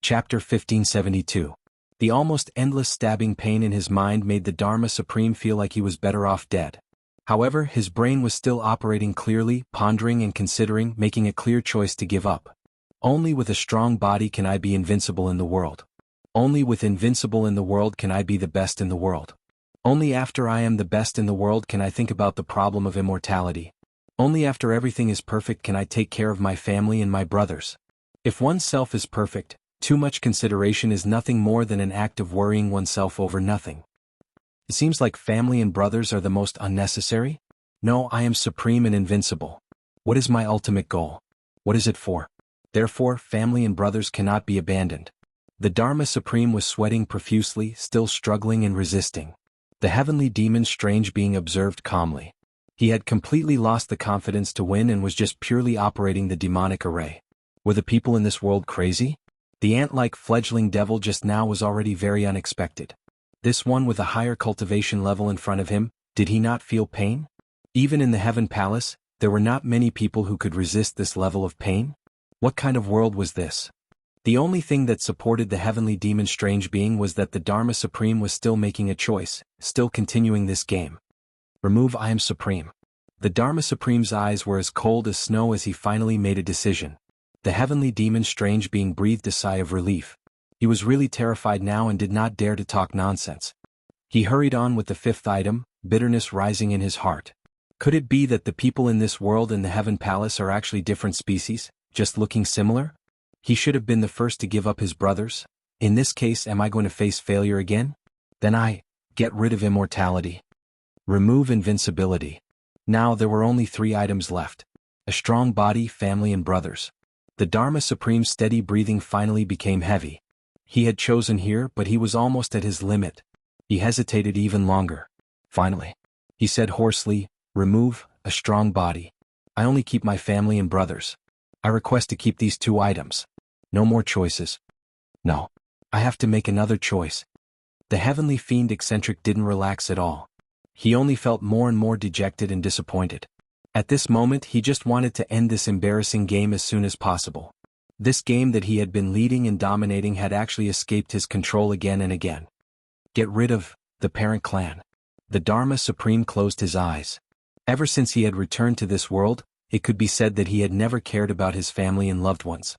Chapter 1572. The almost endless stabbing pain in his mind made the Dharma Supreme feel like he was better off dead. However, his brain was still operating clearly, pondering and considering, making a clear choice to give up. Only with a strong body can I be invincible in the world. Only with invincible in the world can I be the best in the world. Only after I am the best in the world can I think about the problem of immortality. Only after everything is perfect can I take care of my family and my brothers. If oneself is perfect, too much consideration is nothing more than an act of worrying oneself over nothing. It seems like family and brothers are the most unnecessary? No, I am supreme and invincible. What is my ultimate goal? What is it for? Therefore, family and brothers cannot be abandoned. The Dharma Supreme was sweating profusely, still struggling and resisting. The heavenly demon strange being observed calmly. He had completely lost the confidence to win and was just purely operating the demonic array. Were the people in this world crazy? The ant-like fledgling devil just now was already very unexpected. This one with a higher cultivation level in front of him, did he not feel pain? Even in the Heaven Palace, there were not many people who could resist this level of pain. What kind of world was this? The only thing that supported the heavenly demon strange being was that the Dharma Supreme was still making a choice, still continuing this game. Remove I am supreme. The Dharma Supreme's eyes were as cold as snow as he finally made a decision. The heavenly demon strange being breathed a sigh of relief. He was really terrified now and did not dare to talk nonsense. He hurried on with the fifth item, bitterness rising in his heart. Could it be that the people in this world and the Heaven Palace are actually different species, just looking similar? He should have been the first to give up his brothers. In this case, am I going to face failure again? Then I get rid of immortality. Remove invincibility. Now there were only 3 items left. A strong body, family and brothers. The Dharma Supreme's steady breathing finally became heavy. He had chosen here, but he was almost at his limit. He hesitated even longer. Finally, he said hoarsely, remove a strong body. I only keep my family and brothers. I request to keep these 2 items. No more choices. No. I have to make another choice. The heavenly fiend eccentric didn't relax at all. He only felt more and more dejected and disappointed. At this moment he just wanted to end this embarrassing game as soon as possible. This game that he had been leading and dominating had actually escaped his control again and again. Get rid of the parent clan. The Dharma Supreme closed his eyes. Ever since he had returned to this world, it could be said that he had never cared about his family and loved ones.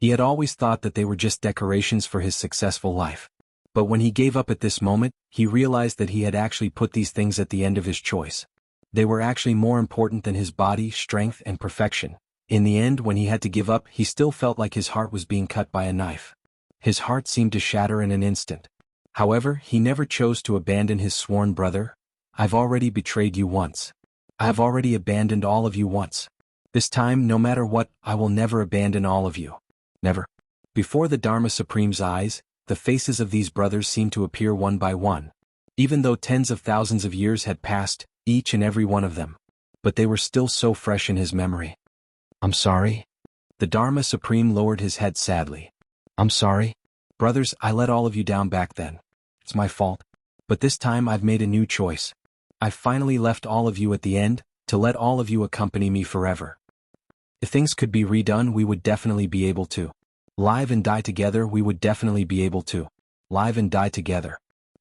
He had always thought that they were just decorations for his successful life. But when he gave up at this moment, he realized that he had actually put these things at the end of his choice. They were actually more important than his body, strength, and perfection. In the end, when he had to give up, he still felt like his heart was being cut by a knife. His heart seemed to shatter in an instant. However, he never chose to abandon his sworn brother. I've already betrayed you once. I have already abandoned all of you once. This time, no matter what, I will never abandon all of you. Never. Before the Dharma Supreme's eyes, the faces of these brothers seemed to appear one by one. Even though tens of thousands of years had passed, each and every one of them. But they were still so fresh in his memory. I'm sorry. The Dharma Supreme lowered his head sadly. I'm sorry. Brothers, I let all of you down back then. It's my fault. But this time I've made a new choice. I've finally left all of you at the end, to let all of you accompany me forever. If things could be redone, we would definitely be able to. Live and die together, we would definitely be able to. Live and die together.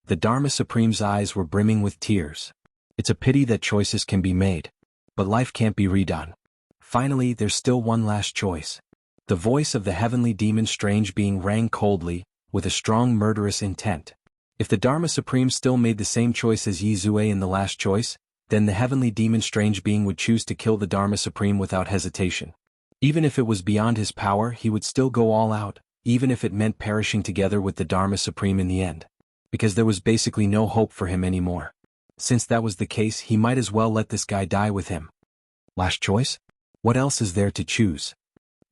The Dharma Supreme's eyes were brimming with tears. It's a pity that choices can be made. But life can't be redone. Finally, there's still one last choice. The voice of the heavenly demon strange being rang coldly, with a strong murderous intent. If the Dharma Supreme still made the same choice as Yi Zue in the last choice, then the heavenly demon strange being would choose to kill the Dharma Supreme without hesitation. Even if it was beyond his power, he would still go all out, even if it meant perishing together with the Dharma Supreme in the end. Because there was basically no hope for him anymore. Since that was the case, he might as well let this guy die with him. Last choice? What else is there to choose?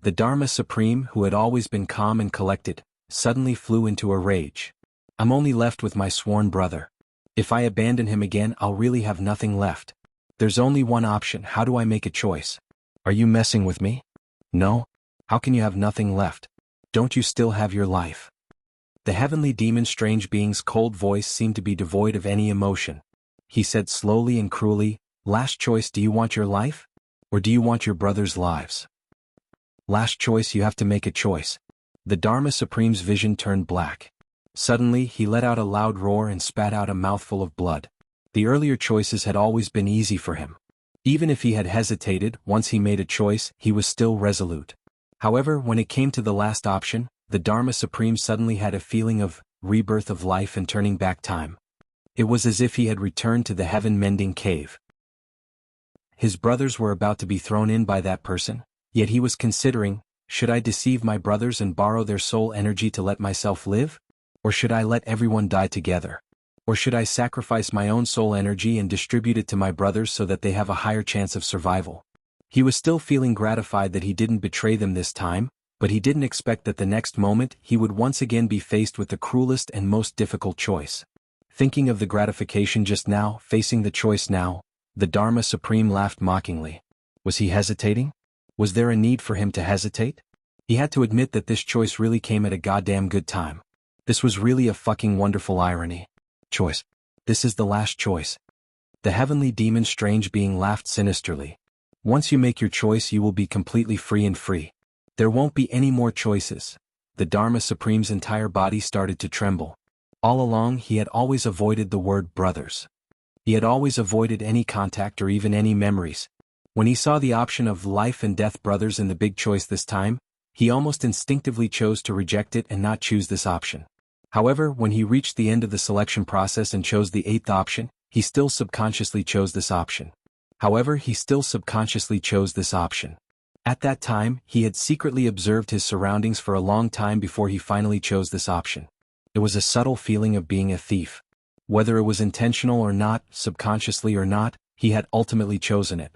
The Dharma Supreme, who had always been calm and collected, suddenly flew into a rage. I'm only left with my sworn brother. If I abandon him again, I'll really have nothing left. There's only one option. How do I make a choice? Are you messing with me? No? How can you have nothing left? Don't you still have your life? The heavenly demon strange being's cold voice seemed to be devoid of any emotion. He said slowly and cruelly, last choice, do you want your life? Or do you want your brother's lives? Last choice, you have to make a choice. The Dharma Supreme's vision turned black. Suddenly, he let out a loud roar and spat out a mouthful of blood. The earlier choices had always been easy for him. Even if he had hesitated, once he made a choice, he was still resolute. However, when it came to the last option, the Dharma Supreme suddenly had a feeling of rebirth of life and turning back time. It was as if he had returned to the heaven-mending cave. His brothers were about to be thrown in by that person, yet he was considering, should I deceive my brothers and borrow their soul energy to let myself live? Or should I let everyone die together? Or should I sacrifice my own soul energy and distribute it to my brothers so that they have a higher chance of survival? He was still feeling gratified that he didn't betray them this time, but he didn't expect that the next moment he would once again be faced with the cruelest and most difficult choice. Thinking of the gratification just now, facing the choice now, the Dharma Supreme laughed mockingly. Was he hesitating? Was there a need for him to hesitate? He had to admit that this choice really came at a goddamn good time. This was really a fucking wonderful irony. Choice. This is the last choice. The heavenly demon strange being laughed sinisterly. Once you make your choice you will be completely free and free. There won't be any more choices. The Dharma Supreme's entire body started to tremble. All along he had always avoided the word brothers. He had always avoided any contact or even any memories. When he saw the option of life and death brothers in the big choice this time, he almost instinctively chose to reject it and not choose this option. However, when he reached the end of the selection process and chose the 8th option, he still subconsciously chose this option. At that time, he had secretly observed his surroundings for a long time before he finally chose this option. It was a subtle feeling of being a thief. Whether it was intentional or not, subconsciously or not, he had ultimately chosen it.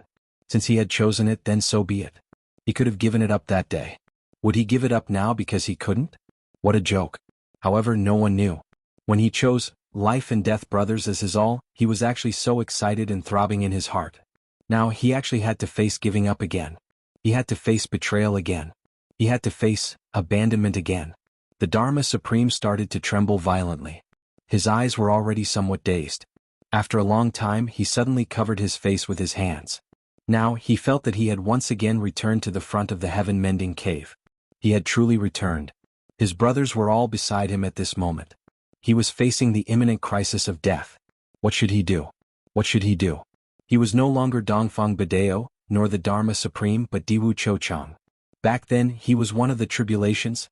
Since he had chosen it, then so be it. He could have given it up that day. Would he give it up now because he couldn't? What a joke. However, no one knew. When he chose life and death brothers as his all, he was actually so excited and throbbing in his heart. Now he actually had to face giving up again. He had to face betrayal again. He had to face abandonment again. The Dharma Supreme started to tremble violently. His eyes were already somewhat dazed. After a long time he suddenly covered his face with his hands. Now he felt that he had once again returned to the front of the heaven-mending cave. He had truly returned. His brothers were all beside him at this moment. He was facing the imminent crisis of death. What should he do? What should he do? He was no longer Dongfang Badeo, nor the Dharma Supreme but Diwu Chochang. Back then he was one of the Tribulations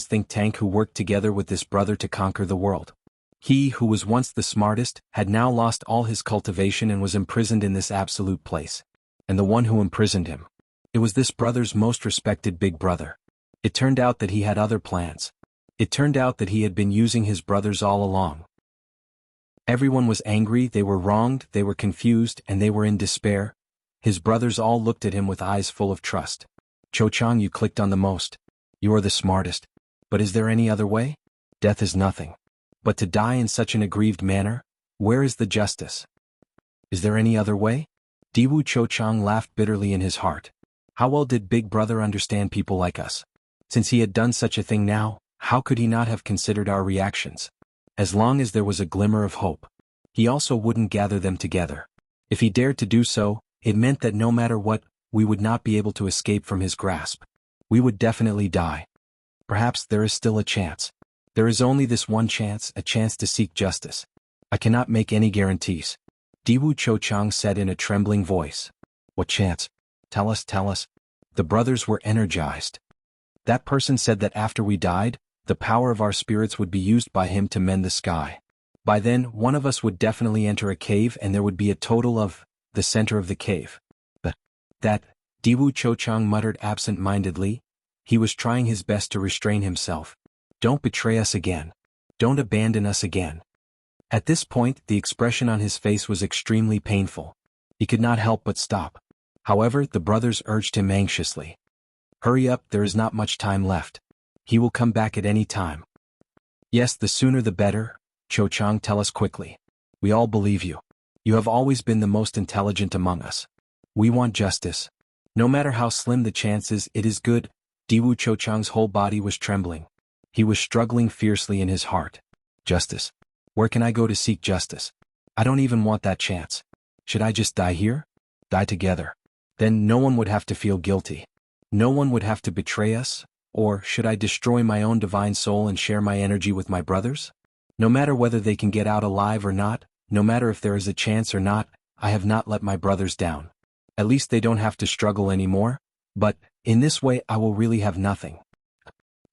think tank who worked together with this brother to conquer the world. He who was once the smartest had now lost all his cultivation and was imprisoned in this absolute place. And the one who imprisoned him. It was this brother's most respected big brother. It turned out that he had other plans. It turned out that he had been using his brothers all along. Everyone was angry, they were wronged, they were confused, and they were in despair. His brothers all looked at him with eyes full of trust. Cho-chang, you clicked on the most. You are the smartest. But is there any other way? Death is nothing. But to die in such an aggrieved manner? Where is the justice? Is there any other way? Diwu Cho-chang laughed bitterly in his heart. How well did Big Brother understand people like us? Since he had done such a thing now, how could he not have considered our reactions? As long as there was a glimmer of hope. He also wouldn't gather them together. If he dared to do so, it meant that no matter what, we would not be able to escape from his grasp. We would definitely die. Perhaps there is still a chance. There is only this one chance, a chance to seek justice. I cannot make any guarantees. Diwu Cho-chang said in a trembling voice. What chance? Tell us, tell us. The brothers were energized. That person said that after we died, the power of our spirits would be used by him to mend the sky. By then, one of us would definitely enter a cave and there would be a total of the center of the cave. That, Diwu Cho-chang muttered absent-mindedly. He was trying his best to restrain himself. Don't betray us again. Don't abandon us again. At this point, the expression on his face was extremely painful. He could not help but stop. However, the brothers urged him anxiously. Hurry up, there is not much time left. He will come back at any time. Yes, the sooner the better. Cho-chang, tell us quickly. We all believe you. You have always been the most intelligent among us. We want justice. No matter how slim the chances, it is good. Diwu Cho-chang's whole body was trembling. He was struggling fiercely in his heart. Justice. Where can I go to seek justice? I don't even want that chance. Should I just die here? Die together. Then no one would have to feel guilty. No one would have to betray us, Or should I destroy my own divine soul and share my energy with my brothers? No matter whether they can get out alive or not, no matter if there is a chance or not, I have not let my brothers down. At least they don't have to struggle anymore, but, in this way I will really have nothing.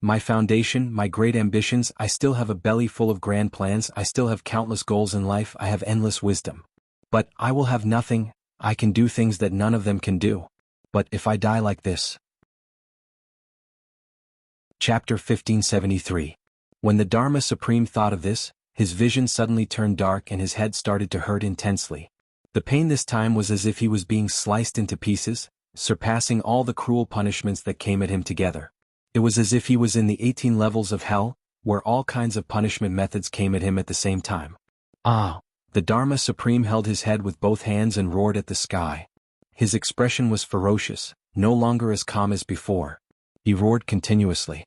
My foundation, my great ambitions, I still have a belly full of grand plans, I still have countless goals in life, I have endless wisdom. But I will have nothing, I can do things that none of them can do. But if I die like this. Chapter 1573. When the Dharma Supreme thought of this, his vision suddenly turned dark and his head started to hurt intensely. The pain this time was as if he was being sliced into pieces, surpassing all the cruel punishments that came at him together. It was as if he was in the 18 levels of hell, where all kinds of punishment methods came at him at the same time. Ah! The Dharma Supreme held his head with both hands and roared at the sky. His expression was ferocious, no longer as calm as before. He roared continuously.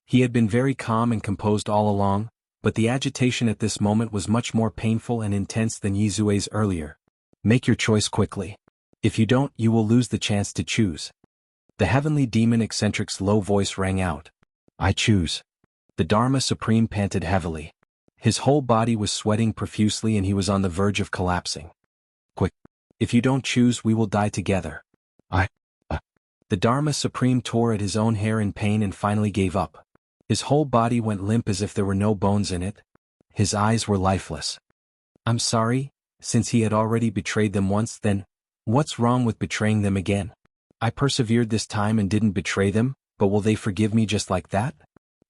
He had been very calm and composed all along, but the agitation at this moment was much more painful and intense than Yizue's earlier. Make your choice quickly. If you don't, you will lose the chance to choose. The heavenly demon eccentric's low voice rang out. I choose. The Dharma Supreme panted heavily. His whole body was sweating profusely and he was on the verge of collapsing. Quick. If you don't choose, we will die together. The Dharma Supreme tore at his own hair in pain and finally gave up. His whole body went limp as if there were no bones in it. His eyes were lifeless. I'm sorry, since he had already betrayed them once, then what's wrong with betraying them again? I persevered this time and didn't betray them, but will they forgive me just like that?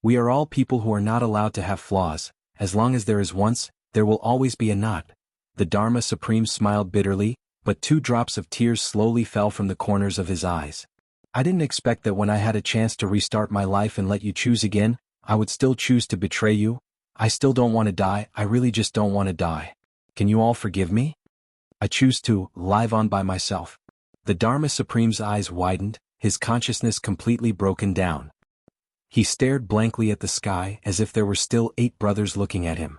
We are all people who are not allowed to have flaws. As long as there is once, there will always be a not. The Dharma Supreme smiled bitterly, but 2 drops of tears slowly fell from the corners of his eyes. I didn't expect that when I had a chance to restart my life and let you choose again, I would still choose to betray you. I still don't want to die, I really just don't want to die. Can you all forgive me? I choose to live on by myself. The Dharma Supreme's eyes widened, his consciousness completely broken down. He stared blankly at the sky as if there were still 8 brothers looking at him.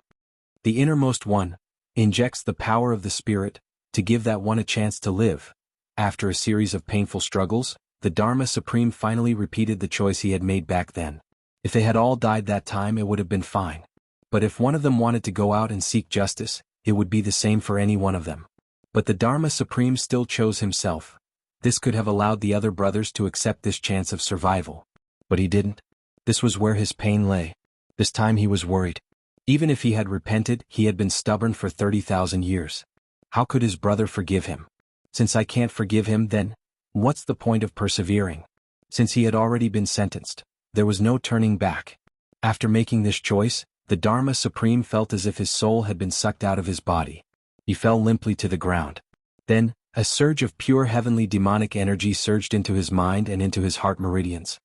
The innermost one injects the power of the spirit to give that one a chance to live. After a series of painful struggles, the Dharma Supreme finally repeated the choice he had made back then. If they had all died that time, it would have been fine. But if one of them wanted to go out and seek justice, it would be the same for any one of them. But the Dharma Supreme still chose himself. This could have allowed the other brothers to accept this chance of survival. But he didn't. This was where his pain lay. This time he was worried. Even if he had repented, he had been stubborn for 30,000 years. How could his brother forgive him? Since I can't forgive him, then what's the point of persevering? Since he had already been sentenced, there was no turning back. After making this choice, the Dharma Supreme felt as if his soul had been sucked out of his body. He fell limply to the ground. Then, a surge of pure heavenly demonic energy surged into his mind and into his heart meridians.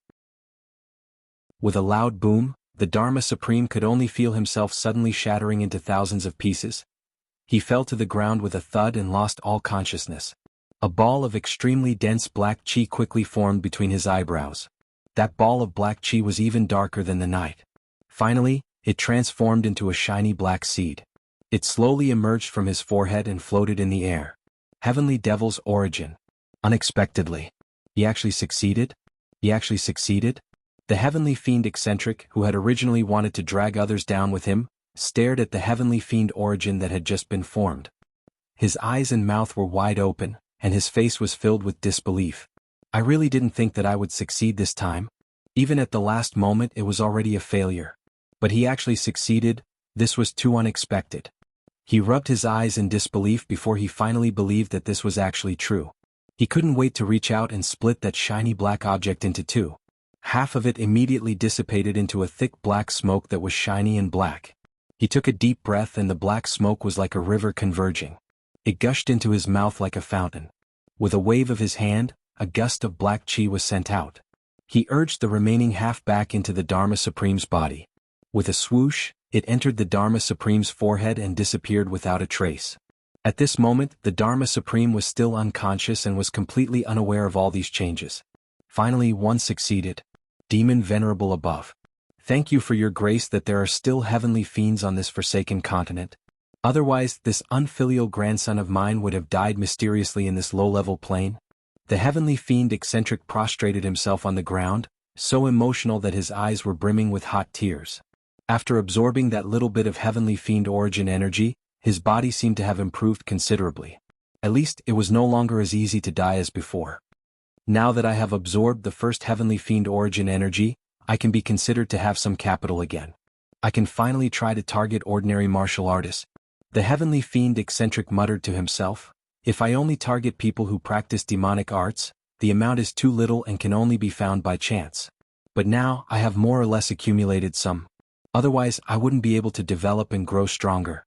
With a loud boom, the Dharma Supreme could only feel himself suddenly shattering into thousands of pieces. He fell to the ground with a thud and lost all consciousness. A ball of extremely dense black chi quickly formed between his eyebrows. That ball of black chi was even darker than the night. Finally, it transformed into a shiny black seed. It slowly emerged from his forehead and floated in the air. Heavenly Devil's origin. Unexpectedly. He actually succeeded? He actually succeeded? The heavenly fiend eccentric, who had originally wanted to drag others down with him, stared at the heavenly fiend origin that had just been formed. His eyes and mouth were wide open, and his face was filled with disbelief. I really didn't think that I would succeed this time. Even at the last moment it was already a failure. But he actually succeeded. This was too unexpected. He rubbed his eyes in disbelief before he finally believed that this was actually true. He couldn't wait to reach out and split that shiny black object into 2. Half of it immediately dissipated into a thick black smoke that was shiny and black. He took a deep breath and the black smoke was like a river converging. It gushed into his mouth like a fountain. With a wave of his hand, a gust of black chi was sent out. He urged the remaining half back into the Dharma Supreme's body. With a swoosh, it entered the Dharma Supreme's forehead and disappeared without a trace. At this moment, the Dharma Supreme was still unconscious and was completely unaware of all these changes. Finally, one succeeded. Demon Venerable above. Thank you for your grace that there are still heavenly fiends on this forsaken continent. Otherwise, this unfilial grandson of mine would have died mysteriously in this low-level plane. The heavenly fiend eccentric prostrated himself on the ground, so emotional that his eyes were brimming with hot tears. After absorbing that little bit of heavenly fiend origin energy, his body seemed to have improved considerably. At least it was no longer as easy to die as before. Now that I have absorbed the first heavenly fiend origin energy, I can be considered to have some capital again. I can finally try to target ordinary martial artists. The heavenly fiend eccentric muttered to himself. If I only target people who practice demonic arts, the amount is too little and can only be found by chance. But now I have more or less accumulated some. Otherwise I wouldn't be able to develop and grow stronger.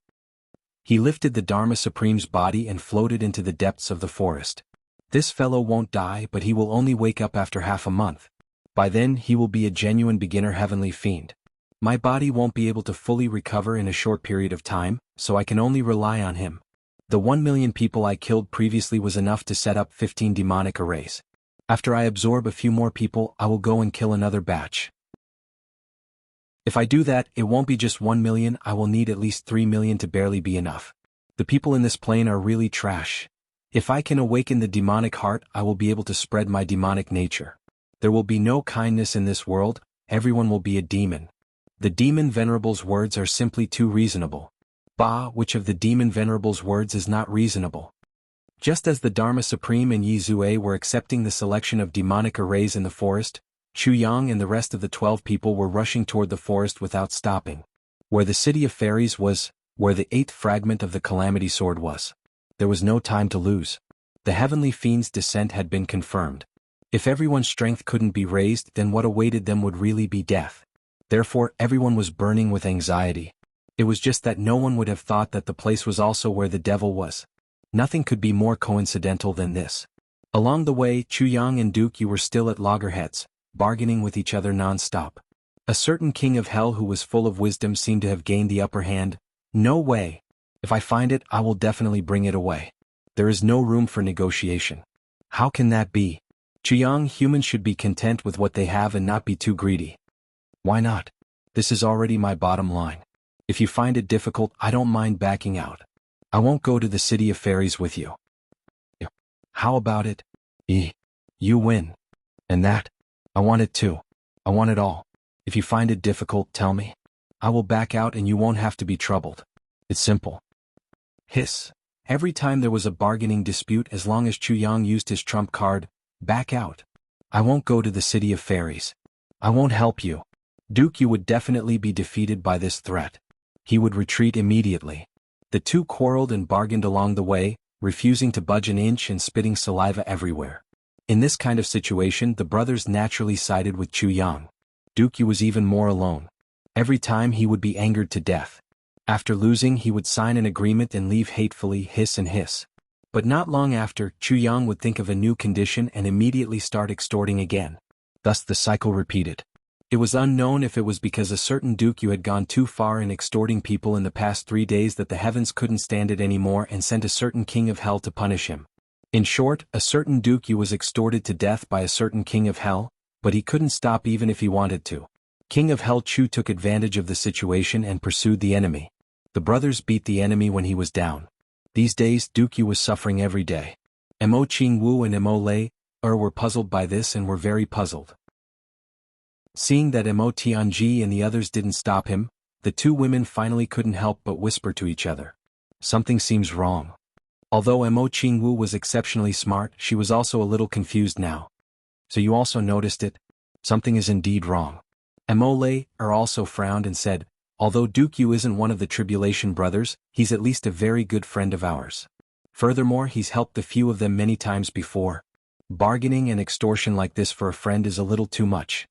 He lifted the Dharma Supreme's body and floated into the depths of the forest. This fellow won't die, but he will only wake up after half a month. By then he will be a genuine beginner heavenly fiend. My body won't be able to fully recover in a short period of time, so I can only rely on him. The 1 million people I killed previously was enough to set up 15 demonic arrays. After I absorb a few more people, I will go and kill another batch. If I do that, it won't be just 1 million, I will need at least 3 million to barely be enough. The people in this plane are really trash. If I can awaken the demonic heart, I will be able to spread my demonic nature. There will be no kindness in this world, everyone will be a demon. The demon venerable's words are simply too reasonable. Bah, which of the demon venerable's words is not reasonable? Just as the Dharma Supreme and Yi Zue were accepting the selection of demonic arrays in the forest, Chu Yang and the rest of the 12 people were rushing toward the forest without stopping. Where the city of fairies was, where the 8th fragment of the Calamity Sword was. There was no time to lose. The heavenly fiend's descent had been confirmed. If everyone's strength couldn't be raised, then what awaited them would really be death. Therefore, everyone was burning with anxiety. It was just that no one would have thought that the place was also where the devil was. Nothing could be more coincidental than this. Along the way, Chu Yang and Duke Yu were still at loggerheads, bargaining with each other non-stop. A certain king of hell who was full of wisdom seemed to have gained the upper hand. No way. If I find it, I will definitely bring it away. There is no room for negotiation. How can that be? Chu Yang, humans should be content with what they have and not be too greedy. Why not? This is already my bottom line. If you find it difficult, I don't mind backing out. I won't go to the city of fairies with you. How about it? You win. And that? I want it too. I want it all. If you find it difficult, tell me. I will back out and you won't have to be troubled. It's simple. Hiss. Every time there was a bargaining dispute, as long as Chu Yang used his trump card, back out. I won't go to the city of fairies. I won't help you. Duke Yu would definitely be defeated by this threat. He would retreat immediately. The two quarreled and bargained along the way, refusing to budge an inch and spitting saliva everywhere. In this kind of situation, the brothers naturally sided with Chu Yang. Duke Yu was even more alone. Every time he would be angered to death. After losing, he would sign an agreement and leave hatefully, hiss and hiss. But not long after, Chu Yang would think of a new condition and immediately start extorting again. Thus the cycle repeated. It was unknown if it was because a certain Duke Yu had gone too far in extorting people in the past 3 days that the heavens couldn't stand it anymore and sent a certain king of hell to punish him. In short, a certain Duke Yu was extorted to death by a certain king of hell, but he couldn't stop even if he wanted to. King of Hell Chu took advantage of the situation and pursued the enemy. The brothers beat the enemy when he was down. These days, Duke Yu was suffering every day. Mo Qingwu and Mo Lei were puzzled by this and were very puzzled. Seeing that Mo Tianji and the others didn't stop him, the two women finally couldn't help but whisper to each other. Something seems wrong. Although Mo Qingwu was exceptionally smart, she was also a little confused now. So you also noticed it? Something is indeed wrong. Mo Lei also frowned and said, although Duke Yu isn't one of the Tribulation brothers, he's at least a very good friend of ours. Furthermore, he's helped a few of them many times before. Bargaining and extortion like this for a friend is a little too much.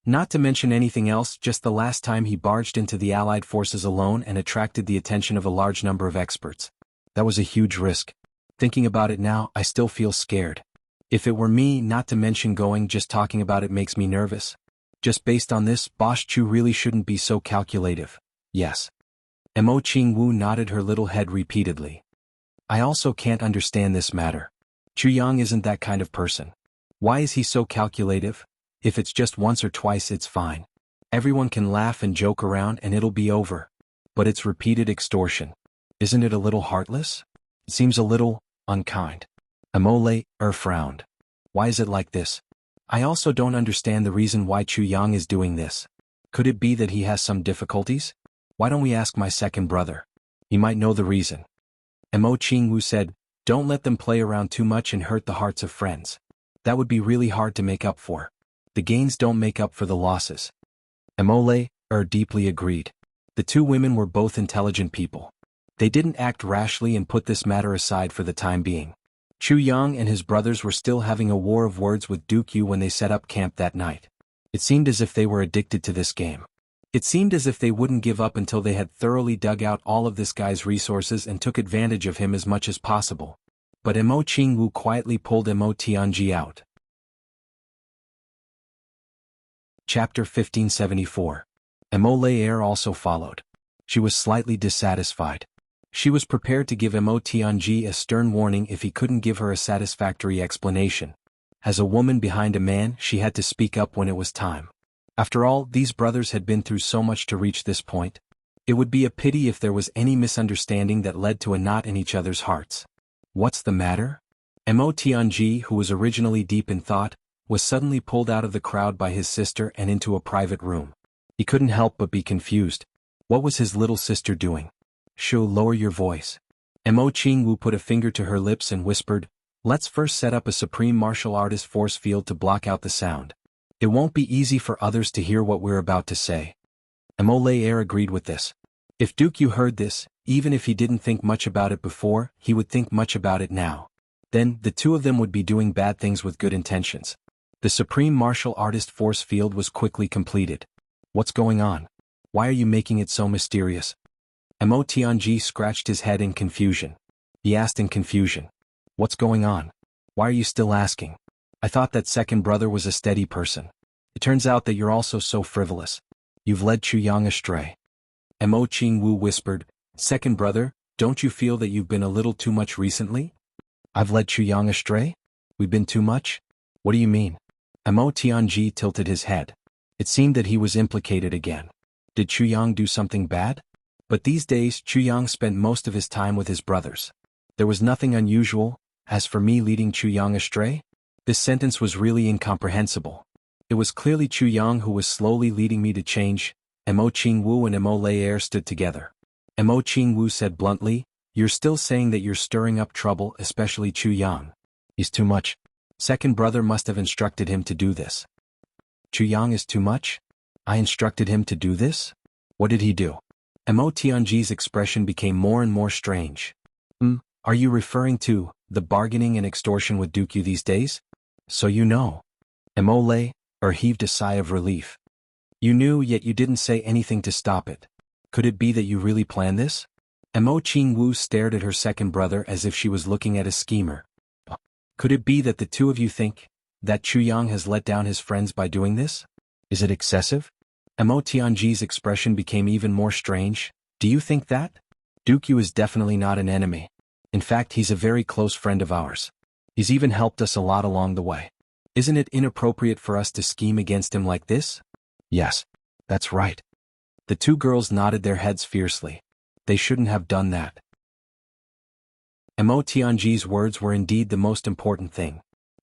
Not to mention anything else, just the last time he barged into the Allied forces alone and attracted the attention of a large number of experts. That was a huge risk. Thinking about it now, I still feel scared. If it were me, not to mention going, just talking about it makes me nervous. Just based on this, Boss Chu really shouldn't be so calculative. Yes. Mo Qingwu nodded her little head repeatedly. I also can't understand this matter. Chu Yang isn't that kind of person. Why is he so calculative? If it's just once or twice, it's fine. Everyone can laugh and joke around and it'll be over. But it's repeated extortion. Isn't it a little heartless? It seems a little unkind. Mo Lei frowned. Why is it like this? I also don't understand the reason why Chu Yang is doing this. Could it be that he has some difficulties? Why don't we ask my second brother? He might know the reason. Mo Qingwu said, don't let them play around too much and hurt the hearts of friends. That would be really hard to make up for. The gains don't make up for the losses. Mo deeply agreed. The two women were both intelligent people. They didn't act rashly and put this matter aside for the time being. Chu Yang and his brothers were still having a war of words with Duke Yu when they set up camp that night. It seemed as if they were addicted to this game. It seemed as if they wouldn't give up until they had thoroughly dug out all of this guy's resources and took advantage of him as much as possible. But Mo Qingwu quietly pulled Mo Tianji out. Chapter 1574. Mo Laer also followed. She was slightly dissatisfied. She was prepared to give Mo Tianji a stern warning if he couldn't give her a satisfactory explanation. As a woman behind a man, she had to speak up when it was time. After all, these brothers had been through so much to reach this point. It would be a pity if there was any misunderstanding that led to a knot in each other's hearts. What's the matter? Mo Tianji, who was originally deep in thought, was suddenly pulled out of the crowd by his sister and into a private room. He couldn't help but be confused. What was his little sister doing? Shoo, lower your voice. Mo Qingwu put a finger to her lips and whispered, let's first set up a supreme martial artist force field to block out the sound. It won't be easy for others to hear what we're about to say. Mo Laer agreed with this. If Duke Yu heard this, even if he didn't think much about it before, he would think much about it now. Then, the two of them would be doing bad things with good intentions. The supreme martial artist force field was quickly completed. What's going on? Why are you making it so mysterious? Mo Tianji scratched his head in confusion. He asked in confusion. What's going on? Why are you still asking? I thought that second brother was a steady person. It turns out that you're also so frivolous. You've led Chu Yang astray. Mo Qingwu whispered, second brother, don't you feel that you've been a little too much recently? I've led Chu Yang astray? We've been too much? What do you mean? Mo Tianji tilted his head. It seemed that he was implicated again. Did Chu Yang do something bad? But these days Chu Yang spent most of his time with his brothers. There was nothing unusual. As for me leading Chu Yang astray? This sentence was really incomprehensible. It was clearly Chu Yang who was slowly leading me to change. Mo Qingwu and Mo Laer stood together. Mo Qingwu said bluntly, you're still saying that you're stirring up trouble, especially Chu Yang. He's too much. Second brother must have instructed him to do this. Chu Yang is too much? I instructed him to do this? What did he do? Mo Tianji's expression became more and more strange. Are you referring to the bargaining and extortion with Duke Yu these days? So you know. Mo Laer heaved a sigh of relief. You knew, yet you didn't say anything to stop it. Could it be that you really planned this? Mo Qingwu stared at her second brother as if she was looking at a schemer. Could it be that the two of you think that Chu Yang has let down his friends by doing this? Is it excessive? Mo Tianji's expression became even more strange. Do you think that? Duke Yu is definitely not an enemy. In fact, he's a very close friend of ours. He's even helped us a lot along the way. Isn't it inappropriate for us to scheme against him like this? Yes, that's right. The two girls nodded their heads fiercely. They shouldn't have done that. Mo Tianji's words were indeed the most important thing.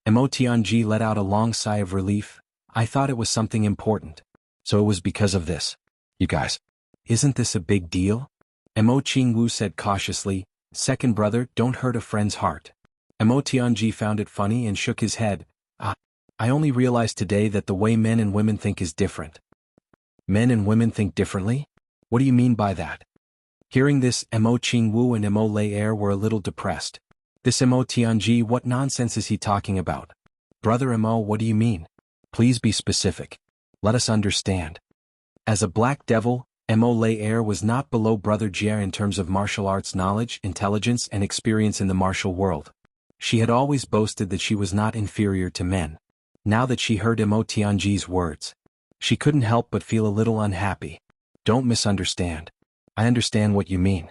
Mo Tianji let out a long sigh of relief. I thought it was something important. So it was because of this. You guys, isn't this a big deal? Mo Qingwu said cautiously, second brother, don't hurt a friend's heart. Mo Tianji found it funny and shook his head. I only realized today that the way men and women think is different. Men and women think differently? What do you mean by that? Hearing this, Mo Qingwu and Mo Laer were a little depressed. This Mo Tianji, what nonsense is he talking about? Brother Mo, what do you mean? Please be specific. Let us understand. As a black devil, Mo Laer was not below Brother Jie in terms of martial arts knowledge, intelligence, and experience in the martial world. She had always boasted that she was not inferior to men. Now that she heard Mo Tianji's words, she couldn't help but feel a little unhappy. Don't misunderstand. I understand what you mean.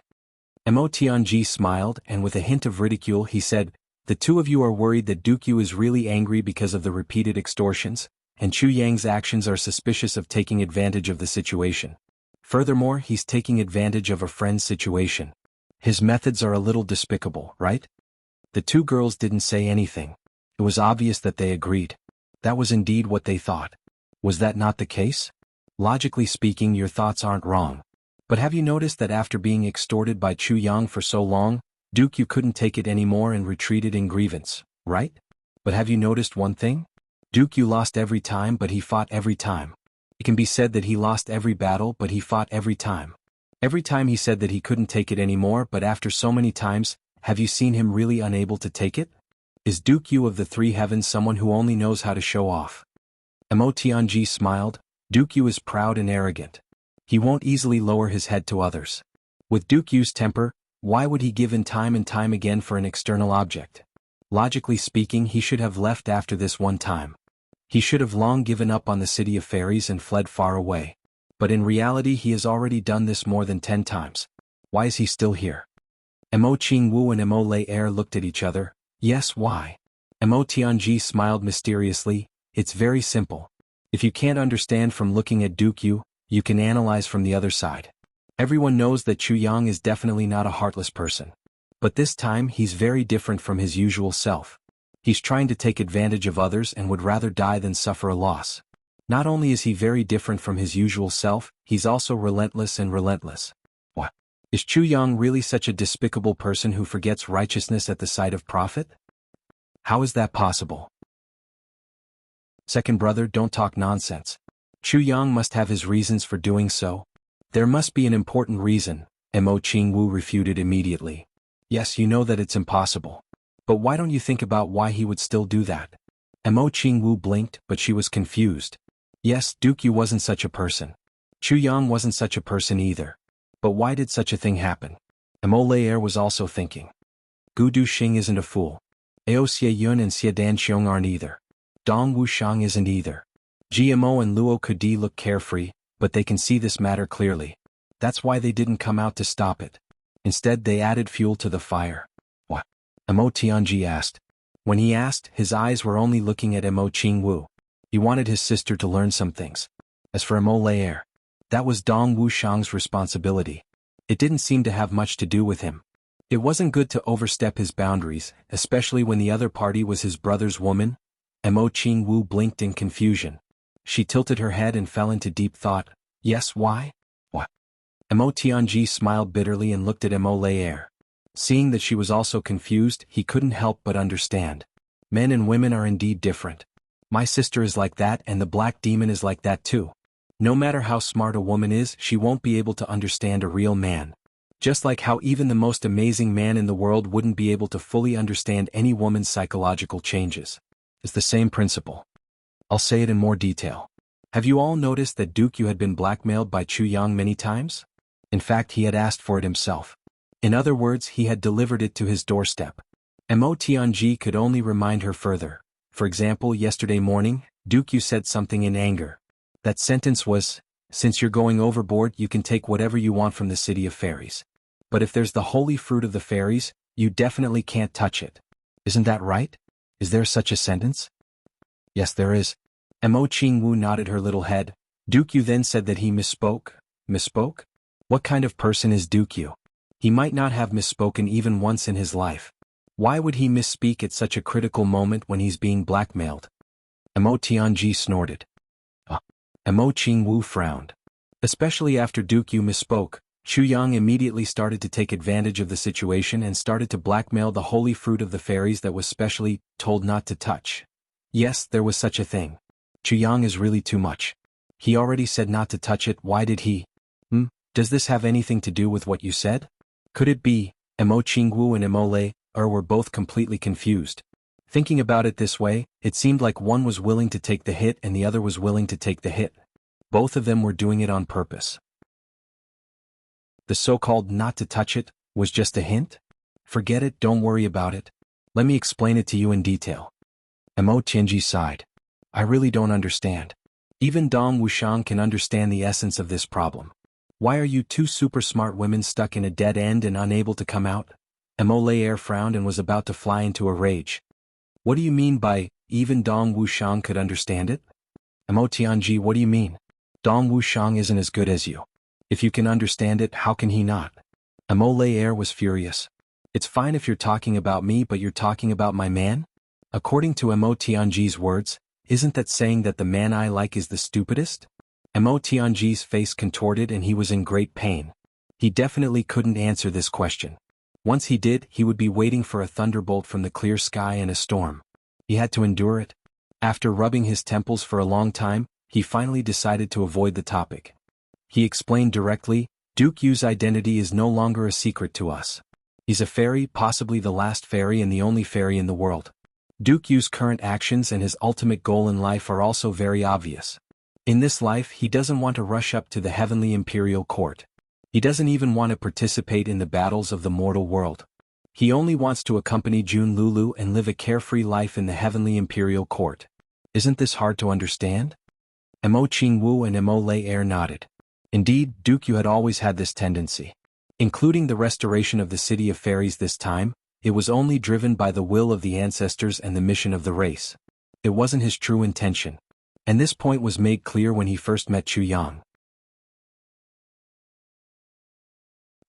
Mo Tianji smiled, and with a hint of ridicule he said, the two of you are worried that Duke Yu is really angry because of the repeated extortions, and Chu Yang's actions are suspicious of taking advantage of the situation. Furthermore, he's taking advantage of a friend's situation. His methods are a little despicable, right? The two girls didn't say anything. It was obvious that they agreed. That was indeed what they thought. Was that not the case? Logically speaking, your thoughts aren't wrong. But have you noticed that after being extorted by Chu Yang for so long, Duke, you couldn't take it anymore and retreated in grievance, right? But have you noticed one thing? Duke, you lost every time, but he fought every time. It can be said that he lost every battle, but he fought every time. Every time he said that he couldn't take it anymore, but after so many times, have you seen him really unable to take it? Is Duke Yu of the Three Heavens someone who only knows how to show off? Mo Tianji smiled. Duke Yu is proud and arrogant. He won't easily lower his head to others. With Duke Yu's temper, why would he give in time and time again for an external object? Logically speaking, he should have left after this one time. He should have long given up on the city of fairies and fled far away. But in reality he has already done this more than 10 times. Why is he still here? Mo Qingwu and Mo Lei Er looked at each other. Yes, why? Mo Tianji smiled mysteriously. It's very simple. If you can't understand from looking at Duke Yu, you can analyze from the other side. Everyone knows that Chu Yang is definitely not a heartless person. But this time he's very different from his usual self. He's trying to take advantage of others and would rather die than suffer a loss. Not only is he very different from his usual self, he's also relentless and relentless. What? Is Chu Yang really such a despicable person who forgets righteousness at the sight of profit? How is that possible? Second brother, don't talk nonsense. Chu Yang must have his reasons for doing so. There must be an important reason, Mo Qingwu refuted immediately. Yes, you know that it's impossible. But why don't you think about why he would still do that? Mo Qingwu blinked, but she was confused. Yes, Duke Yu wasn't such a person. Chu Yang wasn't such a person either. But why did such a thing happen? Mo Lei Er was also thinking. Gu Duxing isn't a fool. Ao Xie Yun and Xie Danxiong aren't either. Dong Wushang isn't either. GMO and Luo Kudi look carefree, but they can see this matter clearly. That's why they didn't come out to stop it. Instead they added fuel to the fire. What? Mo Tianji asked. When he asked, his eyes were only looking at Mo Qingwu. He wanted his sister to learn some things. As for Mo Lei Er, that was Dong Wushang's responsibility. It didn't seem to have much to do with him. It wasn't good to overstep his boundaries, especially when the other party was his brother's woman. Mo Qingwu blinked in confusion. She tilted her head and fell into deep thought. Yes, why? What? Mo Tianji smiled bitterly and looked at Mo Lei Er. Seeing that she was also confused, he couldn't help but understand. Men and women are indeed different. My sister is like that and the black demon is like that too. No matter how smart a woman is, she won't be able to understand a real man. Just like how even the most amazing man in the world wouldn't be able to fully understand any woman's psychological changes. It's the same principle. I'll say it in more detail. Have you all noticed that Duke Yu had been blackmailed by Chu Yang many times? In fact, he had asked for it himself. In other words, he had delivered it to his doorstep. Mo Tianji could only remind her further. For example, yesterday morning, Duke Yu said something in anger. That sentence was, since you're going overboard, you can take whatever you want from the city of fairies. But if there's the holy fruit of the fairies, you definitely can't touch it. Isn't that right? Is there such a sentence? Yes, there is. Mo Qingwu nodded her little head. Duke Yu then said that he misspoke. Misspoke? What kind of person is Duke Yu? He might not have misspoken even once in his life. Why would he misspeak at such a critical moment when he's being blackmailed? Mo Tianji snorted. Mo Qingwu frowned. Especially after Duke Yu misspoke, Chu Yang immediately started to take advantage of the situation and started to blackmail the holy fruit of the fairies that was specially told not to touch. Yes, there was such a thing. Chu Yang is really too much. He already said not to touch it, why did he? Does this have anything to do with what you said? Could it be, Mo Qingwu and Mo Lei Er were both completely confused. Thinking about it this way, it seemed like one was willing to take the hit and the other was willing to take the hit. Both of them were doing it on purpose. The so-called not to touch it was just a hint? Forget it, don't worry about it. Let me explain it to you in detail. Mo Tianji sighed. I really don't understand. Even Dong Wushang can understand the essence of this problem. Why are you two super smart women stuck in a dead end and unable to come out? Mo Lei Er frowned and was about to fly into a rage. What do you mean by, even Dong Wushang could understand it? Mo Tianji, what do you mean? Dong Wushang isn't as good as you. If you can understand it, how can he not? Mo Lei Er was furious. It's fine if you're talking about me, but you're talking about my man? According to Mo Tianji's words, Isn't that saying that the man I like is the stupidest? Mo Tianji's face contorted and he was in great pain. He definitely couldn't answer this question. Once he did, he would be waiting for a thunderbolt from the clear sky and a storm. He had to endure it. After rubbing his temples for a long time, he finally decided to avoid the topic. He explained directly, Duke Yu's identity is no longer a secret to us. He's a fairy, possibly the last fairy and the only fairy in the world. Duke Yu's current actions and his ultimate goal in life are also very obvious. In this life, he doesn't want to rush up to the heavenly imperial court. He doesn't even want to participate in the battles of the mortal world. He only wants to accompany Jun Lulu and live a carefree life in the heavenly imperial court. Isn't this hard to understand? Mo Qingwu and Mo Lei Air nodded. Indeed, Duke Yu had always had this tendency. Including the restoration of the city of fairies this time, it was only driven by the will of the ancestors and the mission of the race. It wasn't his true intention. And this point was made clear when he first met Chu Yang.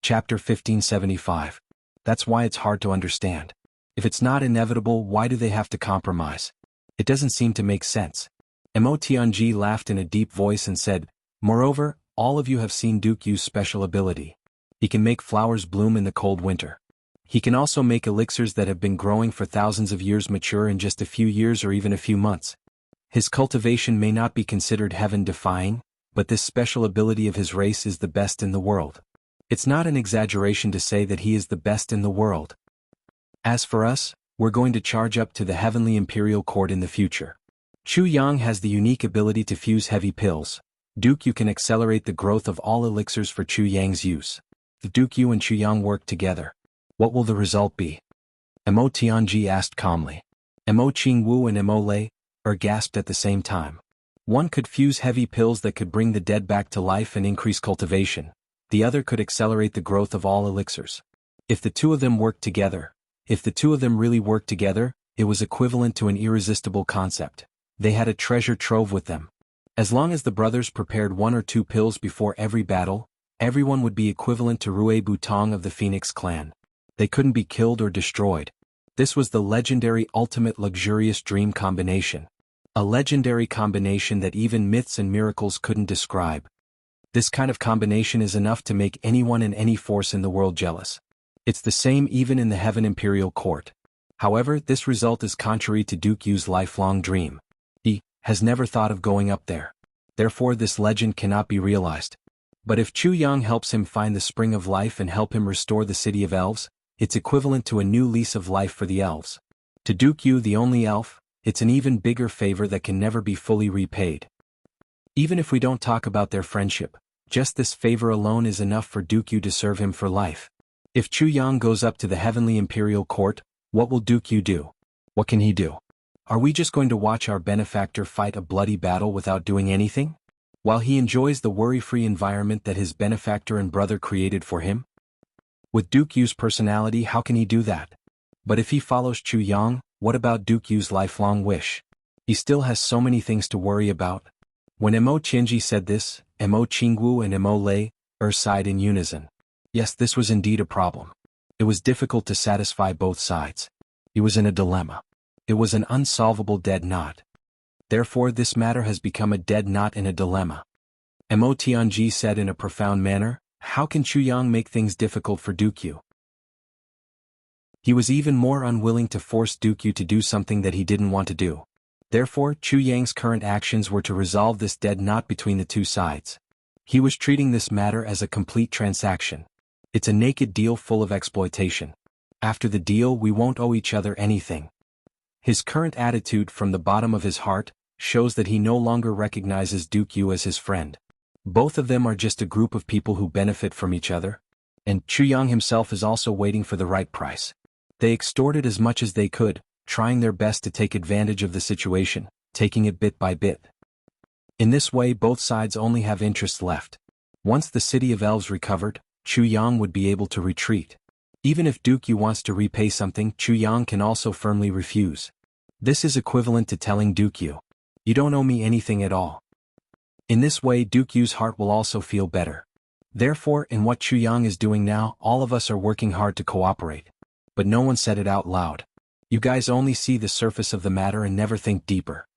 Chapter 1575. That's why it's hard to understand. If it's not inevitable, why do they have to compromise? It doesn't seem to make sense. Mo Tianji laughed in a deep voice and said, Moreover, all of you have seen Duke Yu's special ability. He can make flowers bloom in the cold winter. He can also make elixirs that have been growing for thousands of years mature in just a few years or even a few months. His cultivation may not be considered heaven-defying, but this special ability of his race is the best in the world. It's not an exaggeration to say that he is the best in the world. As for us, we're going to charge up to the heavenly imperial court in the future. Chu Yang has the unique ability to fuse heavy pills. Duke Yu can accelerate the growth of all elixirs for Chu Yang's use. If Duke Yu and Chu Yang work together, what will the result be? Mo Tianji asked calmly. Mo Qingwu and Mo Lei gasped at the same time. One could fuse heavy pills that could bring the dead back to life and increase cultivation. The other could accelerate the growth of all elixirs. If the two of them really worked together, it was equivalent to an irresistible concept. They had a treasure trove with them. As long as the brothers prepared 1 or 2 pills before every battle, everyone would be equivalent to Rue Butong of the Phoenix clan. They couldn't be killed or destroyed. This was the legendary ultimate luxurious dream combination. A legendary combination that even myths and miracles couldn't describe. This kind of combination is enough to make anyone and any force in the world jealous. It's the same even in the Heaven Imperial Court. However, this result is contrary to Duke Yu's lifelong dream. He has never thought of going up there. Therefore this legend cannot be realized. But if Chu Yang helps him find the spring of life and help him restore the city of elves, it's equivalent to a new lease of life for the elves. To Duke Yu, the only elf, it's an even bigger favor that can never be fully repaid. Even if we don't talk about their friendship, just this favor alone is enough for Duke Yu to serve him for life. If Chu Yang goes up to the heavenly imperial court, what will Duke Yu do? What can he do? Are we just going to watch our benefactor fight a bloody battle without doing anything? While he enjoys the worry-free environment that his benefactor and brother created for him? With Duke Yu's personality, how can he do that? But if he follows Chu Yang, what about Duke Yu's lifelong wish? He still has so many things to worry about. When Mo Tianji said this, Mo Qingwu and Mo Lei sighed in unison. Yes, this was indeed a problem. It was difficult to satisfy both sides. He was in a dilemma. It was an unsolvable dead knot. Therefore this matter has become a dead knot in a dilemma. Mo Tianji said in a profound manner, how can Chu Yang make things difficult for Duke Yu? He was even more unwilling to force Duke Yu to do something that he didn't want to do. Therefore, Chu Yang's current actions were to resolve this dead knot between the two sides. He was treating this matter as a complete transaction. It's a naked deal full of exploitation. After the deal, we won't owe each other anything. His current attitude from the bottom of his heart shows that he no longer recognizes Duke Yu as his friend. Both of them are just a group of people who benefit from each other. And Chu Yang himself is also waiting for the right price. They extorted as much as they could, trying their best to take advantage of the situation, taking it bit by bit. In this way both sides only have interests left. Once the city of elves recovered, Chu Yang would be able to retreat. Even if Duke Yu wants to repay something, Chu Yang can also firmly refuse. This is equivalent to telling Duke Yu, "You don't owe me anything at all." In this way Duke Yu's heart will also feel better. Therefore, in what Chu Yang is doing now, all of us are working hard to cooperate. But no one said it out loud. You guys only see the surface of the matter and never think deeper.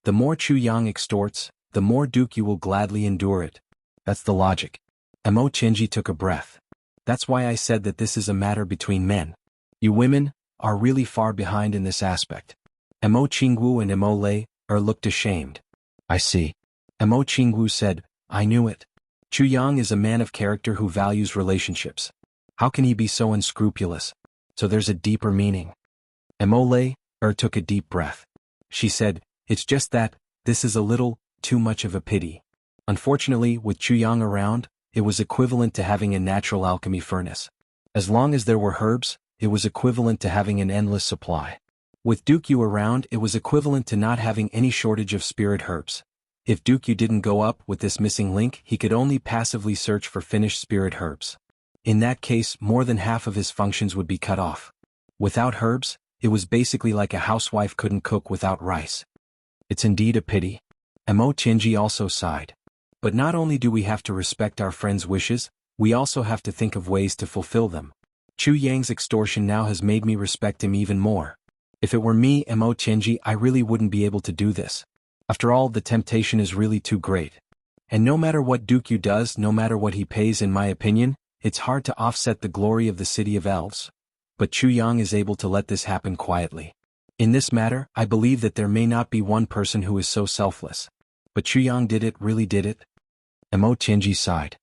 The more Chu Yang extorts, the more Dukyu will gladly endure it. That's the logic. Mo Chenji took a breath. That's why I said that this is a matter between men. You women are really far behind in this aspect. Mo Qingwu and Mo Lei looked ashamed. I see. Mo Qingwu said, I knew it. Chu Yang is a man of character who values relationships. How can he be so unscrupulous? So there's a deeper meaning. Mo Lei took a deep breath. She said, it's just that, this is a little too much of a pity. Unfortunately, with Chu Yang around, it was equivalent to having a natural alchemy furnace. As long as there were herbs, it was equivalent to having an endless supply. With Dukyu around, it was equivalent to not having any shortage of spirit herbs. If Dukyu didn't go up with this missing link, he could only passively search for finished spirit herbs. In that case, more than half of his functions would be cut off. Without herbs, it was basically like a housewife couldn't cook without rice. It's indeed a pity. Mo Chenji also sighed. But not only do we have to respect our friends' wishes, we also have to think of ways to fulfill them. Chu Yang's extortion now has made me respect him even more. If it were me, Mo Chenji, I really wouldn't be able to do this. After all, the temptation is really too great. And no matter what Dukyu does, no matter what he pays, in my opinion, it's hard to offset the glory of the City of Elves. But Chu Yang is able to let this happen quietly. In this matter, I believe that there may not be one person who is so selfless. But Chu Yang did it, really did it? Mo Chenji sighed.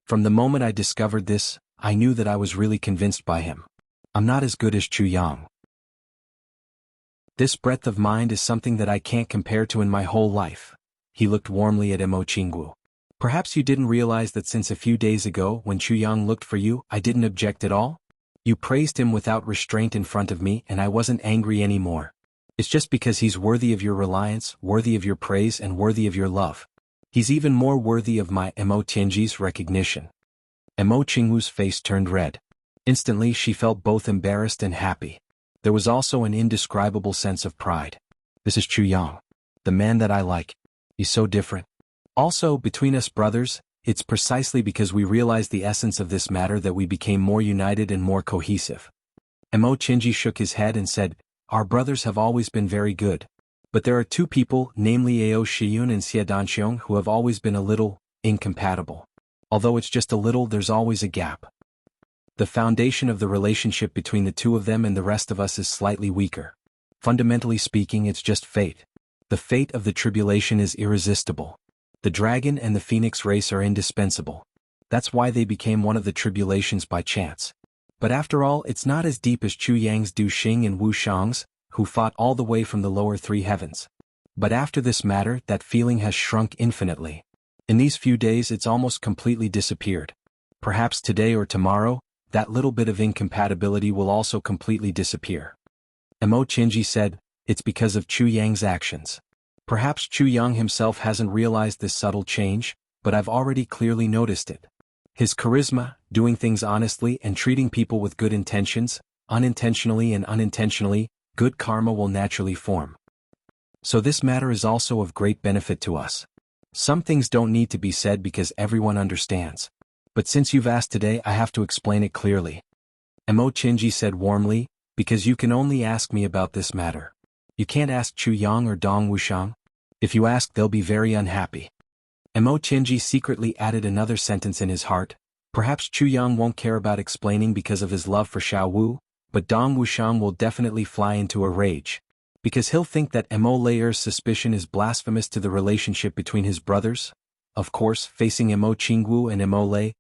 From the moment I discovered this, I knew that I was really convinced by him. I'm not as good as Chu Yang. This breadth of mind is something that I can't compare to in my whole life. He looked warmly at Mo Qingwu. Perhaps you didn't realize that since a few days ago when Chu Yang looked for you, I didn't object at all? You praised him without restraint in front of me and I wasn't angry anymore. It's just because he's worthy of your reliance, worthy of your praise and worthy of your love. He's even more worthy of my Mo Tianji's recognition. Mo Qingwu's face turned red. Instantly she felt both embarrassed and happy. There was also an indescribable sense of pride. This is Chu Yang. The man that I like. He's so different. Also, between us brothers, it's precisely because we realized the essence of this matter that we became more united and more cohesive. Mo Chenji shook his head and said, our brothers have always been very good. But there are two people, namely Ao Shiyun and Xie Danxiong, who have always been a little incompatible. Although it's just a little, there's always a gap. The foundation of the relationship between the two of them and the rest of us is slightly weaker. Fundamentally speaking, it's just fate. The fate of the tribulation is irresistible. The dragon and the phoenix race are indispensable. That's why they became one of the tribulations by chance. But after all, it's not as deep as Chu Yang's Du Xing and Wu Shang's, who fought all the way from the lower three heavens. But after this matter, that feeling has shrunk infinitely. In these few days it's almost completely disappeared. Perhaps today or tomorrow, that little bit of incompatibility will also completely disappear. Mo Chenji said, it's because of Chu Yang's actions. Perhaps Chu Yang himself hasn't realized this subtle change, but I've already clearly noticed it. His charisma, doing things honestly and treating people with good intentions, unintentionally and unintentionally, good karma will naturally form. So this matter is also of great benefit to us. Some things don't need to be said because everyone understands. But since you've asked today, I have to explain it clearly. Mo Chenji said warmly, because you can only ask me about this matter. You can't ask Chu Yang or Dong Wushang. If you ask, they'll be very unhappy. Mo Chenji secretly added another sentence in his heart. Perhaps Chu Yang won't care about explaining because of his love for Xiao Wu, but Dong Wushang will definitely fly into a rage. Because he'll think that Mo Leier's suspicion is blasphemous to the relationship between his brothers. Of course, facing Mo Qingwu and Mo Lei,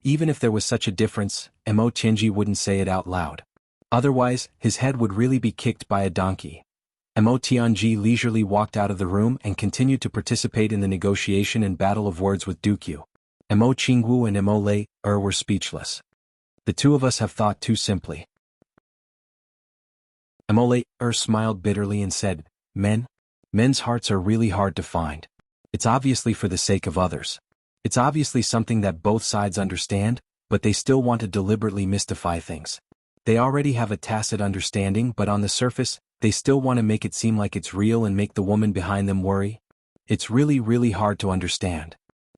even if there was such a difference, Mo Chenji wouldn't say it out loud. Otherwise, his head would really be kicked by a donkey. Mo Tianji leisurely walked out of the room and continued to participate in the negotiation and battle of words with Dukyu. Mo Qingwu and Mo Lei were speechless. The two of us have thought too simply. Mo Lei smiled bitterly and said, men's hearts are really hard to find. It's obviously for the sake of others. It's obviously something that both sides understand, but they still want to deliberately mystify things. They already have a tacit understanding, but on the surface, they still want to make it seem like it's real and make the woman behind them worry. It's really, really hard to understand.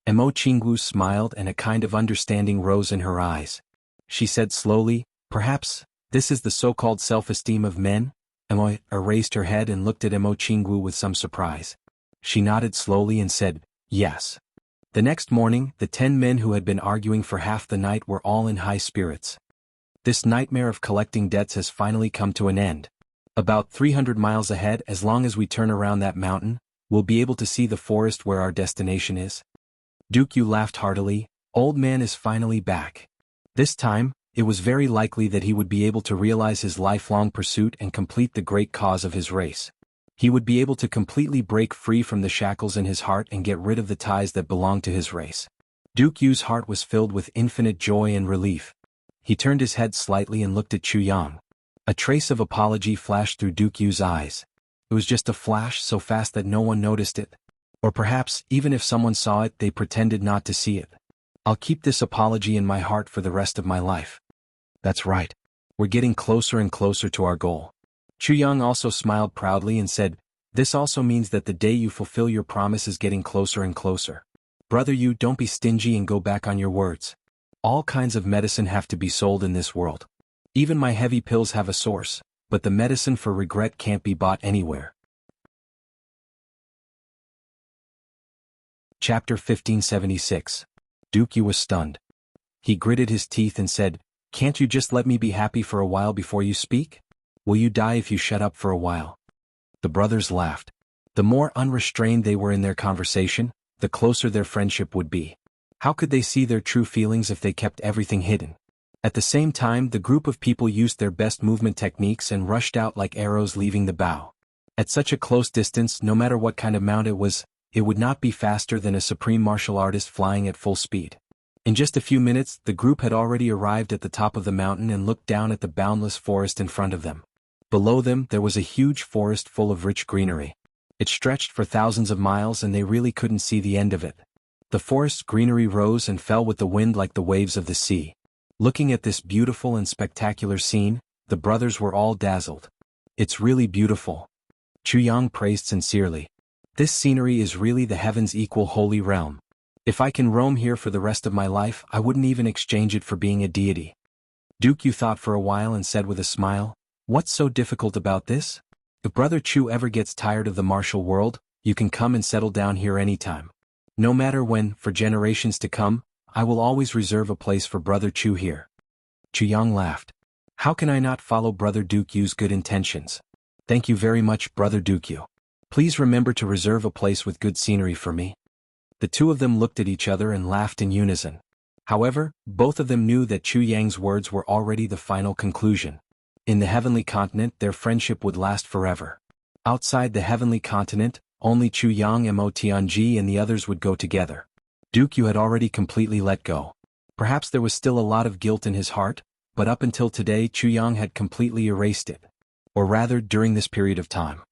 Mo Qingwu smiled and a kind of understanding rose in her eyes. She said slowly, perhaps, this is the so-called self-esteem of men? Emo raised her head and looked at Emo Qinggu with some surprise. She nodded slowly and said, yes. The next morning, the 10 men who had been arguing for half the night were all in high spirits. This nightmare of collecting debts has finally come to an end. About 300 miles ahead, as long as we turn around that mountain, we'll be able to see the forest where our destination is. Duke Yu laughed heartily. Old man is finally back. This time, it was very likely that he would be able to realize his lifelong pursuit and complete the great cause of his race. He would be able to completely break free from the shackles in his heart and get rid of the ties that belonged to his race. Duke Yu's heart was filled with infinite joy and relief. He turned his head slightly and looked at Chu Yang. A trace of apology flashed through Duke Yu's eyes. It was just a flash so fast that no one noticed it. Or perhaps, even if someone saw it, they pretended not to see it. I'll keep this apology in my heart for the rest of my life. That's right. We're getting closer and closer to our goal. Chu Yang also smiled proudly and said, this also means that the day you fulfill your promise is getting closer and closer. Brother Yu, don't be stingy and go back on your words. All kinds of medicine have to be sold in this world. Even my heavy pills have a source, but the medicine for regret can't be bought anywhere. Chapter 1576. Duke Yu was stunned. He gritted his teeth and said, can't you just let me be happy for a while before you speak? Will you die if you shut up for a while? The brothers laughed. The more unrestrained they were in their conversation, the closer their friendship would be. How could they see their true feelings if they kept everything hidden? At the same time, the group of people used their best movement techniques and rushed out like arrows leaving the bow. At such a close distance, no matter what kind of mount it was, it would not be faster than a supreme martial artist flying at full speed. In just a few minutes, the group had already arrived at the top of the mountain and looked down at the boundless forest in front of them. Below them, there was a huge forest full of rich greenery. It stretched for thousands of miles and they really couldn't see the end of it. The forest's greenery rose and fell with the wind like the waves of the sea. Looking at this beautiful and spectacular scene, the brothers were all dazzled. It's really beautiful. Chu Yang praised sincerely. This scenery is really the heaven's equal holy realm. If I can roam here for the rest of my life, I wouldn't even exchange it for being a deity. Duke Yu thought for a while and said with a smile, what's so difficult about this? If Brother Chu ever gets tired of the martial world, you can come and settle down here anytime. No matter when, for generations to come, I will always reserve a place for Brother Chu here. Chu Yang laughed. How can I not follow Brother Duke Yu's good intentions? Thank you very much, Brother Duke Yu. Please remember to reserve a place with good scenery for me. The two of them looked at each other and laughed in unison. However, both of them knew that Chu Yang's words were already the final conclusion. In the heavenly continent, their friendship would last forever. Outside the heavenly continent, only Chu Yang and Mo Tianji and the others would go together. Duke Yu had already completely let go. Perhaps there was still a lot of guilt in his heart, but up until today Chu Yang had completely erased it. Or rather, during this period of time.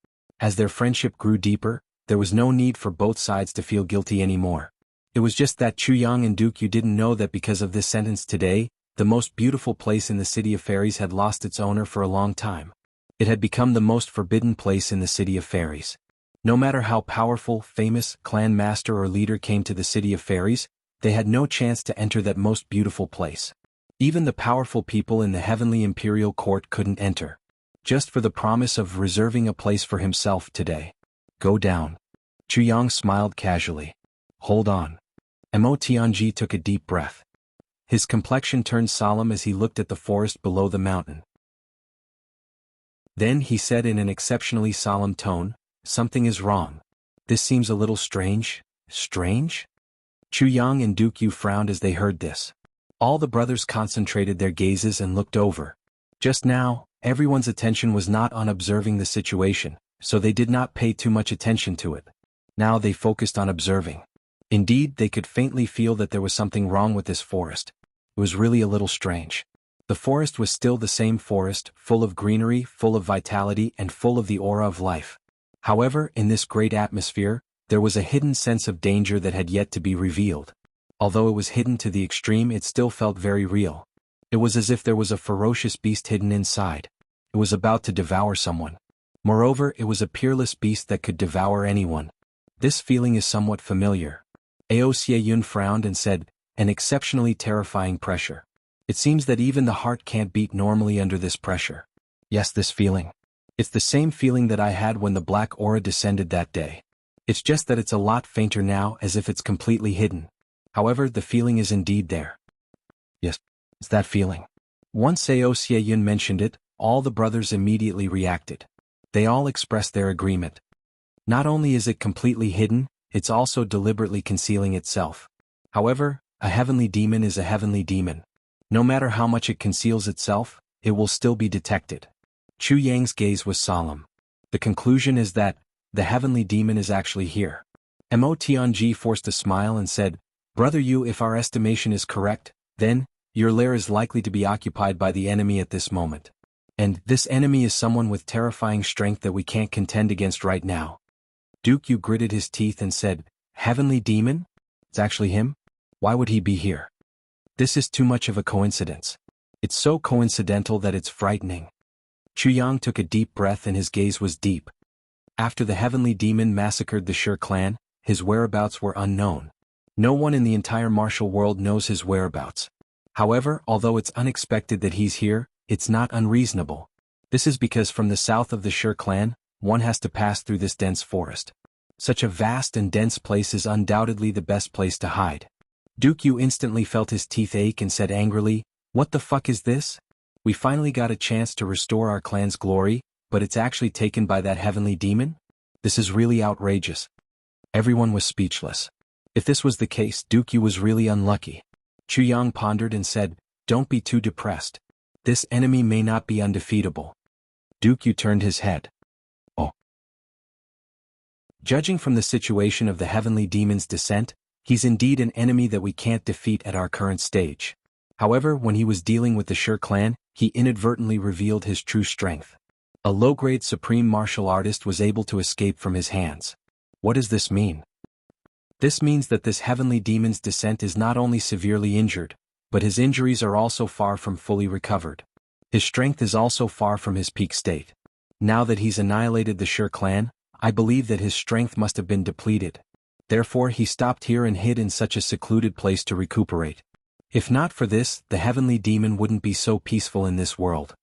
As their friendship grew deeper, there was no need for both sides to feel guilty anymore. It was just that Chu Yang and Duke Yu didn't know that because of this sentence today, the most beautiful place in the City of Fairies had lost its owner for a long time. It had become the most forbidden place in the City of Fairies. No matter how powerful, famous, clan master or leader came to the City of Fairies, they had no chance to enter that most beautiful place. Even the powerful people in the heavenly imperial court couldn't enter. Just for the promise of reserving a place for himself today. Go down. Chu Yang smiled casually. Hold on. Mo Tianji took a deep breath. His complexion turned solemn as he looked at the forest below the mountain. Then he said in an exceptionally solemn tone, something is wrong. This seems a little strange. Strange? Chu Yang and Duke Yu frowned as they heard this. All the brothers concentrated their gazes and looked over. Just now, everyone's attention was not on observing the situation, so they did not pay too much attention to it. Now they focused on observing. Indeed, they could faintly feel that there was something wrong with this forest. It was really a little strange. The forest was still the same forest, full of greenery, full of vitality, and full of the aura of life. However, in this great atmosphere, there was a hidden sense of danger that had yet to be revealed. Although it was hidden to the extreme, it still felt very real. It was as if there was a ferocious beast hidden inside. It was about to devour someone. Moreover, it was a peerless beast that could devour anyone. This feeling is somewhat familiar. Ao Xie frowned and said, an exceptionally terrifying pressure. It seems that even the heart can't beat normally under this pressure. Yes, this feeling. It's the same feeling that I had when the black aura descended that day. It's just that it's a lot fainter now, as if it's completely hidden. However, the feeling is indeed there. Yes, it's that feeling. Once Sao Xieyun mentioned it, all the brothers immediately reacted. They all expressed their agreement. Not only is it completely hidden, it's also deliberately concealing itself. However, a heavenly demon is a heavenly demon. No matter how much it conceals itself, it will still be detected. Chu Yang's gaze was solemn. The conclusion is that the heavenly demon is actually here. Mo Tianji forced a smile and said, "Brother Yu, if our estimation is correct, then your lair is likely to be occupied by the enemy at this moment. And this enemy is someone with terrifying strength that we can't contend against right now." Duke Yu gritted his teeth and said, "Heavenly demon? It's actually him? Why would he be here? This is too much of a coincidence. It's so coincidental that it's frightening." Chu Yang took a deep breath and his gaze was deep. After the heavenly demon massacred the Shi clan, his whereabouts were unknown. No one in the entire martial world knows his whereabouts. However, although it's unexpected that he's here, it's not unreasonable. This is because from the south of the Shi clan, one has to pass through this dense forest. Such a vast and dense place is undoubtedly the best place to hide. Duke Yu instantly felt his teeth ache and said angrily, "What the fuck is this? We finally got a chance to restore our clan's glory, but it's actually taken by that heavenly demon? This is really outrageous." Everyone was speechless. If this was the case, Duke Yu was really unlucky. Chu Yang pondered and said, "Don't be too depressed. This enemy may not be undefeatable." Duke Yu turned his head. "Oh." Judging from the situation of the heavenly demon's descent, he's indeed an enemy that we can't defeat at our current stage. However, when he was dealing with the Shi clan, he inadvertently revealed his true strength. A low-grade supreme martial artist was able to escape from his hands. What does this mean? This means that this heavenly demon's descent is not only severely injured, but his injuries are also far from fully recovered. His strength is also far from his peak state. Now that he's annihilated the Shi clan, I believe that his strength must have been depleted. Therefore he stopped here and hid in such a secluded place to recuperate. If not for this, the heavenly demon wouldn't be so peaceful in this world.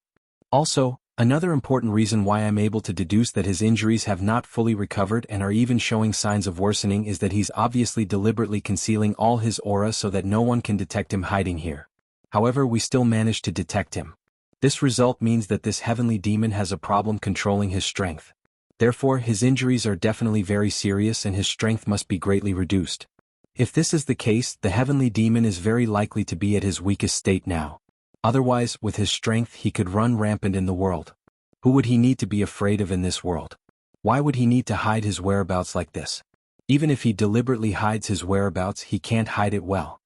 Also, another important reason why I'm able to deduce that his injuries have not fully recovered and are even showing signs of worsening is that he's obviously deliberately concealing all his aura so that no one can detect him hiding here. However, we still managed to detect him. This result means that this heavenly demon has a problem controlling his strength. Therefore, his injuries are definitely very serious and his strength must be greatly reduced. If this is the case, the heavenly demon is very likely to be at his weakest state now. Otherwise, with his strength he could run rampant in the world. Who would he need to be afraid of in this world? Why would he need to hide his whereabouts like this? Even if he deliberately hides his whereabouts, he can't hide it well.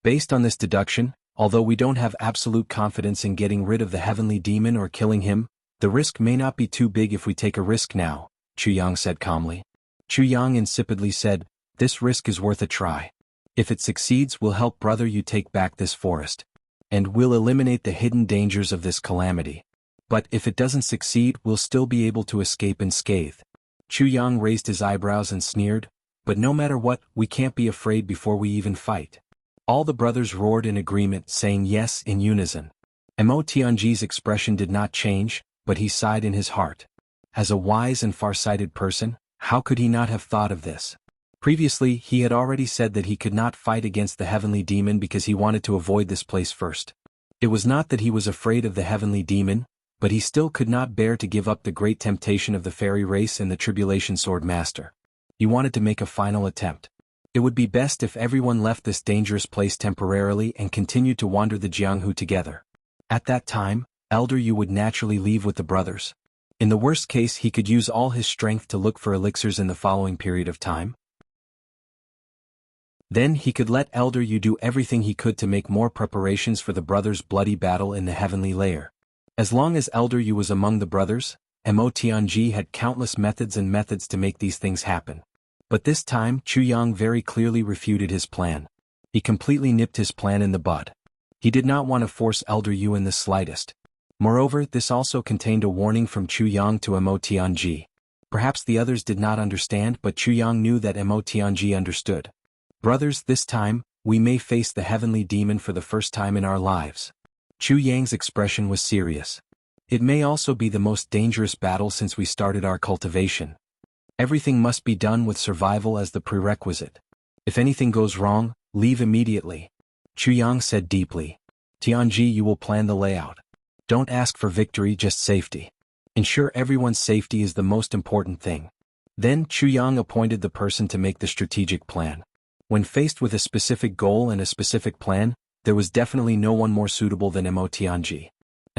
Based on this deduction, although we don't have absolute confidence in getting rid of the heavenly demon or killing him, the risk may not be too big if we take a risk now, Chu Yang said calmly. Chu Yang insipidly said, "This risk is worth a try. If it succeeds, we'll help brother you take back this forest. And we'll eliminate the hidden dangers of this calamity. But if it doesn't succeed, we'll still be able to escape unscathed." Chu Yang raised his eyebrows and sneered, "But no matter what, we can't be afraid before we even fight." All the brothers roared in agreement, saying yes in unison. Mo Tianji's expression did not change, but he sighed in his heart. As a wise and far-sighted person, how could he not have thought of this? Previously, he had already said that he could not fight against the heavenly demon because he wanted to avoid this place first. It was not that he was afraid of the heavenly demon, but he still could not bear to give up the great temptation of the fairy race and the tribulation sword master. He wanted to make a final attempt. It would be best if everyone left this dangerous place temporarily and continued to wander the Jianghu together. At that time, Elder Yu would naturally leave with the brothers. In the worst case, he could use all his strength to look for elixirs in the following period of time. Then he could let Elder Yu do everything he could to make more preparations for the brothers' bloody battle in the heavenly lair. As long as Elder Yu was among the brothers, Mo Tianji had countless methods to make these things happen. But this time, Chu Yang very clearly refuted his plan. He completely nipped his plan in the bud. He did not want to force Elder Yu in the slightest. Moreover, this also contained a warning from Chu Yang to Mo Tianji. Perhaps the others did not understand, but Chu Yang knew that Mo Tianji understood. "Brothers, this time, we may face the heavenly demon for the first time in our lives." Chu Yang's expression was serious. It may also be the most dangerous battle since we started our cultivation. Everything must be done with survival as the prerequisite. If anything goes wrong, leave immediately. Chuyang said deeply. Tianji, you will plan the layout. Don't ask for victory, just safety. Ensure everyone's safety is the most important thing. Then Chuyang appointed the person to make the strategic plan. When faced with a specific goal and a specific plan, there was definitely no one more suitable than Mo Tianji.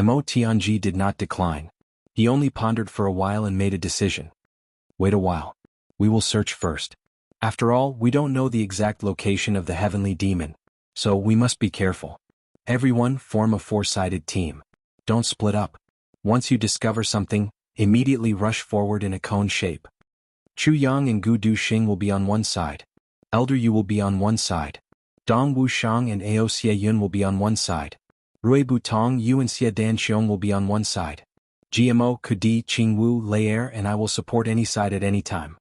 Mo Tianji did not decline. He only pondered for a while and made a decision. Wait a while. We will search first. After all, we don't know the exact location of the heavenly demon, so we must be careful. Everyone form a four-sided team. Don't split up. Once you discover something, immediately rush forward in a cone shape. Chu Yang and Gu Duxing will be on one side. Elder Yu will be on one side. Dong Wushang and Ao Xie Yun will be on one side. Rui Butong Yu and Xie Danxiong will be on one side. GMO, Kudi, Qingwu, Laer and I will support any side at any time.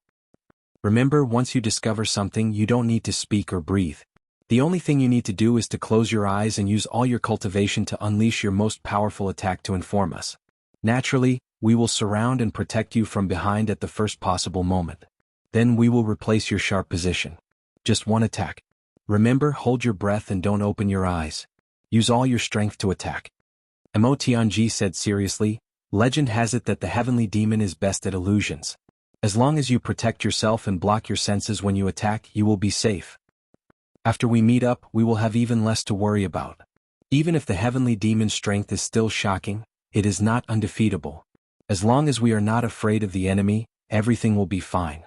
Remember, once you discover something, you don't need to speak or breathe. The only thing you need to do is to close your eyes and use all your cultivation to unleash your most powerful attack to inform us. Naturally, we will surround and protect you from behind at the first possible moment. Then we will replace your sharp position. Just one attack. Remember, hold your breath and don't open your eyes. Use all your strength to attack. Mo Tianji said seriously, legend has it that the heavenly demon is best at illusions. As long as you protect yourself and block your senses when you attack, you will be safe. After we meet up, we will have even less to worry about. Even if the heavenly demon's strength is still shocking, it is not undefeatable. As long as we are not afraid of the enemy, everything will be fine.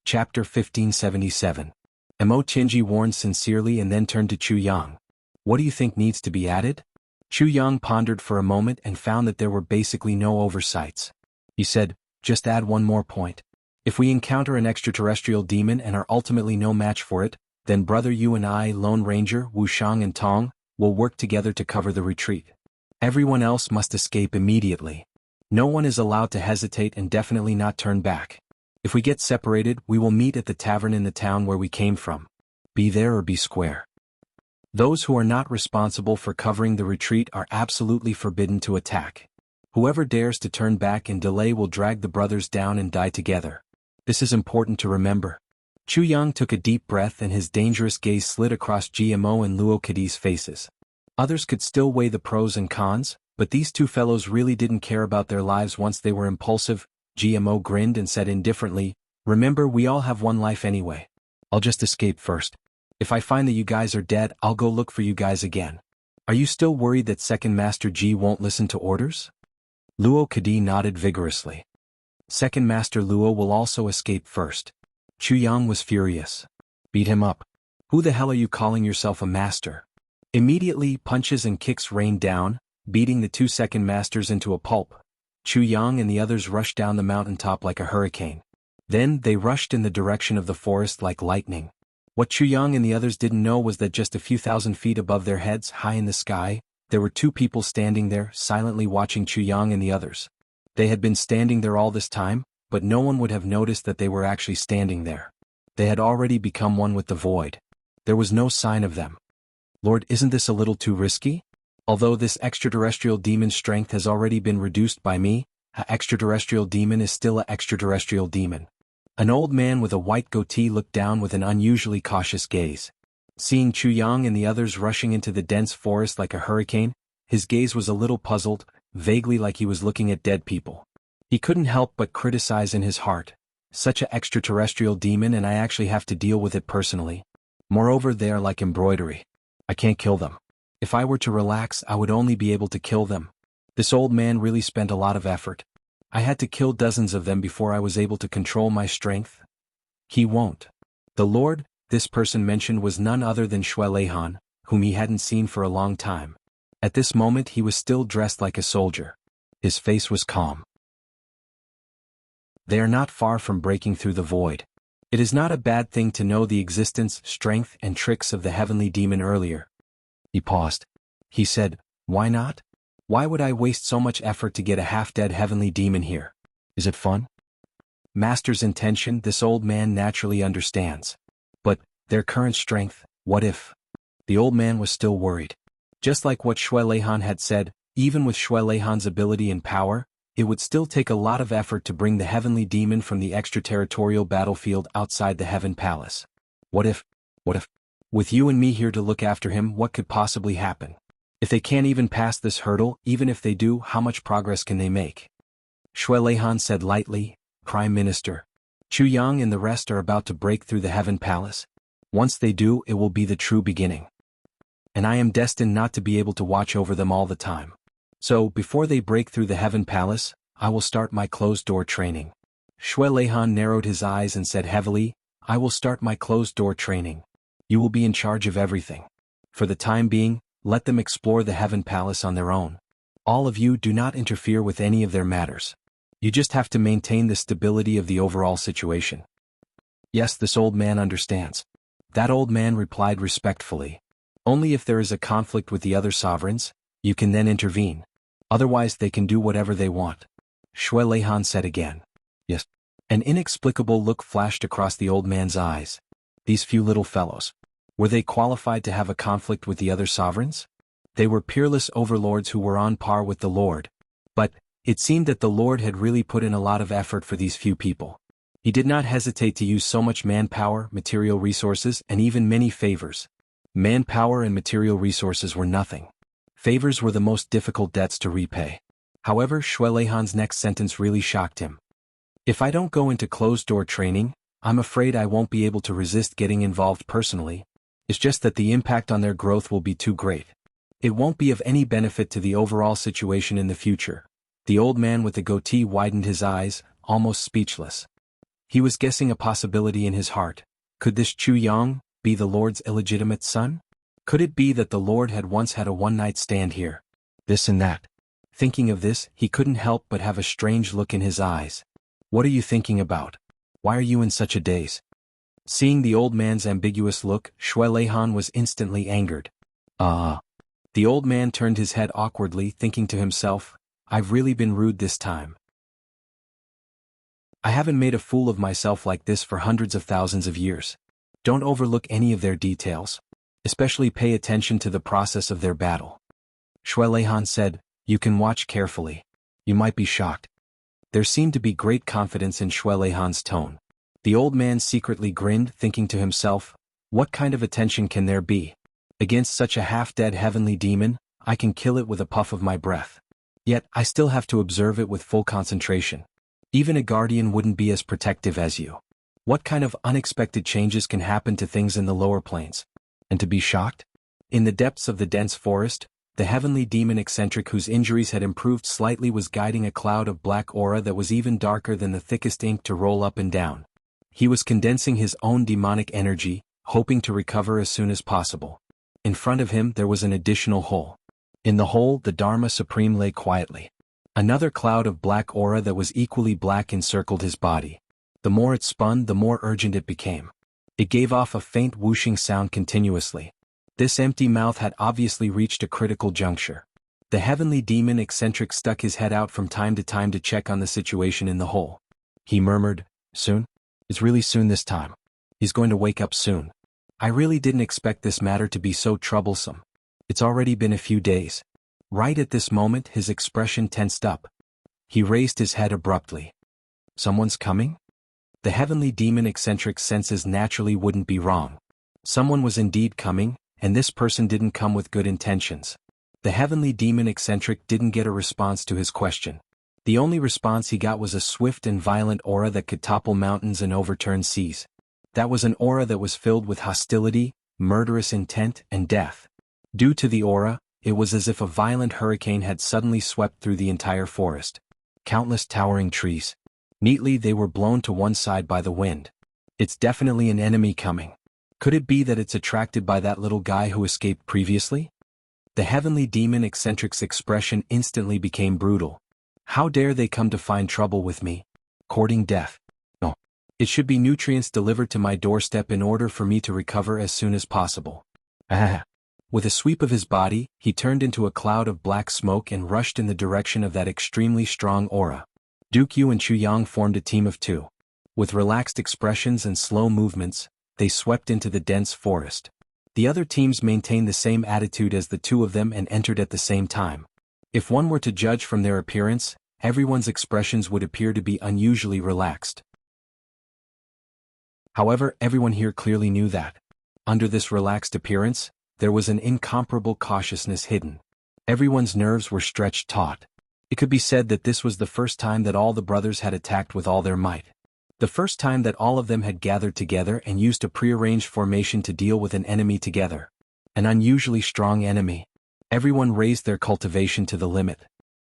Chapter 1577. Mo Tianji warned sincerely and then turned to Chu Yang. What do you think needs to be added? Chu Yang pondered for a moment and found that there were basically no oversights. He said, just add one more point. If we encounter an extraterrestrial demon and are ultimately no match for it, then Brother Yu and I, Lone Ranger, Wushang and Tong, will work together to cover the retreat. Everyone else must escape immediately. No one is allowed to hesitate and definitely not turn back. If we get separated, we will meet at the tavern in the town where we came from. Be there or be square. Those who are not responsible for covering the retreat are absolutely forbidden to attack. Whoever dares to turn back and delay will drag the brothers down and die together. This is important to remember. Chu Yang took a deep breath and his dangerous gaze slid across GMO and Luo Kadi's faces. Others could still weigh the pros and cons, but these two fellows really didn't care about their lives once they were impulsive. GMO grinned and said indifferently, remember, we all have one life anyway. I'll just escape first. If I find that you guys are dead, I'll go look for you guys again. Are you still worried that Second Master Ji won't listen to orders? Luo Kadi nodded vigorously. Second Master Luo will also escape first. Chu Yang was furious. Beat him up. Who the hell are you calling yourself a master? Immediately, punches and kicks rained down, beating the two second masters into a pulp. Chu Yang and the others rushed down the mountaintop like a hurricane. Then they rushed in the direction of the forest like lightning. What Chu Yang and the others didn't know was that just a few thousand feet above their heads, high in the sky, there were two people standing there, silently watching Chu Yang and the others. They had been standing there all this time, but no one would have noticed that they were actually standing there. They had already become one with the void. There was no sign of them. Lord, isn't this a little too risky? Although this extraterrestrial demon's strength has already been reduced by me, an extraterrestrial demon is still an extraterrestrial demon. An old man with a white goatee looked down with an unusually cautious gaze. Seeing Chu Yang and the others rushing into the dense forest like a hurricane, his gaze was a little puzzled, vaguely like he was looking at dead people. He couldn't help but criticize in his heart. Such an extraterrestrial demon and I actually have to deal with it personally. Moreover, they are like embroidery. I can't kill them. If I were to relax, I would only be able to kill them. This old man really spent a lot of effort. I had to kill dozens of them before I was able to control my strength. He won't. The Lord, this person mentioned, was none other than Shui Leihan, whom he hadn't seen for a long time. At this moment he was still dressed like a soldier. His face was calm. They are not far from breaking through the void. It is not a bad thing to know the existence, strength, and tricks of the heavenly demon earlier. He paused. He said, why not? Why would I waste so much effort to get a half-dead heavenly demon here? Is it fun? Master's intention, this old man naturally understands. But, their current strength, what if? The old man was still worried. Just like what Xue Leihan had said, even with Xue Leihan's ability and power, it would still take a lot of effort to bring the heavenly demon from the extraterritorial battlefield outside the Heaven Palace. What if, with you and me here to look after him, what could possibly happen? If they can't even pass this hurdle, even if they do, how much progress can they make? Xue Leihan said lightly, Prime Minister. Chu Yang and the rest are about to break through the Heaven Palace. Once they do, it will be the true beginning. And I am destined not to be able to watch over them all the time. So, before they break through the Heaven Palace, I will start my closed-door training. Xue Leihan narrowed his eyes and said heavily, I will start my closed-door training. You will be in charge of everything. For the time being, let them explore the Heaven Palace on their own. All of you do not interfere with any of their matters. You just have to maintain the stability of the overall situation. Yes, this old man understands. That old man replied respectfully. Only if there is a conflict with the other sovereigns, you can then intervene. Otherwise they can do whatever they want. Xue Leihan said again. Yes. An inexplicable look flashed across the old man's eyes. These few little fellows. Were they qualified to have a conflict with the other sovereigns? They were peerless overlords who were on par with the Lord. But, it seemed that the Lord had really put in a lot of effort for these few people. He did not hesitate to use so much manpower, material resources, and even many favors. Manpower and material resources were nothing. Favors were the most difficult debts to repay. However, Xue Leihan's next sentence really shocked him. If I don't go into closed-door training, I'm afraid I won't be able to resist getting involved personally. It's just that the impact on their growth will be too great. It won't be of any benefit to the overall situation in the future. The old man with the goatee widened his eyes, almost speechless. He was guessing a possibility in his heart. Could this Chu Yang be the Lord's illegitimate son? Could it be that the Lord had once had a one-night stand here? This and that. Thinking of this, he couldn't help but have a strange look in his eyes. What are you thinking about? Why are you in such a daze? Seeing the old man's ambiguous look, Xue Leihan was instantly angered. The old man turned his head awkwardly, thinking to himself, I've really been rude this time. I haven't made a fool of myself like this for hundreds of thousands of years. Don't overlook any of their details. Especially pay attention to the process of their battle. Xue Leihan said, You can watch carefully. You might be shocked. There seemed to be great confidence in Xue Leihan's tone. The old man secretly grinned, thinking to himself, What kind of attention can there be? Against such a half-dead heavenly demon, I can kill it with a puff of my breath. Yet, I still have to observe it with full concentration. Even a guardian wouldn't be as protective as you. What kind of unexpected changes can happen to things in the lower planes? And to be shocked? In the depths of the dense forest, the heavenly demon eccentric whose injuries had improved slightly was guiding a cloud of black aura that was even darker than the thickest ink to roll up and down. He was condensing his own demonic energy, hoping to recover as soon as possible. In front of him there was an additional hole. In the hole the Dharma Supreme lay quietly. Another cloud of black aura that was equally black encircled his body. The more it spun, the more urgent it became. It gave off a faint whooshing sound continuously. This empty mouth had obviously reached a critical juncture. The heavenly demon eccentric stuck his head out from time to check on the situation in the hole. He murmured, Soon? It's really soon this time. He's going to wake up soon. I really didn't expect this matter to be so troublesome. It's already been a few days. Right at this moment his expression tensed up. He raised his head abruptly. Someone's coming? The heavenly demon eccentric's senses naturally wouldn't be wrong. Someone was indeed coming, and this person didn't come with good intentions. The heavenly demon eccentric didn't get a response to his question. The only response he got was a swift and violent aura that could topple mountains and overturn seas. That was an aura that was filled with hostility, murderous intent, and death. Due to the aura, it was as if a violent hurricane had suddenly swept through the entire forest. Countless towering trees. Neatly they were blown to one side by the wind. It's definitely an enemy coming. Could it be that it's attracted by that little guy who escaped previously? The heavenly demon eccentric's expression instantly became brutal. How dare they come to find trouble with me? Courting death. No. It should be nutrients delivered to my doorstep in order for me to recover as soon as possible. With a sweep of his body, he turned into a cloud of black smoke and rushed in the direction of that extremely strong aura. Duke Yu and Chu Yang formed a team of two. With relaxed expressions and slow movements, they swept into the dense forest. The other teams maintained the same attitude as the two of them and entered at the same time. If one were to judge from their appearance, everyone's expressions would appear to be unusually relaxed. However, everyone here clearly knew that, under this relaxed appearance, there was an incomparable cautiousness hidden. Everyone's nerves were stretched taut. It could be said that this was the first time that all the brothers had attacked with all their might. The first time that all of them had gathered together and used a prearranged formation to deal with an enemy together. An unusually strong enemy. Everyone raised their cultivation to the limit.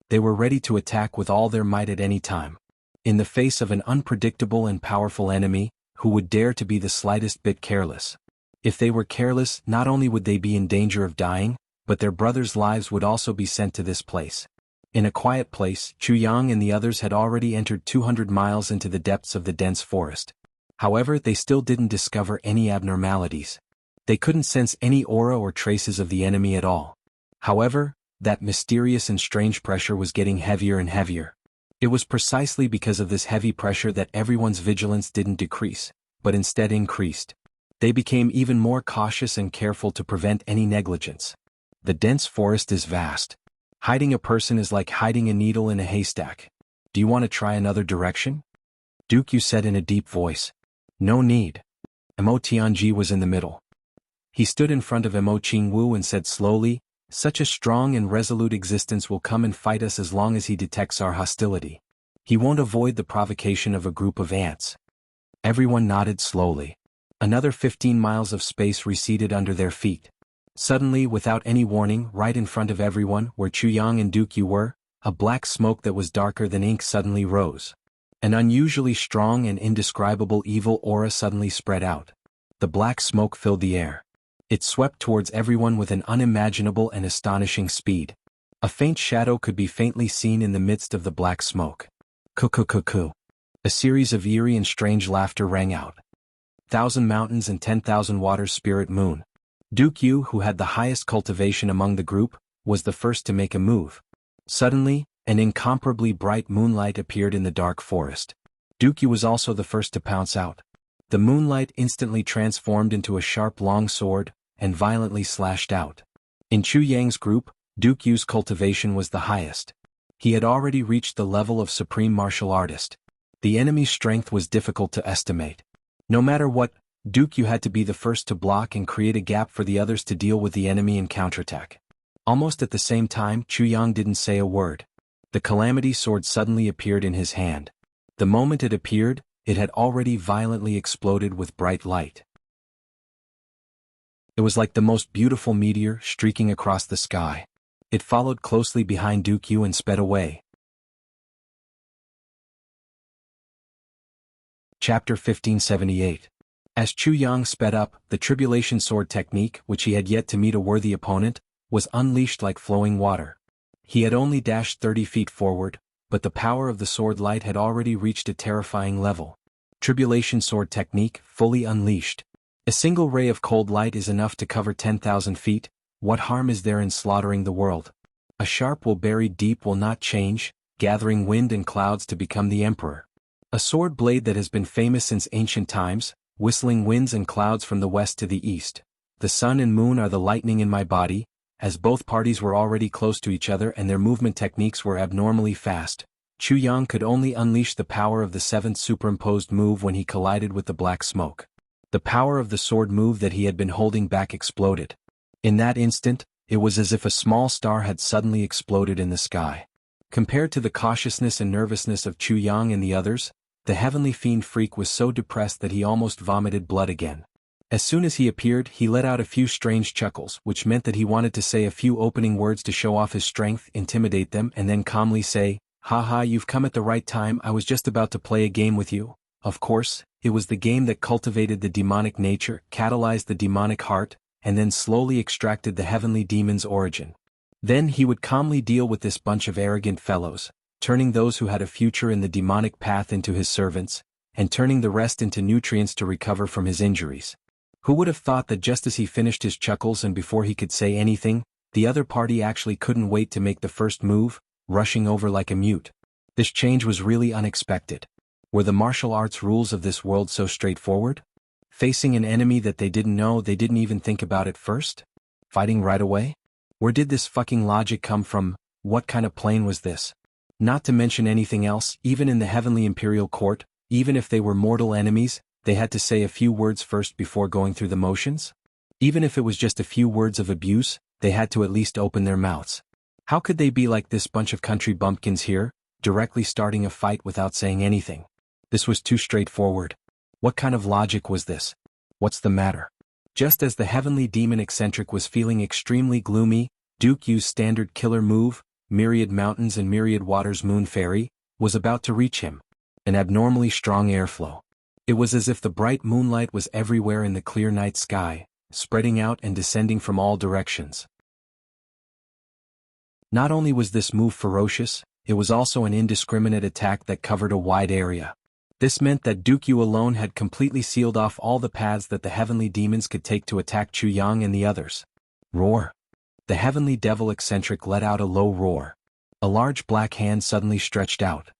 They were ready to attack with all their might at any time. In the face of an unpredictable and powerful enemy, who would dare to be the slightest bit careless? If they were careless, not only would they be in danger of dying, but their brothers' lives would also be sent to this place. In a quiet place, Chuyang and the others had already entered 200 miles into the depths of the dense forest. However, they still didn't discover any abnormalities. They couldn't sense any aura or traces of the enemy at all. However, that mysterious and strange pressure was getting heavier and heavier. It was precisely because of this heavy pressure that everyone's vigilance didn't decrease, but instead increased. They became even more cautious and careful to prevent any negligence. The dense forest is vast. Hiding a person is like hiding a needle in a haystack. Do you want to try another direction? Dukyu said in a deep voice. No need. Mo Tianji was in the middle. He stood in front of Mo Qingwu and said slowly, such a strong and resolute existence will come and fight us as long as he detects our hostility. He won't avoid the provocation of a group of ants. Everyone nodded slowly. Another 15 miles of space receded under their feet. Suddenly, without any warning, right in front of everyone, where Chuyang and Dukyu were, a black smoke that was darker than ink suddenly rose. An unusually strong and indescribable evil aura suddenly spread out. The black smoke filled the air. It swept towards everyone with an unimaginable and astonishing speed. A faint shadow could be faintly seen in the midst of the black smoke. Cuckoo. A series of eerie and strange laughter rang out. 1,000 mountains and 10,000 waters spirit moon. Dukyu, who had the highest cultivation among the group, was the first to make a move. Suddenly, an incomparably bright moonlight appeared in the dark forest. Dukyu was also the first to pounce out. The moonlight instantly transformed into a sharp long sword, and violently slashed out. In Chuyang's group, Dukyu's cultivation was the highest. He had already reached the level of supreme martial artist. The enemy's strength was difficult to estimate. No matter what, Dukyu had to be the first to block and create a gap for the others to deal with the enemy and counterattack. Almost at the same time, Chuyang didn't say a word. The calamity sword suddenly appeared in his hand. The moment it appeared, it had already violently exploded with bright light. It was like the most beautiful meteor streaking across the sky. It followed closely behind Dukyu and sped away. Chapter 1578. As Chuyang sped up, the tribulation sword technique, which he had yet to meet a worthy opponent, was unleashed like flowing water. He had only dashed 30 feet forward, but the power of the sword light had already reached a terrifying level. Tribulation sword technique, fully unleashed. A single ray of cold light is enough to cover 10,000 feet, what harm is there in slaughtering the world? A sharp will buried deep will not change, gathering wind and clouds to become the emperor. A sword blade that has been famous since ancient times, whistling winds and clouds from the west to the east. The sun and moon are the lightning in my body. As both parties were already close to each other and their movement techniques were abnormally fast, Chuyang could only unleash the power of the seventh superimposed move when he collided with the black smoke. The power of the sword move that he had been holding back exploded. In that instant, it was as if a small star had suddenly exploded in the sky. Compared to the cautiousness and nervousness of Chuyang and the others, the heavenly fiend freak was so depressed that he almost vomited blood again. As soon as he appeared, he let out a few strange chuckles, which meant that he wanted to say a few opening words to show off his strength, intimidate them, and then calmly say, "Haha, you've come at the right time, I was just about to play a game with you." Of course, it was the game that cultivated the demonic nature, catalyzed the demonic heart, and then slowly extracted the heavenly demon's origin. Then he would calmly deal with this bunch of arrogant fellows, turning those who had a future in the demonic path into his servants, and turning the rest into nutrients to recover from his injuries. Who would have thought that just as he finished his chuckles and before he could say anything, the other party actually couldn't wait to make the first move, rushing over like a mute. This change was really unexpected. Were the martial arts rules of this world so straightforward? Facing an enemy that they didn't know, they didn't even think about at first? Fighting right away? Where did this fucking logic come from? What kind of plane was this? Not to mention anything else, even in the Heavenly Imperial Court, even if they were mortal enemies, they had to say a few words first before going through the motions? Even if it was just a few words of abuse, they had to at least open their mouths. How could they be like this bunch of country bumpkins here, directly starting a fight without saying anything? This was too straightforward. What kind of logic was this? What's the matter? Just as the heavenly demon eccentric was feeling extremely gloomy, Duke Yu's standard killer move, Myriad Mountains and Myriad Waters Moon Fairy, was about to reach him. An abnormally strong airflow. It was as if the bright moonlight was everywhere in the clear night sky, spreading out and descending from all directions. Not only was this move ferocious, it was also an indiscriminate attack that covered a wide area. This meant that Duke Yu alone had completely sealed off all the paths that the heavenly demons could take to attack Chu Yang and the others. Roar. The heavenly devil eccentric let out a low roar. A large black hand suddenly stretched out.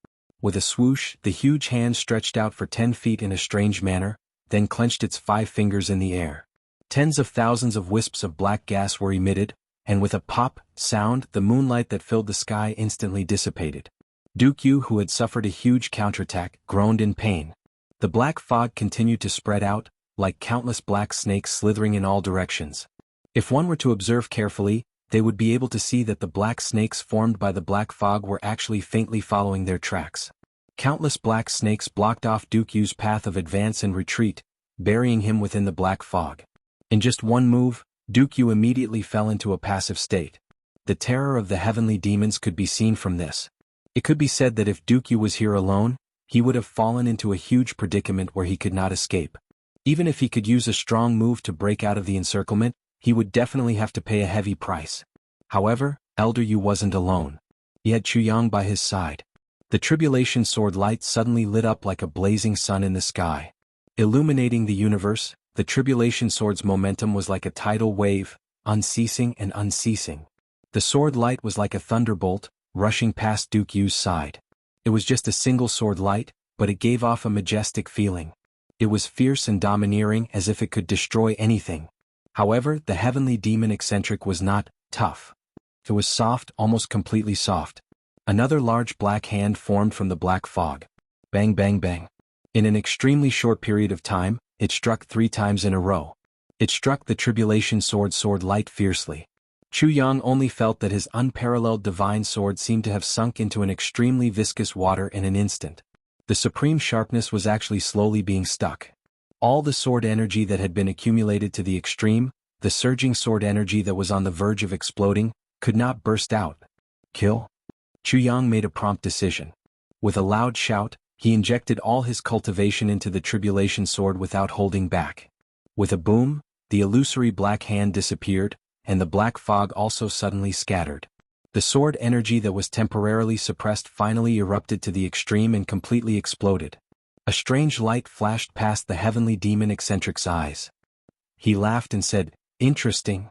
With a swoosh, the huge hand stretched out for 10 feet in a strange manner, then clenched its 5 fingers in the air. Tens of thousands of wisps of black gas were emitted, and with a pop sound, the moonlight that filled the sky instantly dissipated. Duke Yu, who had suffered a huge counterattack, groaned in pain. The black fog continued to spread out, like countless black snakes slithering in all directions. If one were to observe carefully, they would be able to see that the black snakes formed by the black fog were actually faintly following their tracks. Countless black snakes blocked off Duke Yu's path of advance and retreat, burying him within the black fog. In just one move, Duke Yu immediately fell into a passive state. The terror of the heavenly demons could be seen from this. It could be said that if Duke Yu was here alone, he would have fallen into a huge predicament where he could not escape. Even if he could use a strong move to break out of the encirclement, he would definitely have to pay a heavy price. However, Elder Yu wasn't alone. He had Chu Yang by his side. The Tribulation Sword light suddenly lit up like a blazing sun in the sky. Illuminating the universe, the Tribulation Sword's momentum was like a tidal wave, unceasing and unceasing. The sword light was like a thunderbolt, rushing past Duke Yu's side. It was just a single sword light, but it gave off a majestic feeling. It was fierce and domineering, as if it could destroy anything. However, the heavenly demon eccentric was not tough. It was soft, almost completely soft. Another large black hand formed from the black fog. Bang bang bang. In an extremely short period of time, it struck 3 times in a row. It struck the Tribulation Sword light fiercely. Chu Yang only felt that his unparalleled divine sword seemed to have sunk into an extremely viscous water in an instant. The supreme sharpness was actually slowly being stuck. All the sword energy that had been accumulated to the extreme, the surging sword energy that was on the verge of exploding, could not burst out. Kill? Chu Yang made a prompt decision. With a loud shout, he injected all his cultivation into the Tribulation Sword without holding back. With a boom, the illusory black hand disappeared, and the black fog also suddenly scattered. The sword energy that was temporarily suppressed finally erupted to the extreme and completely exploded. A strange light flashed past the heavenly demon eccentric's eyes. He laughed and said, "Interesting."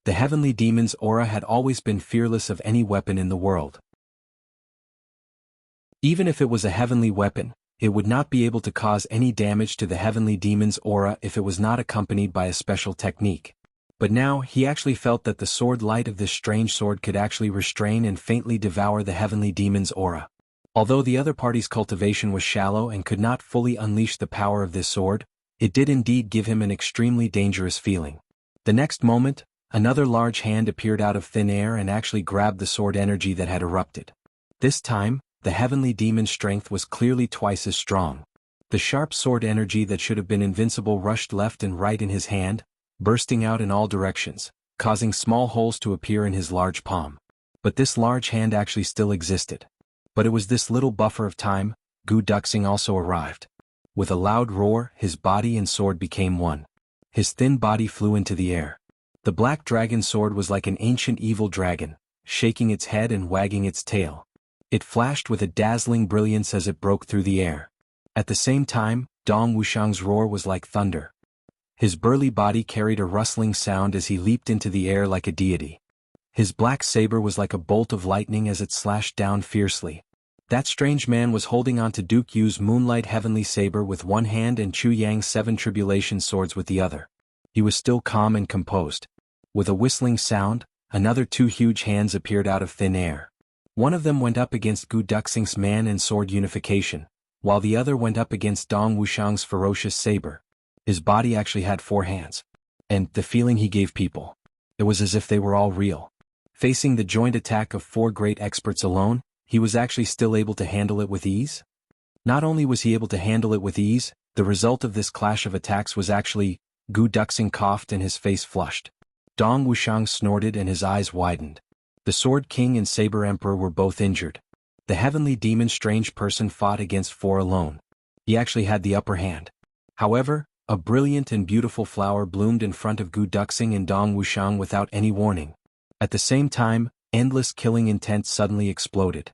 The heavenly demon's aura had always been fearless of any weapon in the world. Even if it was a heavenly weapon, it would not be able to cause any damage to the heavenly demon's aura if it was not accompanied by a special technique. But now, he actually felt that the sword light of this strange sword could actually restrain and faintly devour the heavenly demon's aura. Although the other party's cultivation was shallow and could not fully unleash the power of this sword, it did indeed give him an extremely dangerous feeling. The next moment, another large hand appeared out of thin air and actually grabbed the sword energy that had erupted. This time, the heavenly demon's strength was clearly twice as strong. The sharp sword energy that should have been invincible rushed left and right in his hand, bursting out in all directions, causing small holes to appear in his large palm. But this large hand actually still existed. But it was this little buffer of time. Gu Duxing also arrived. With a loud roar, his body and sword became one. His thin body flew into the air. The black dragon sword was like an ancient evil dragon, shaking its head and wagging its tail. It flashed with a dazzling brilliance as it broke through the air. At the same time, Dong Wuxiang's roar was like thunder. His burly body carried a rustling sound as he leaped into the air like a deity. His black saber was like a bolt of lightning as it slashed down fiercely. That strange man was holding on to Duke Yu's Moonlight Heavenly Saber with one hand and Chu Yang's 7 Tribulation Swords with the other. He was still calm and composed. With a whistling sound, another 2 huge hands appeared out of thin air. One of them went up against Gu Duxing's man and sword unification, while the other went up against Dong Wuxiang's ferocious saber. His body actually had 4 hands. And the feeling he gave people. It was as if they were all real. Facing the joint attack of 4 great experts alone, he was actually still able to handle it with ease? Not only was he able to handle it with ease, the result of this clash of attacks was actually, Gu Duxing coughed and his face flushed. Dong Wuxiang snorted and his eyes widened. The Sword King and Saber Emperor were both injured. The Heavenly Demon Strange Person fought against 4 alone. He actually had the upper hand. However, a brilliant and beautiful flower bloomed in front of Gu Duxing and Dong Wuxiang without any warning. At the same time, endless killing intent suddenly exploded.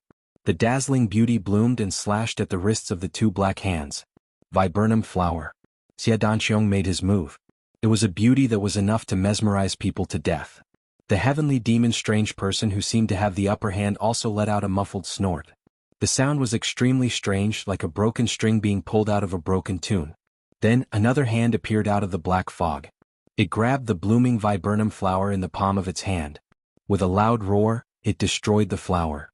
The dazzling beauty bloomed and slashed at the wrists of the 2 black hands. Viburnum flower. Xie Danqiong made his move. It was a beauty that was enough to mesmerize people to death. The Heavenly Demon Strange Person who seemed to have the upper hand also let out a muffled snort. The sound was extremely strange, like a broken string being pulled out of a broken tune. Then, another hand appeared out of the black fog. It grabbed the blooming viburnum flower in the palm of its hand. With a loud roar, it destroyed the flower.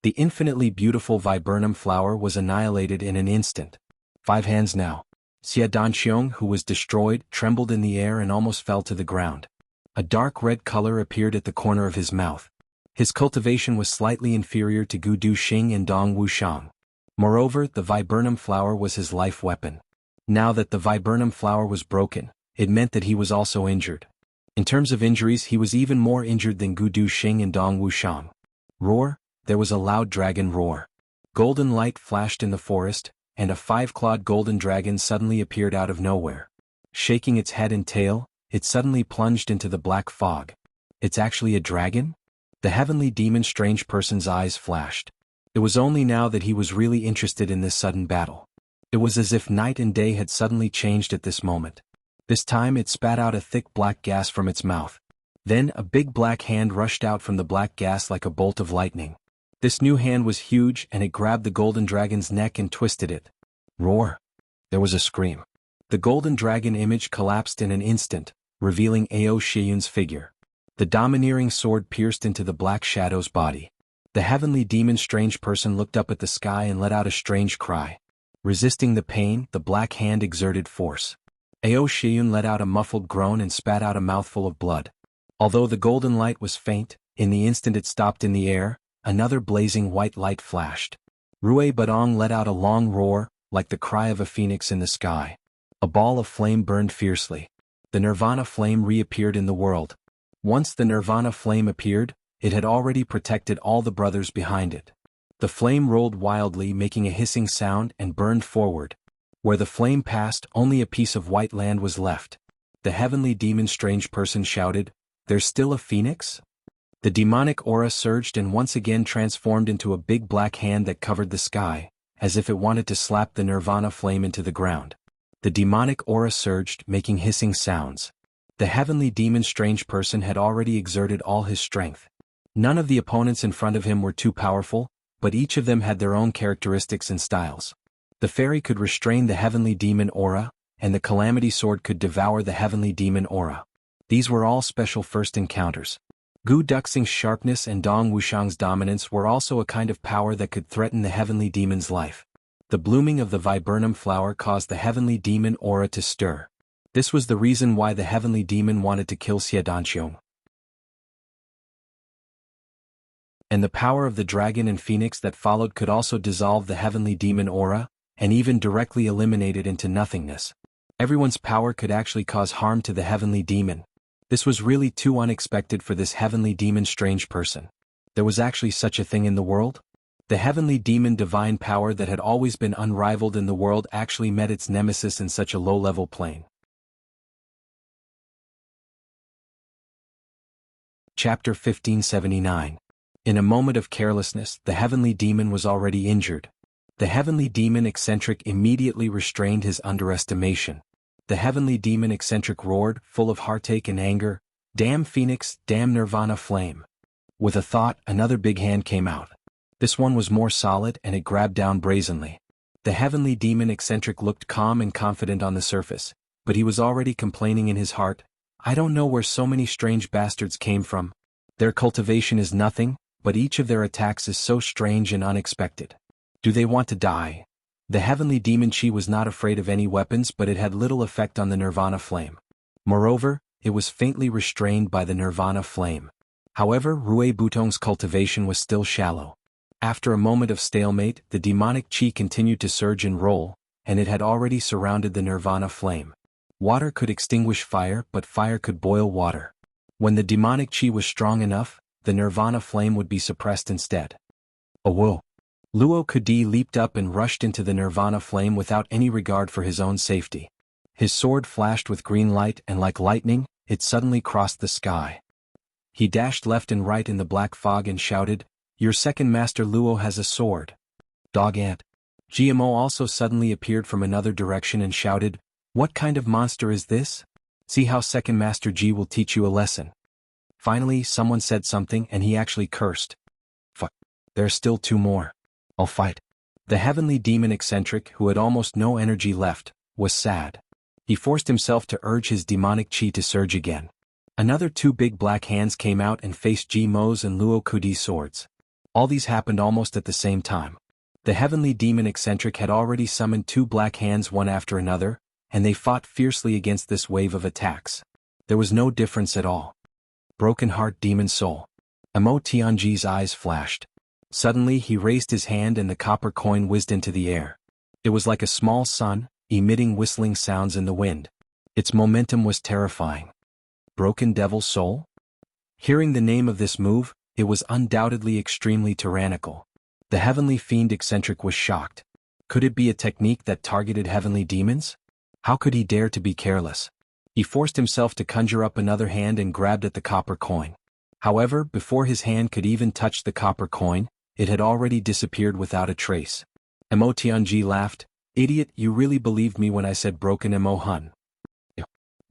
The infinitely beautiful viburnum flower was annihilated in an instant. 5 hands now. Xie Danqiong, who was destroyed, trembled in the air and almost fell to the ground. A dark red color appeared at the corner of his mouth. His cultivation was slightly inferior to Gu Duxing and Dong Wuxiang. Moreover, the viburnum flower was his life weapon. Now that the viburnum flower was broken, it meant that he was also injured. In terms of injuries, he was even more injured than Gu Duxing and Dong Wuxiang. Roar, there was a loud dragon roar. Golden light flashed in the forest, and a 5-clawed golden dragon suddenly appeared out of nowhere. Shaking its head and tail, it suddenly plunged into the black fog. It's actually a dragon? The Heavenly Demon Strange Person's eyes flashed. It was only now that he was really interested in this sudden battle. It was as if night and day had suddenly changed at this moment. This time it spat out a thick black gas from its mouth. Then a big black hand rushed out from the black gas like a bolt of lightning. This new hand was huge and it grabbed the golden dragon's neck and twisted it. Roar! There was a scream. The golden dragon image collapsed in an instant, revealing Ao Shiyun's figure. The domineering sword pierced into the black shadow's body. The Heavenly Demon Strange Person looked up at the sky and let out a strange cry. Resisting the pain, the black hand exerted force. Ao Shiyun let out a muffled groan and spat out a mouthful of blood. Although the golden light was faint, in the instant it stopped in the air, another blazing white light flashed. Rui Badong let out a long roar, like the cry of a phoenix in the sky. A ball of flame burned fiercely. The Nirvana flame reappeared in the world. Once the Nirvana flame appeared, it had already protected all the brothers behind it. The flame rolled wildly, making a hissing sound, and burned forward. Where the flame passed, only a piece of white land was left. The Heavenly Demon Strange Person shouted, "There's still a phoenix?" The demonic aura surged and once again transformed into a big black hand that covered the sky, as if it wanted to slap the Nirvana flame into the ground. The demonic aura surged, making hissing sounds. The Heavenly Demon Strange Person had already exerted all his strength. None of the opponents in front of him were too powerful, but each of them had their own characteristics and styles. The fairy could restrain the Heavenly Demon aura, and the Calamity Sword could devour the Heavenly Demon aura. These were all special first encounters. Gu Duxing's sharpness and Dong Wuxiang's dominance were also a kind of power that could threaten the Heavenly Demon's life. The blooming of the viburnum flower caused the Heavenly Demon aura to stir. This was the reason why the Heavenly Demon wanted to kill Xie Danqiong. And the power of the dragon and phoenix that followed could also dissolve the Heavenly Demon aura, and even directly eliminate it into nothingness. Everyone's power could actually cause harm to the Heavenly Demon. This was really too unexpected for this Heavenly Demon Strange Person. There was actually such a thing in the world? The Heavenly Demon divine power that had always been unrivaled in the world actually met its nemesis in such a low-level plane. Chapter 1579. In a moment of carelessness, the Heavenly Demon was already injured. The Heavenly Demon Eccentric immediately restrained his underestimation. The Heavenly Demon Eccentric roared, full of heartache and anger, "Damn Phoenix, damn Nirvana flame." With a thought, another big hand came out. This one was more solid and it grabbed down brazenly. The heavenly demon eccentric looked calm and confident on the surface, but he was already complaining in his heart, I don't know where so many strange bastards came from. Their cultivation is nothing, but each of their attacks is so strange and unexpected. Do they want to die? The heavenly demon chi was not afraid of any weapons, but it had little effect on the nirvana flame. Moreover, it was faintly restrained by the nirvana flame. However, Rui Butong's cultivation was still shallow. After a moment of stalemate, the demonic chi continued to surge and roll, and it had already surrounded the nirvana flame. Water could extinguish fire, but fire could boil water. When the demonic chi was strong enough, the nirvana flame would be suppressed instead. Oh whoa! Luo Kudi leaped up and rushed into the nirvana flame without any regard for his own safety. His sword flashed with green light and like lightning, it suddenly crossed the sky. He dashed left and right in the black fog and shouted, Your second master Luo has a sword. Dog ant. GMO also suddenly appeared from another direction and shouted, What kind of monster is this? See how second master G will teach you a lesson. Finally, someone said something and he actually cursed. Fuck. There's still 2 more. I'll fight. The heavenly demon eccentric, who had almost no energy left, was sad. He forced himself to urge his demonic chi to surge again. Another 2 big black hands came out and faced G-Mo's and Luo Kudi's swords. All these happened almost at the same time. The heavenly demon eccentric had already summoned 2 black hands one after another, and they fought fiercely against this wave of attacks. There was no difference at all. Broken heart demon soul. Emo Tianji's eyes flashed. Suddenly he raised his hand and the copper coin whizzed into the air. It was like a small sun, emitting whistling sounds in the wind. Its momentum was terrifying. Broken devil soul? Hearing the name of this move, it was undoubtedly extremely tyrannical. The heavenly fiend eccentric was shocked. Could it be a technique that targeted heavenly demons? How could he dare to be careless? He forced himself to conjure up another hand and grabbed at the copper coin. However, before his hand could even touch the copper coin, it had already disappeared without a trace. Emo Tianji laughed, Idiot, you really believed me when I said broken Emo Hun.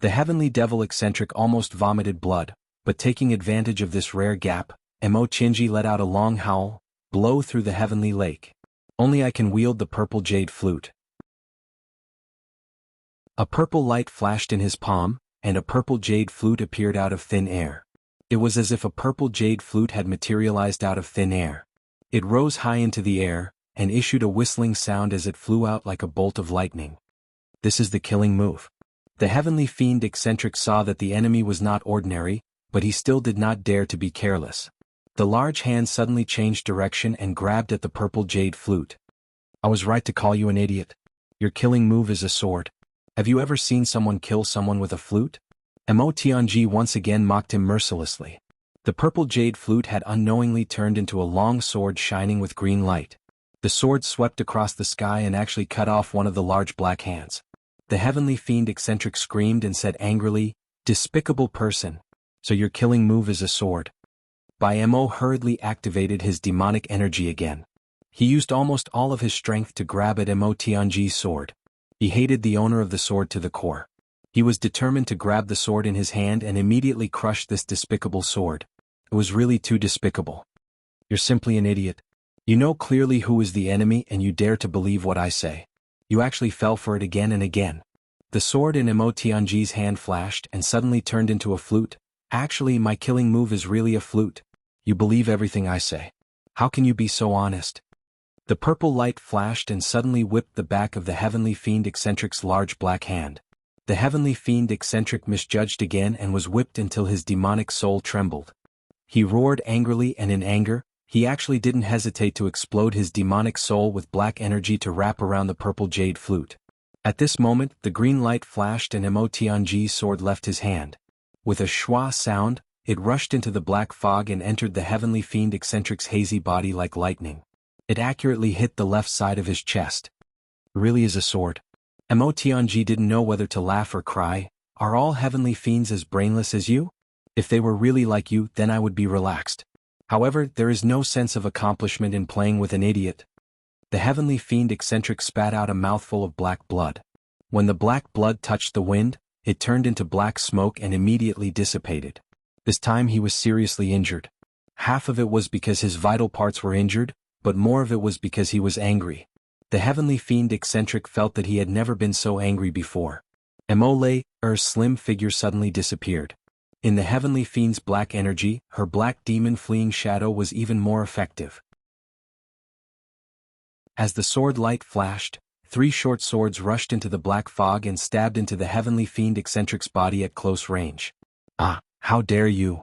The heavenly devil eccentric almost vomited blood, but taking advantage of this rare gap, Emo Tianji let out a long howl, blow through the heavenly lake. Only I can wield the purple jade flute. A purple light flashed in his palm, and a purple jade flute appeared out of thin air. It was as if a purple jade flute had materialized out of thin air. It rose high into the air, and issued a whistling sound as it flew out like a bolt of lightning. This is the killing move. The heavenly fiend eccentric saw that the enemy was not ordinary, but he still did not dare to be careless. The large hand suddenly changed direction and grabbed at the purple jade flute. I was right to call you an idiot. Your killing move is a sword. Have you ever seen someone kill someone with a flute? Emo Tianji once again mocked him mercilessly. The purple jade flute had unknowingly turned into a long sword shining with green light. The sword swept across the sky and actually cut off one of the large black hands. The heavenly fiend eccentric screamed and said angrily, Despicable person. So your killing move is a sword. Emo hurriedly activated his demonic energy again. He used almost all of his strength to grab at Emo Tianji's sword. He hated the owner of the sword to the core. He was determined to grab the sword in his hand and immediately crush this despicable sword. It was really too despicable. You're simply an idiot. You know clearly who is the enemy and you dare to believe what I say. You actually fell for it again and again. The sword in Emo Tianji's hand flashed and suddenly turned into a flute. Actually, my killing move is really a flute. You believe everything I say. How can you be so honest? The purple light flashed and suddenly whipped the back of the heavenly fiend eccentric's large black hand. The heavenly fiend eccentric misjudged again and was whipped until his demonic soul trembled. He roared angrily, and in anger, he actually didn't hesitate to explode his demonic soul with black energy to wrap around the purple jade flute. At this moment, the green light flashed and Emo Tianji's sword left his hand. With a schwa sound, it rushed into the black fog and entered the heavenly fiend eccentric's hazy body like lightning. It accurately hit the left side of his chest. Really is a sword. Emo Tianji didn't know whether to laugh or cry. Are all heavenly fiends as brainless as you? If they were really like you, then I would be relaxed. However, there is no sense of accomplishment in playing with an idiot. The heavenly fiend eccentric spat out a mouthful of black blood. When the black blood touched the wind, it turned into black smoke and immediately dissipated. This time he was seriously injured. Half of it was because his vital parts were injured, but more of it was because he was angry. The heavenly fiend eccentric felt that he had never been so angry before. Emole's slim figure suddenly disappeared. In the heavenly fiend's black energy, her black demon fleeing shadow was even more effective. As the sword light flashed, 3 short swords rushed into the black fog and stabbed into the heavenly fiend eccentric's body at close range. "Ah, how dare you!"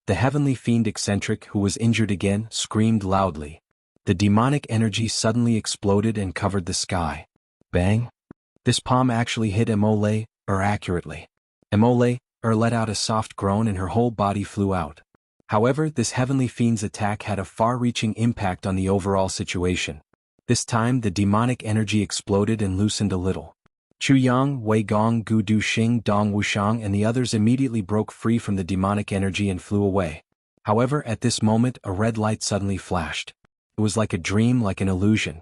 The heavenly fiend eccentric, who was injured again, screamed loudly. The demonic energy suddenly exploded and covered the sky. Bang! This palm actually hit Emole accurately. Emole let out a soft groan and her whole body flew out. However, this heavenly fiend's attack had a far-reaching impact on the overall situation. This time the demonic energy exploded and loosened a little. Chu Yang, Wei Gong, Gu Du Xing, Dong Wushang and the others immediately broke free from the demonic energy and flew away. However, at this moment a red light suddenly flashed. It was like a dream, like an illusion.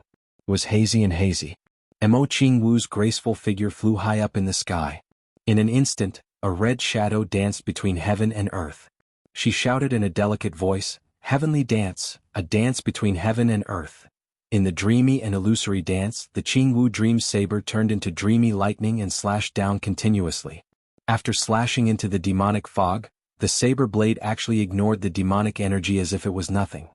It was hazy and hazy. Mo Qingwu's graceful figure flew high up in the sky. In an instant, a red shadow danced between heaven and earth. She shouted in a delicate voice, "Heavenly dance, a dance between heaven and earth." In the dreamy and illusory dance, the Qingwu dream saber turned into dreamy lightning and slashed down continuously. After slashing into the demonic fog, the saber blade actually ignored the demonic energy as if it was nothing.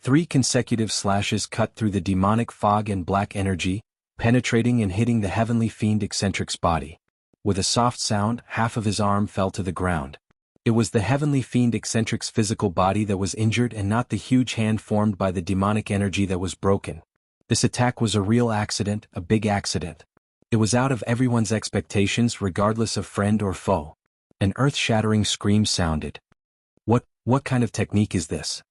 3 consecutive slashes cut through the demonic fog and black energy, penetrating and hitting the heavenly fiend eccentric's body. With a soft sound, half of his arm fell to the ground. It was the heavenly fiend eccentric's physical body that was injured and not the huge hand formed by the demonic energy that was broken. This attack was a real accident, a big accident. It was out of everyone's expectations regardless of friend or foe. An earth-shattering scream sounded. What kind of technique is this?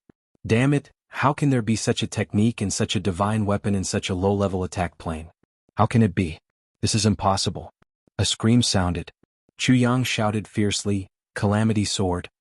Damn it, how can there be such a technique and such a divine weapon in such a low-level attack plane? How can it be? This is impossible. A scream sounded. Chu Yang shouted fiercely, "Calamity sword!"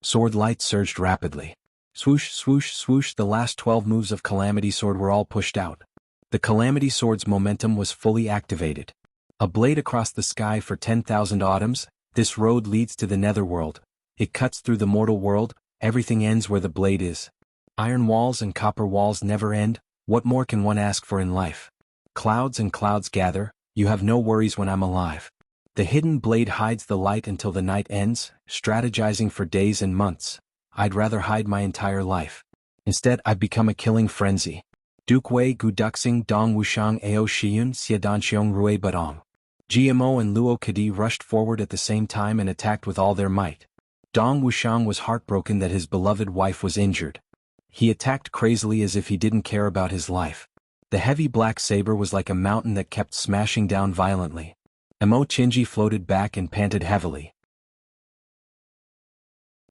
Sword light surged rapidly. Swoosh, swoosh, swoosh, the last 12 moves of Calamity Sword were all pushed out. The Calamity Sword's momentum was fully activated. A blade across the sky for 10,000 autumns, this road leads to the netherworld. It cuts through the mortal world, everything ends where the blade is. Iron walls and copper walls never end, what more can one ask for in life? Clouds and clouds gather, you have no worries when I'm alive. The hidden blade hides the light until the night ends, strategizing for days and months. I'd rather hide my entire life. Instead, I've become a killing frenzy. Duke Wei Gu Duxing Dong Wushang Ao Shiyun Xiadanxiong Rui Badong. GMO and Luo Kadi rushed forward at the same time and attacked with all their might. Dong Wushang was heartbroken that his beloved wife was injured. He attacked crazily as if he didn't care about his life. The heavy black saber was like a mountain that kept smashing down violently. Mo Qinji floated back and panted heavily.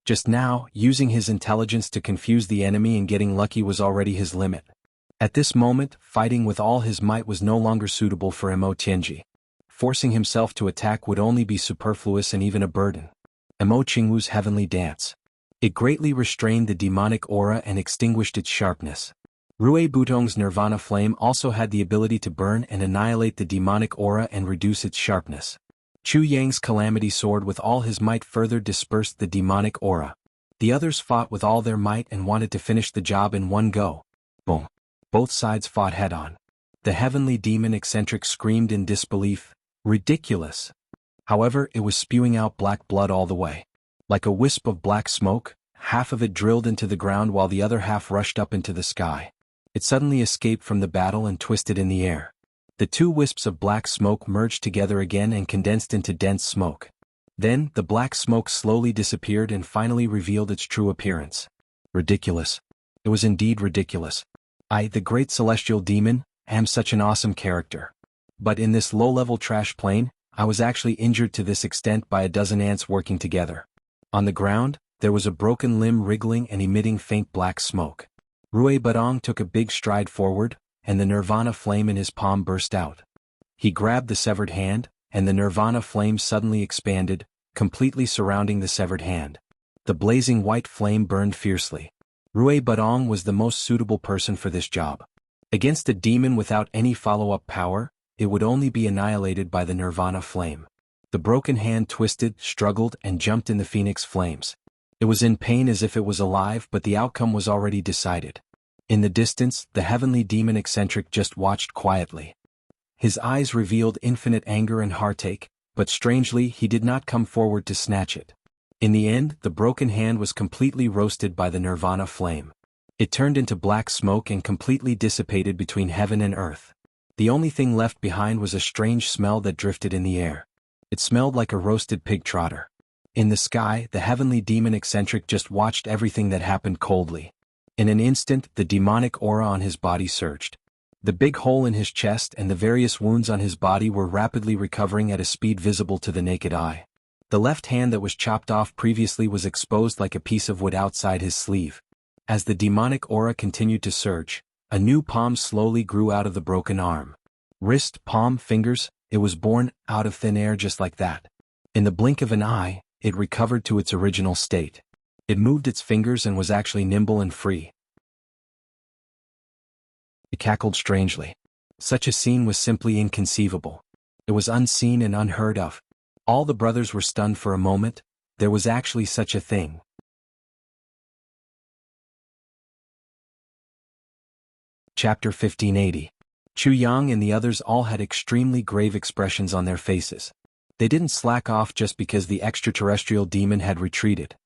Just now, using his intelligence to confuse the enemy and getting lucky was already his limit. At this moment, fighting with all his might was no longer suitable for Mo Qinji. Forcing himself to attack would only be superfluous and even a burden. Mo Qingwu's heavenly dance. It greatly restrained the demonic aura and extinguished its sharpness. Rui Butong's Nirvana flame also had the ability to burn and annihilate the demonic aura and reduce its sharpness. Chu Yang's Calamity Sword with all his might further dispersed the demonic aura. The others fought with all their might and wanted to finish the job in one go. Boom. Both sides fought head-on. The heavenly demon eccentric screamed in disbelief, "Ridiculous!" However, it was spewing out black blood all the way. Like a wisp of black smoke, half of it drilled into the ground while the other half rushed up into the sky. It suddenly escaped from the battle and twisted in the air. The 2 wisps of black smoke merged together again and condensed into dense smoke. Then, the black smoke slowly disappeared and finally revealed its true appearance. Ridiculous. It was indeed ridiculous. I, the great celestial demon, am such an awesome character. But in this low-level trash plane, I was actually injured to this extent by a dozen ants working together. On the ground, there was a broken limb wriggling and emitting faint black smoke. Rui Badong took a big stride forward, and the Nirvana flame in his palm burst out. He grabbed the severed hand, and the Nirvana flame suddenly expanded, completely surrounding the severed hand. The blazing white flame burned fiercely. Rui Badong was the most suitable person for this job. Against a demon without any follow-up power, it would only be annihilated by the Nirvana flame. The broken hand twisted, struggled, and jumped in the phoenix flames. It was in pain as if it was alive, but the outcome was already decided. In the distance, the heavenly demon eccentric just watched quietly. His eyes revealed infinite anger and heartache, but strangely he did not come forward to snatch it. In the end, the broken hand was completely roasted by the nirvana flame. It turned into black smoke and completely dissipated between heaven and earth. The only thing left behind was a strange smell that drifted in the air. It smelled like a roasted pig trotter. In the sky, the heavenly demon eccentric just watched everything that happened coldly. In an instant, the demonic aura on his body surged. The big hole in his chest and the various wounds on his body were rapidly recovering at a speed visible to the naked eye. The left hand that was chopped off previously was exposed like a piece of wood outside his sleeve. As the demonic aura continued to surge, a new palm slowly grew out of the broken arm. Wrist, palm, fingers, it was born out of thin air just like that. In the blink of an eye, it recovered to its original state. It moved its fingers and was actually nimble and free. It cackled strangely. Such a scene was simply inconceivable. It was unseen and unheard of. All the brothers were stunned for a moment. There was actually such a thing. Chapter 1580. Chu Yang and the others all had extremely grave expressions on their faces. They didn't slack off just because the extraterrestrial demon had retreated.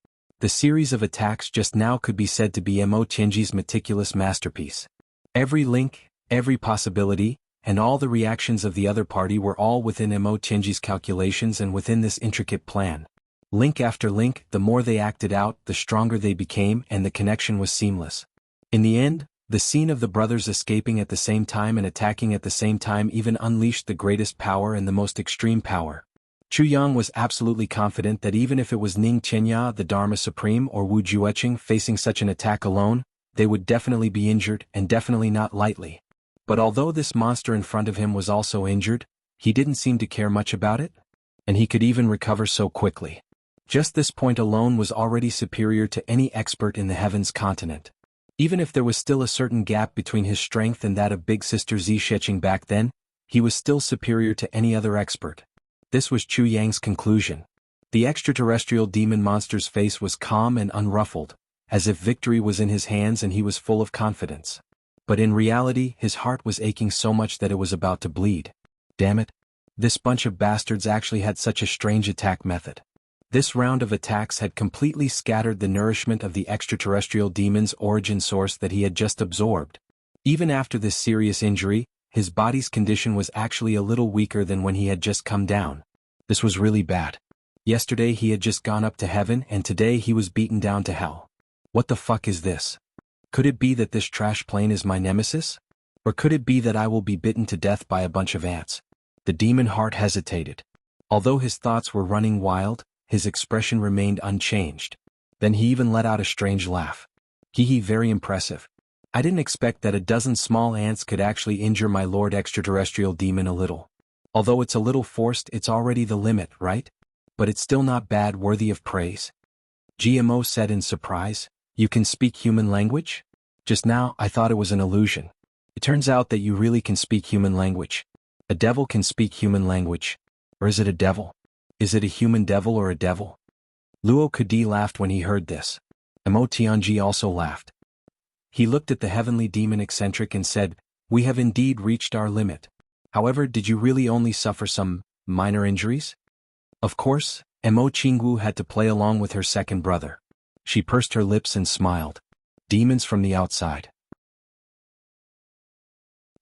The series of attacks just now could be said to be Mo Tianji's meticulous masterpiece. Every link, every possibility, and all the reactions of the other party were all within Mo Tianji's calculations and within this intricate plan. Link after link, the more they acted out, the stronger they became, and the connection was seamless. In the end, the scene of the brothers escaping at the same time and attacking at the same time even unleashed the greatest power and the most extreme power. Chu Yang was absolutely confident that even if it was Ning Qianya, the Dharma Supreme, or Wu Jueqing facing such an attack alone, they would definitely be injured, and definitely not lightly. But although this monster in front of him was also injured, he didn't seem to care much about it, and he could even recover so quickly. Just this point alone was already superior to any expert in the Heavens continent. Even if there was still a certain gap between his strength and that of Big Sister Zisheching back then, he was still superior to any other expert. This was Chu Yang's conclusion. The extraterrestrial demon monster's face was calm and unruffled, as if victory was in his hands and he was full of confidence. But in reality, his heart was aching so much that it was about to bleed. Damn it. This bunch of bastards actually had such a strange attack method. This round of attacks had completely scattered the nourishment of the extraterrestrial demon's origin source that he had just absorbed. Even after this serious injury, his body's condition was actually a little weaker than when he had just come down. This was really bad. Yesterday he had just gone up to heaven and today he was beaten down to hell. What the fuck is this? Could it be that this trash plane is my nemesis? Or could it be that I will be bitten to death by a bunch of ants? The demon heart hesitated. Although his thoughts were running wild, his expression remained unchanged. Then he even let out a strange laugh. Hee, very impressive. I didn't expect that a dozen small ants could actually injure my lord extraterrestrial demon a little. Although it's a little forced, it's already the limit, right? But it's still not bad, worthy of praise. GMO said in surprise, "You can speak human language? Just now, I thought it was an illusion. It turns out that you really can speak human language. A devil can speak human language. Or is it a devil? Is it a human devil or a devil?" Luo Kadi laughed when he heard this. Mo Tianji also laughed. He looked at the heavenly demon eccentric and said, "We have indeed reached our limit. However, did you really only suffer some minor injuries?" Of course, Mo Qingwu had to play along with her second brother. She pursed her lips and smiled. Demons from the outside.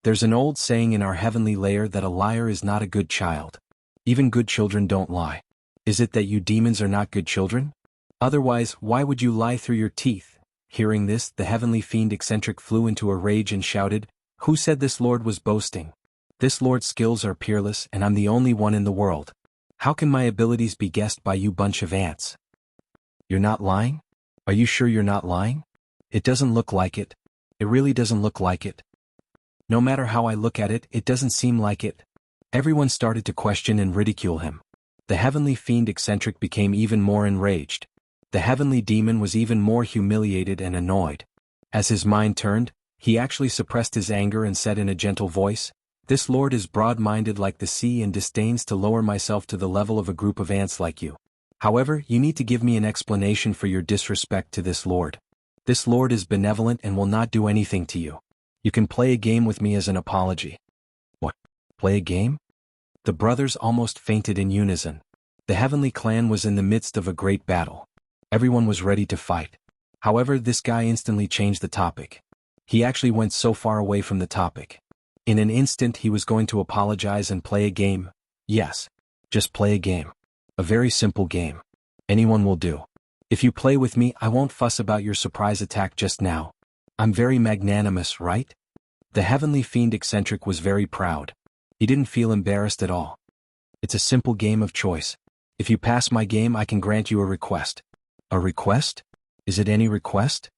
There's an old saying in our heavenly layer that a liar is not a good child. Even good children don't lie. Is it that you demons are not good children? Otherwise, why would you lie through your teeth? Hearing this, the heavenly fiend eccentric flew into a rage and shouted, "Who said this lord was boasting? This lord's skills are peerless and I'm the only one in the world. How can my abilities be guessed by you bunch of ants? You're not lying? Are you sure you're not lying? It doesn't look like it. It really doesn't look like it. No matter how I look at it, it doesn't seem like it." Everyone started to question and ridicule him. The heavenly fiend eccentric became even more enraged. The heavenly demon was even more humiliated and annoyed. As his mind turned, he actually suppressed his anger and said in a gentle voice, "This lord is broad-minded like the sea and disdains to lower myself to the level of a group of ants like you. However, you need to give me an explanation for your disrespect to this lord. This lord is benevolent and will not do anything to you. You can play a game with me as an apology. What? Play a game? The brothers almost fainted in unison. The heavenly clan was in the midst of a great battle. Everyone was ready to fight. However, this guy instantly changed the topic. He actually went so far away from the topic. In an instant he was going to apologize and play a game. Yes. Just play a game. A very simple game. Anyone will do. If you play with me, I won't fuss about your surprise attack just now. I'm very magnanimous, right? The heavenly fiend eccentric was very proud. He didn't feel embarrassed at all. It's a simple game of choice. If you pass my game, I can grant you a request. A request? Is it any request?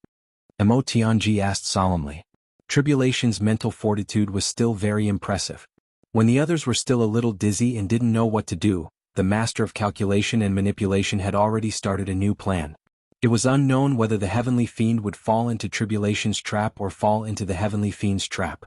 Tianji asked solemnly. Tribulation's mental fortitude was still very impressive. When the others were still a little dizzy and didn't know what to do, the master of calculation and manipulation had already started a new plan. It was unknown whether the heavenly fiend would fall into Tribulation's trap or fall into the heavenly fiend's trap.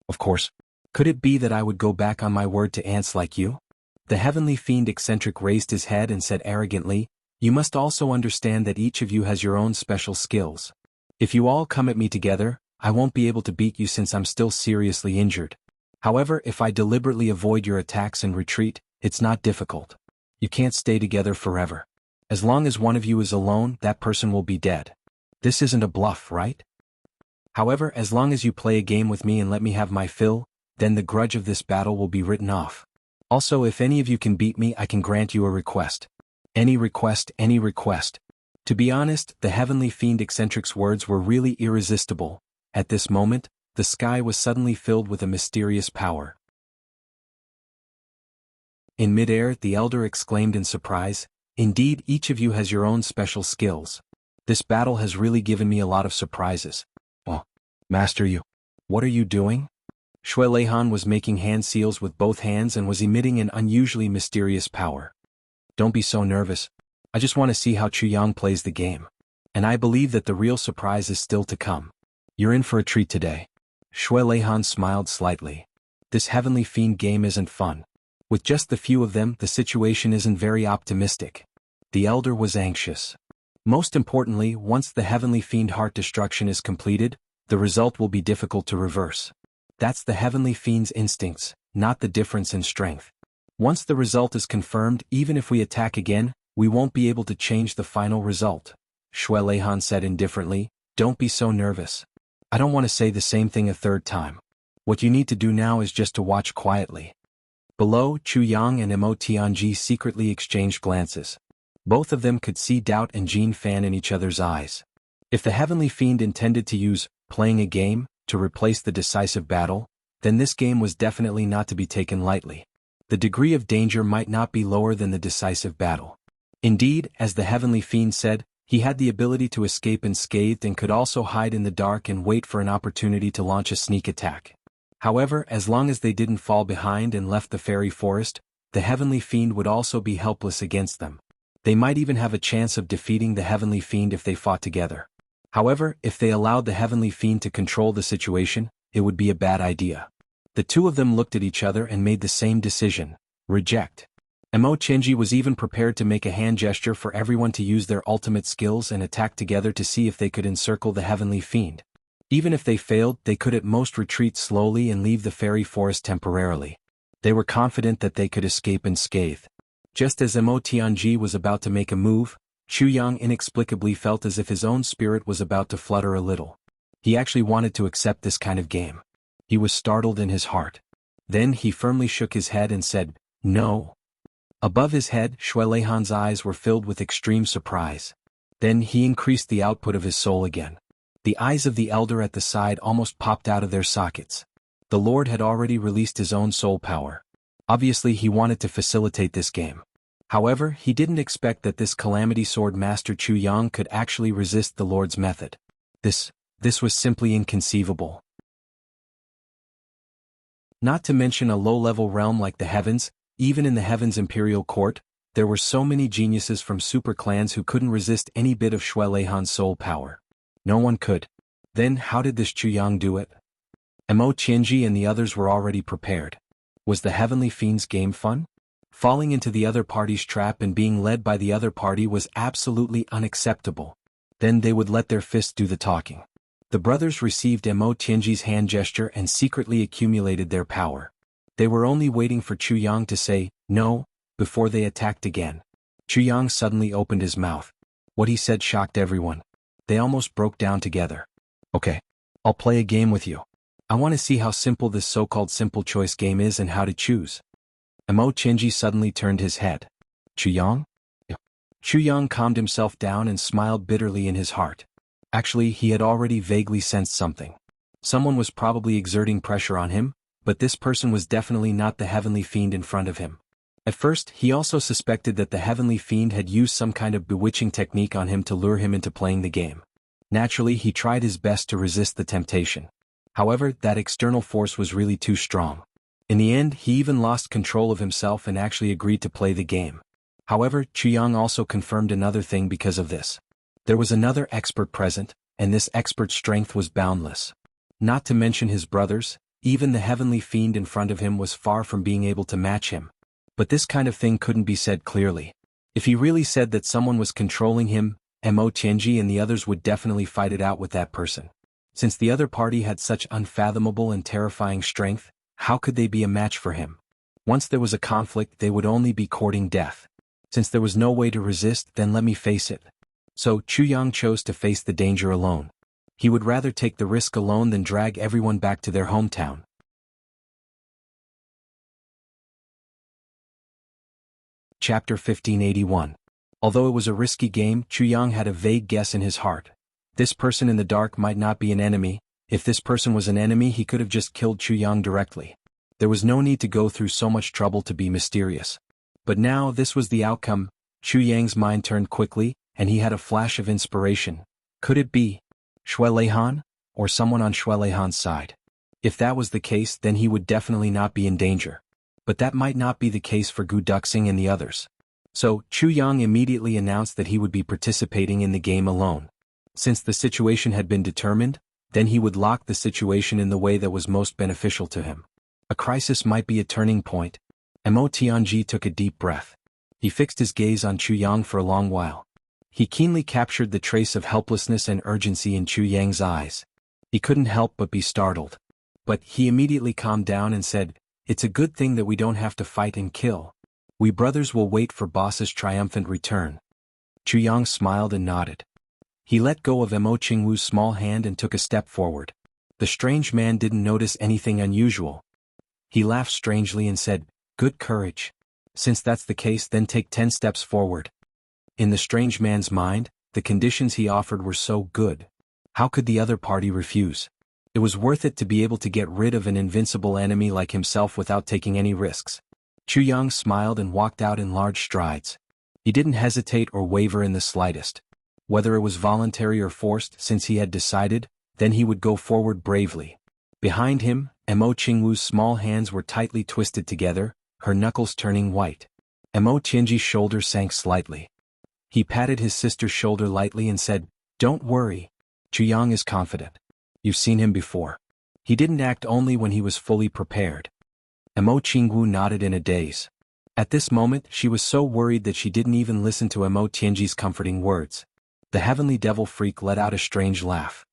Of course. Could it be that I would go back on my word to ants like you? The heavenly fiend eccentric raised his head and said arrogantly, you must also understand that each of you has your own special skills. If you all come at me together, I won't be able to beat you since I'm still seriously injured. However, if I deliberately avoid your attacks and retreat, it's not difficult. You can't stay together forever. As long as one of you is alone, that person will be dead. This isn't a bluff, right? However, as long as you play a game with me and let me have my fill, then the grudge of this battle will be written off. Also, if any of you can beat me, I can grant you a request. Any request, any request. To be honest, the heavenly fiend eccentric's words were really irresistible. At this moment, the sky was suddenly filled with a mysterious power. In midair, the elder exclaimed in surprise, indeed, each of you has your own special skills. This battle has really given me a lot of surprises. Oh, Master you. What are you doing? Shui Leihan was making hand seals with both hands and was emitting an unusually mysterious power. Don't be so nervous. I just want to see how Chu Yang plays the game. And I believe that the real surprise is still to come. You're in for a treat today. Shui Leihan smiled slightly. This heavenly fiend game isn't fun. With just the few of them, the situation isn't very optimistic. The elder was anxious. Most importantly, once the heavenly fiend heart destruction is completed, the result will be difficult to reverse. That's the heavenly fiend's instincts, not the difference in strength. Once the result is confirmed, even if we attack again, we won't be able to change the final result. Shui Leihan said indifferently, don't be so nervous. I don't want to say the same thing a third time. What you need to do now is just to watch quietly. Below, Chu Yang and Tianji secretly exchanged glances. Both of them could see doubt and Jin Fan in each other's eyes. If the heavenly fiend intended to use playing a game to replace the decisive battle, then this game was definitely not to be taken lightly. The degree of danger might not be lower than the decisive battle. Indeed, as the heavenly fiend said, he had the ability to escape unscathed and could also hide in the dark and wait for an opportunity to launch a sneak attack. However, as long as they didn't fall behind and left the fairy forest, the heavenly fiend would also be helpless against them. They might even have a chance of defeating the heavenly fiend if they fought together. However, if they allowed the heavenly fiend to control the situation, it would be a bad idea. The two of them looked at each other and made the same decision: reject. Chenji was even prepared to make a hand gesture for everyone to use their ultimate skills and attack together to see if they could encircle the heavenly fiend. Even if they failed, they could at most retreat slowly and leave the fairy forest temporarily. They were confident that they could escape unscathed. Just as Tianji was about to make a move, Chu Yang inexplicably felt as if his own spirit was about to flutter a little. He actually wanted to accept this kind of game. He was startled in his heart. Then he firmly shook his head and said, no. Above his head, Shui Leihan's eyes were filled with extreme surprise. Then he increased the output of his soul again. The eyes of the elder at the side almost popped out of their sockets. The Lord had already released his own soul power. Obviously he wanted to facilitate this game. However, he didn't expect that this Calamity Sword Master Chu Yang could actually resist the Lord's method. This was simply inconceivable. Not to mention a low-level realm like the heavens, even in the heavens imperial court, there were so many geniuses from super clans who couldn't resist any bit of Shui Leihan's soul power. No one could. Then how did this Chu Yang do it? Tianji and the others were already prepared. Was the heavenly fiend's game fun? Falling into the other party's trap and being led by the other party was absolutely unacceptable. Then they would let their fists do the talking. The brothers received Mo Tianji's hand gesture and secretly accumulated their power. They were only waiting for Chu Yang to say, no, before they attacked again. Chu Yang suddenly opened his mouth. What he said shocked everyone. They almost broke down together. Okay. I'll play a game with you. I want to see how simple this so-called simple choice game is and how to choose. Mo Tianji suddenly turned his head. Chu Yang? Chu Yang calmed himself down and smiled bitterly in his heart. Actually, he had already vaguely sensed something. Someone was probably exerting pressure on him, but this person was definitely not the heavenly fiend in front of him. At first, he also suspected that the heavenly fiend had used some kind of bewitching technique on him to lure him into playing the game. Naturally, he tried his best to resist the temptation. However, that external force was really too strong. In the end, he even lost control of himself and actually agreed to play the game. However, Chu Yang also confirmed another thing because of this. There was another expert present, and this expert's strength was boundless. Not to mention his brothers, even the heavenly fiend in front of him was far from being able to match him. But this kind of thing couldn't be said clearly. If he really said that someone was controlling him, Mo Tianji and the others would definitely fight it out with that person. Since the other party had such unfathomable and terrifying strength, how could they be a match for him? Once there was a conflict, they would only be courting death. Since there was no way to resist, then let me face it. So Chu Yang chose to face the danger alone. He would rather take the risk alone than drag everyone back to their hometown. Chapter 1581. Although it was a risky game, Chu Yang had a vague guess in his heart. This person in the dark might not be an enemy. If this person was an enemy, he could have just killed Chu Yang directly. There was no need to go through so much trouble to be mysterious. But now this was the outcome. Chu Yang's mind turned quickly, and he had a flash of inspiration. Could it be Shui Leihan, or someone on Shui Leihan's side? If that was the case, then he would definitely not be in danger. But that might not be the case for Gu Duxing and the others. So, Chu Yang immediately announced that he would be participating in the game alone. Since the situation had been determined, then he would lock the situation in the way that was most beneficial to him. A crisis might be a turning point. Mo Tianji took a deep breath. He fixed his gaze on Chu Yang for a long while. He keenly captured the trace of helplessness and urgency in Chu Yang's eyes. He couldn't help but be startled. But he immediately calmed down and said, "It's a good thing that we don't have to fight and kill. We brothers will wait for boss's triumphant return." Chu Yang smiled and nodded. He let go of Mo Qingwu's small hand and took a step forward. The strange man didn't notice anything unusual. He laughed strangely and said, "Good courage. Since that's the case, then take 10 steps forward." In the strange man's mind, the conditions he offered were so good. How could the other party refuse? It was worth it to be able to get rid of an invincible enemy like himself without taking any risks. Chu Yang smiled and walked out in large strides. He didn't hesitate or waver in the slightest. Whether it was voluntary or forced, since he had decided, then he would go forward bravely. Behind him, Mo Qingwu's small hands were tightly twisted together, her knuckles turning white. Mo Tianji's shoulder sank slightly. He patted his sister's shoulder lightly and said, "Don't worry. Chu Yang is confident. You've seen him before. He didn't act only when he was fully prepared." Mo Qingwu nodded in a daze. At this moment, she was so worried that she didn't even listen to Mo Tianji's comforting words. The heavenly devil freak let out a strange laugh.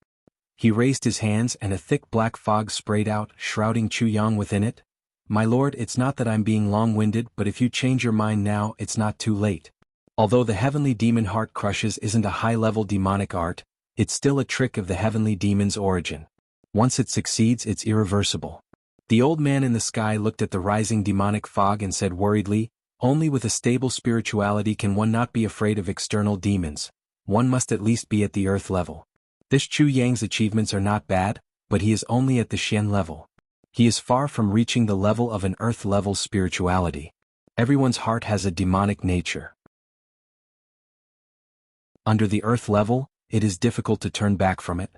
He raised his hands and a thick black fog sprayed out, shrouding Chu Yang within it. "My lord, it's not that I'm being long-winded, but if you change your mind now, it's not too late. Although the heavenly demon heart crushes isn't a high-level demonic art, it's still a trick of the heavenly demon's origin. Once it succeeds, it's irreversible." The old man in the sky looked at the rising demonic fog and said worriedly, "Only with a stable spirituality can one not be afraid of external demons. One must at least be at the earth level. This Chu Yang's achievements are not bad, but he is only at the Xian level. He is far from reaching the level of an earth-level spirituality. Everyone's heart has a demonic nature. Under the earth level, it is difficult to turn back from it.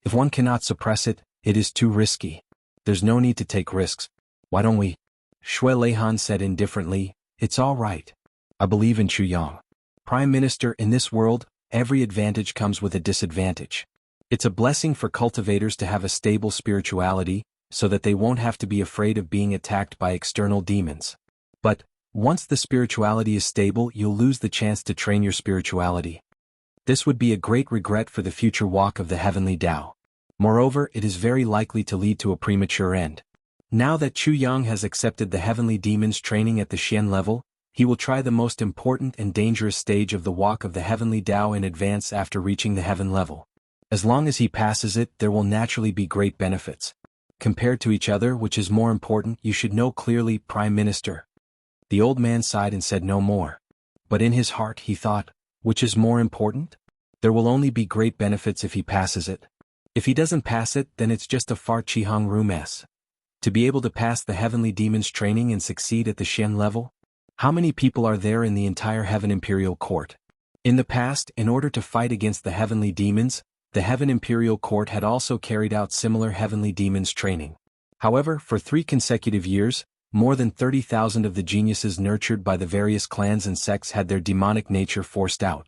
If one cannot suppress it, it is too risky. There's no need to take risks. Why don't we?" Shui Leihan said indifferently, "It's all right. I believe in Chu Yang. Prime Minister, in this world, every advantage comes with a disadvantage. It's a blessing for cultivators to have a stable spirituality, so that they won't have to be afraid of being attacked by external demons. But, once the spirituality is stable, you'll lose the chance to train your spirituality. This would be a great regret for the future walk of the heavenly Tao. Moreover, it is very likely to lead to a premature end. Now that Chu Yang has accepted the heavenly demon's training at the Xian level, he will try the most important and dangerous stage of the walk of the heavenly Tao in advance after reaching the heaven level. As long as he passes it, there will naturally be great benefits. Compared to each other, which is more important, you should know clearly, Prime Minister. The old man sighed and said no more. But in his heart he thought, which is more important? There will only be great benefits if he passes it. If he doesn't pass it, then it's just a far Qihang Ru mess. To be able to pass the heavenly demon's training and succeed at the Xian level? How many people are there in the entire Heaven Imperial Court? In the past, in order to fight against the heavenly demons, the Heaven Imperial Court had also carried out similar heavenly demons training. However, for 3 consecutive years, more than 30,000 of the geniuses nurtured by the various clans and sects had their demonic nature forced out.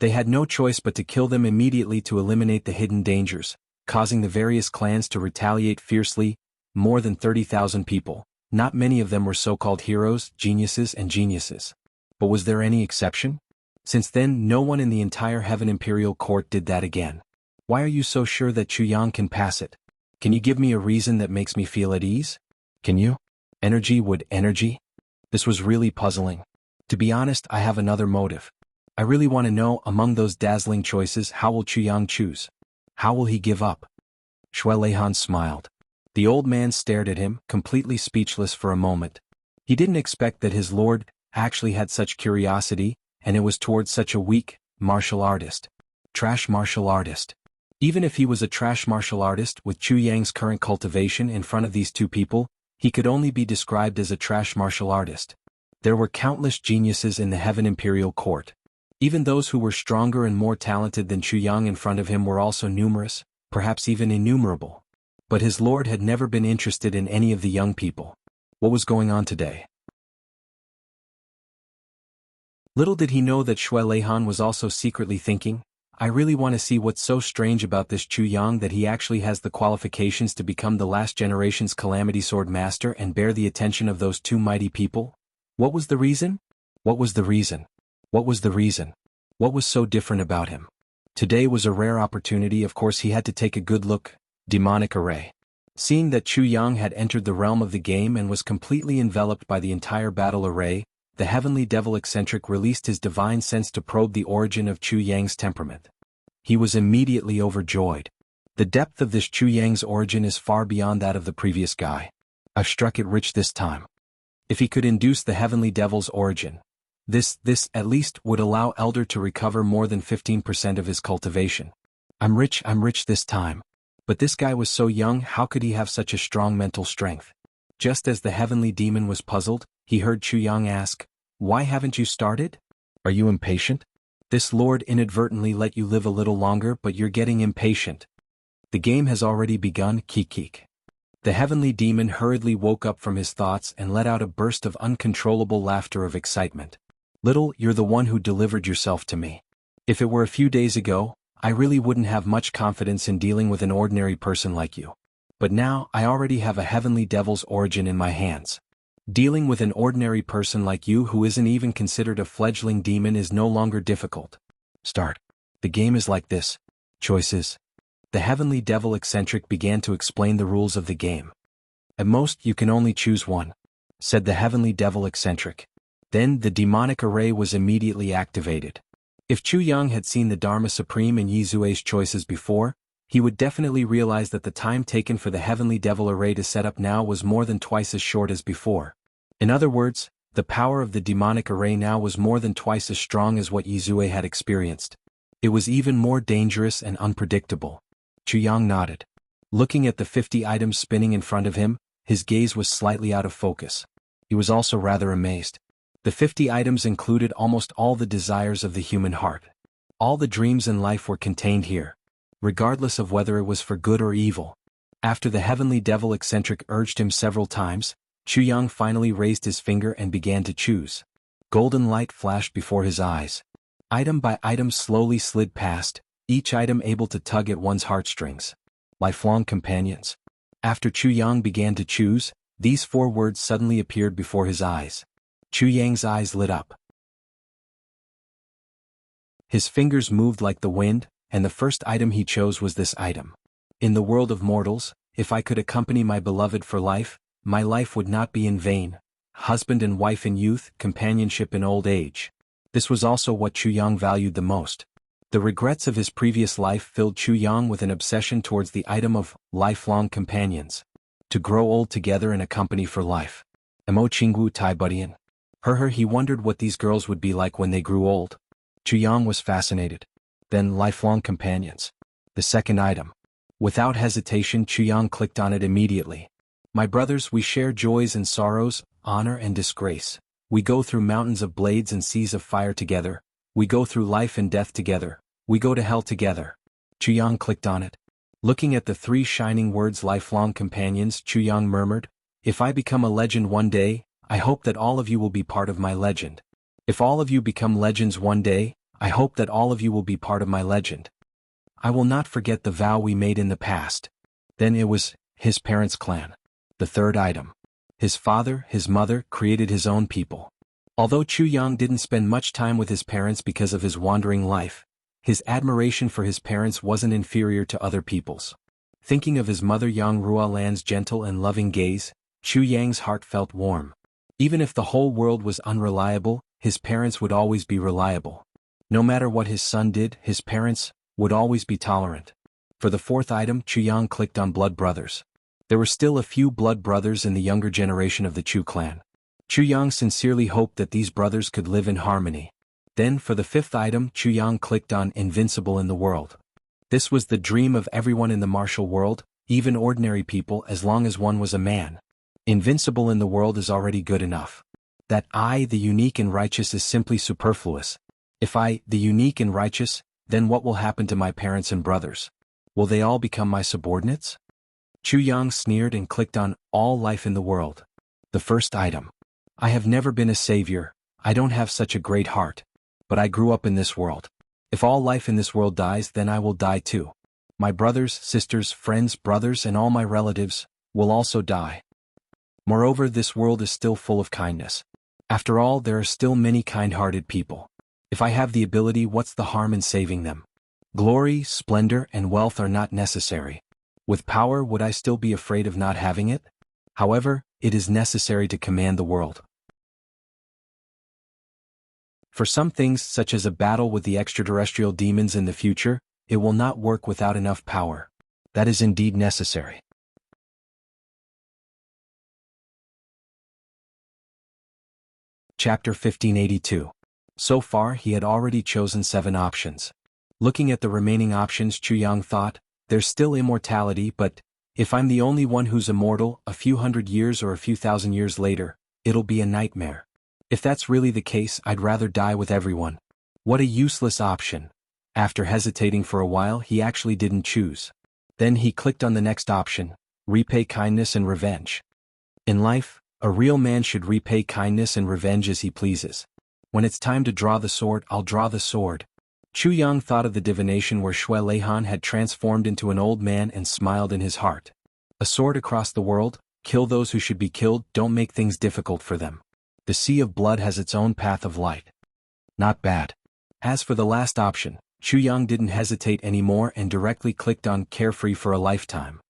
They had no choice but to kill them immediately to eliminate the hidden dangers, causing the various clans to retaliate fiercely. More than 30,000 people. Not many of them were so-called heroes, geniuses and geniuses. But was there any exception? Since then, no one in the entire Heaven Imperial Court did that again. Why are you so sure that Chu Yang can pass it? Can you give me a reason that makes me feel at ease? Can you? Energy? This was really puzzling. To be honest, I have another motive. I really want to know, among those dazzling choices, how will Chu Yang choose? How will he give up? Shui Leihan smiled. The old man stared at him, completely speechless for a moment. He didn't expect that his lord actually had such curiosity, and it was towards such a weak martial artist. Trash martial artist. Even if he was a trash martial artist with Chu Yang's current cultivation in front of these two people, he could only be described as a trash martial artist. There were countless geniuses in the Heaven Imperial Court. Even those who were stronger and more talented than Chu Yang in front of him were also numerous, perhaps even innumerable. But his lord had never been interested in any of the young people. What was going on today? Little did he know that Shui Leihan was also secretly thinking, I really want to see what's so strange about this Chu Yang that he actually has the qualifications to become the last generation's Calamity Sword Master and bear the attention of those two mighty people. What was the reason? What was the reason? What was the reason? What was so different about him? Today was a rare opportunity. Of course he had to take a good look. Demonic Array. Seeing that Chu Yang had entered the realm of the game and was completely enveloped by the entire battle array, the heavenly devil eccentric released his divine sense to probe the origin of Chu Yang's temperament. He was immediately overjoyed. The depth of this Chu Yang's origin is far beyond that of the previous guy. I've struck it rich this time. If he could induce the heavenly devil's origin, this at least would allow Elder to recover more than 15% of his cultivation. I'm rich this time. But this guy was so young, how could he have such a strong mental strength? Just as the heavenly demon was puzzled, he heard Chu Yang ask, why haven't you started? Are you impatient? This lord inadvertently let you live a little longer, but you're getting impatient. The game has already begun, Kik. The heavenly demon hurriedly woke up from his thoughts and let out a burst of uncontrollable laughter of excitement. Little, you're the one who delivered yourself to me. If it were a few days ago, I really wouldn't have much confidence in dealing with an ordinary person like you. But now, I already have a heavenly devil's origin in my hands. Dealing with an ordinary person like you who isn't even considered a fledgling demon is no longer difficult. Start. The game is like this. Choices. The heavenly devil eccentric began to explain the rules of the game. At most, you can only choose one, said the heavenly devil eccentric. Then, the demonic array was immediately activated. If Chu Yang had seen the Dharma Supreme and Yi Zue's choices before, he would definitely realize that the time taken for the heavenly devil array to set up now was more than twice as short as before. In other words, the power of the demonic array now was more than twice as strong as what Yi Zue had experienced. It was even more dangerous and unpredictable. Chu Yang nodded. Looking at the 50 items spinning in front of him, his gaze was slightly out of focus. He was also rather amazed. The 50 items included almost all the desires of the human heart. All the dreams in life were contained here, regardless of whether it was for good or evil. After the heavenly devil eccentric urged him several times, Chu Yang finally raised his finger and began to choose. Golden light flashed before his eyes. Item by item slowly slid past, each item able to tug at one's heartstrings. Lifelong companions. After Chu Yang began to choose, these 4 words suddenly appeared before his eyes. Chu Yang's eyes lit up. His fingers moved like the wind, and the first item he chose was this item. In the world of mortals, if I could accompany my beloved for life, my life would not be in vain. Husband and wife in youth, companionship in old age. This was also what Chu Yang valued the most. The regrets of his previous life filled Chu Yang with an obsession towards the item of lifelong companions. To grow old together and accompany for life. Emo Jianghu Tai Budian. He wondered what these girls would be like when they grew old. Chu Yang was fascinated. Then lifelong companions. The second item. Without hesitation, Chu Yang clicked on it immediately. My brothers, we share joys and sorrows, honor and disgrace. We go through mountains of blades and seas of fire together. We go through life and death together. We go to hell together. Chu Yang clicked on it. Looking at the three shining words lifelong companions, Chu Yang murmured, if I become a legend one day, I hope that all of you will be part of my legend. If all of you become legends one day, I hope that all of you will be part of my legend. I will not forget the vow we made in the past. Then it was his parents' clan. The third item. His father, his mother, created his own people. Although Chu Yang didn't spend much time with his parents because of his wandering life, his admiration for his parents wasn't inferior to other people's. Thinking of his mother Yang Ruolan's gentle and loving gaze, Chu Yang's heart felt warm. Even if the whole world was unreliable, his parents would always be reliable. No matter what his son did, his parents would always be tolerant. For the fourth item, Chu Yang clicked on blood brothers. There were still a few blood brothers in the younger generation of the Chu clan. Chu Yang sincerely hoped that these brothers could live in harmony. Then for the fifth item, Chu Yang clicked on invincible in the world. This was the dream of everyone in the martial world, even ordinary people, as long as one was a man. Invincible in the world is already good enough. That I, the unique and righteous, is simply superfluous. If I, the unique and righteous, then what will happen to my parents and brothers? Will they all become my subordinates? Chu Yang sneered and clicked on all life in the world. The first item. I have never been a savior, I don't have such a great heart. But I grew up in this world. If all life in this world dies, then I will die too. My brothers, sisters, friends, brothers, and all my relatives will also die. Moreover, this world is still full of kindness. After all, there are still many kind-hearted people. If I have the ability, what's the harm in saving them? Glory, splendor, and wealth are not necessary. With power, would I still be afraid of not having it? However, it is necessary to command the world. For some things, such as a battle with the extraterrestrial demons in the future, it will not work without enough power. That is indeed necessary. Chapter 1582. So far, he had already chosen 7 options. Looking at the remaining options, Chu Yang thought, there's still immortality, but if I'm the only one who's immortal, a few hundred years or a few thousand years later, it'll be a nightmare. If that's really the case, I'd rather die with everyone. What a useless option. After hesitating for a while, he actually didn't choose. Then he clicked on the next option, repay kindness and revenge. In life, a real man should repay kindness and revenge as he pleases. When it's time to draw the sword, I'll draw the sword. Chu Yang thought of the divination where Shui Leihan had transformed into an old man and smiled in his heart. A sword across the world, kill those who should be killed, don't make things difficult for them. The sea of blood has its own path of light. Not bad. As for the last option, Chu Yang didn't hesitate anymore and directly clicked on carefree for a lifetime.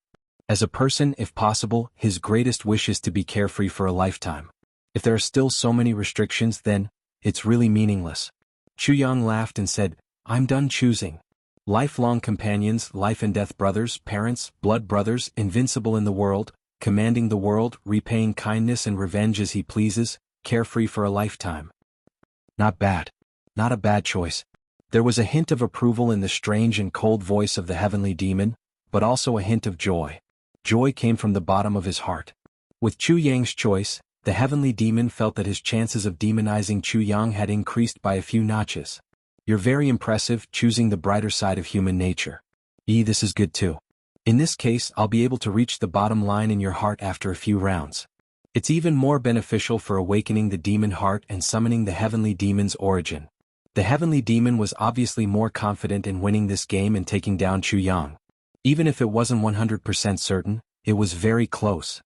As a person, if possible, his greatest wish is to be carefree for a lifetime. If there are still so many restrictions, then it's really meaningless. Chu Yang laughed and said, I'm done choosing. Lifelong companions, life and death brothers, parents, blood brothers, invincible in the world, commanding the world, repaying kindness and revenge as he pleases, carefree for a lifetime. Not bad. Not a bad choice. There was a hint of approval in the strange and cold voice of the heavenly demon, but also a hint of joy. Joy came from the bottom of his heart. With Chu Yang's choice, the heavenly demon felt that his chances of demonizing Chu Yang had increased by a few notches. You're very impressive, choosing the brighter side of human nature. This is good too. In this case, I'll be able to reach the bottom line in your heart after a few rounds. It's even more beneficial for awakening the demon heart and summoning the heavenly demon's origin. The heavenly demon was obviously more confident in winning this game and taking down Chu Yang. Even if it wasn't 100% certain, it was very close.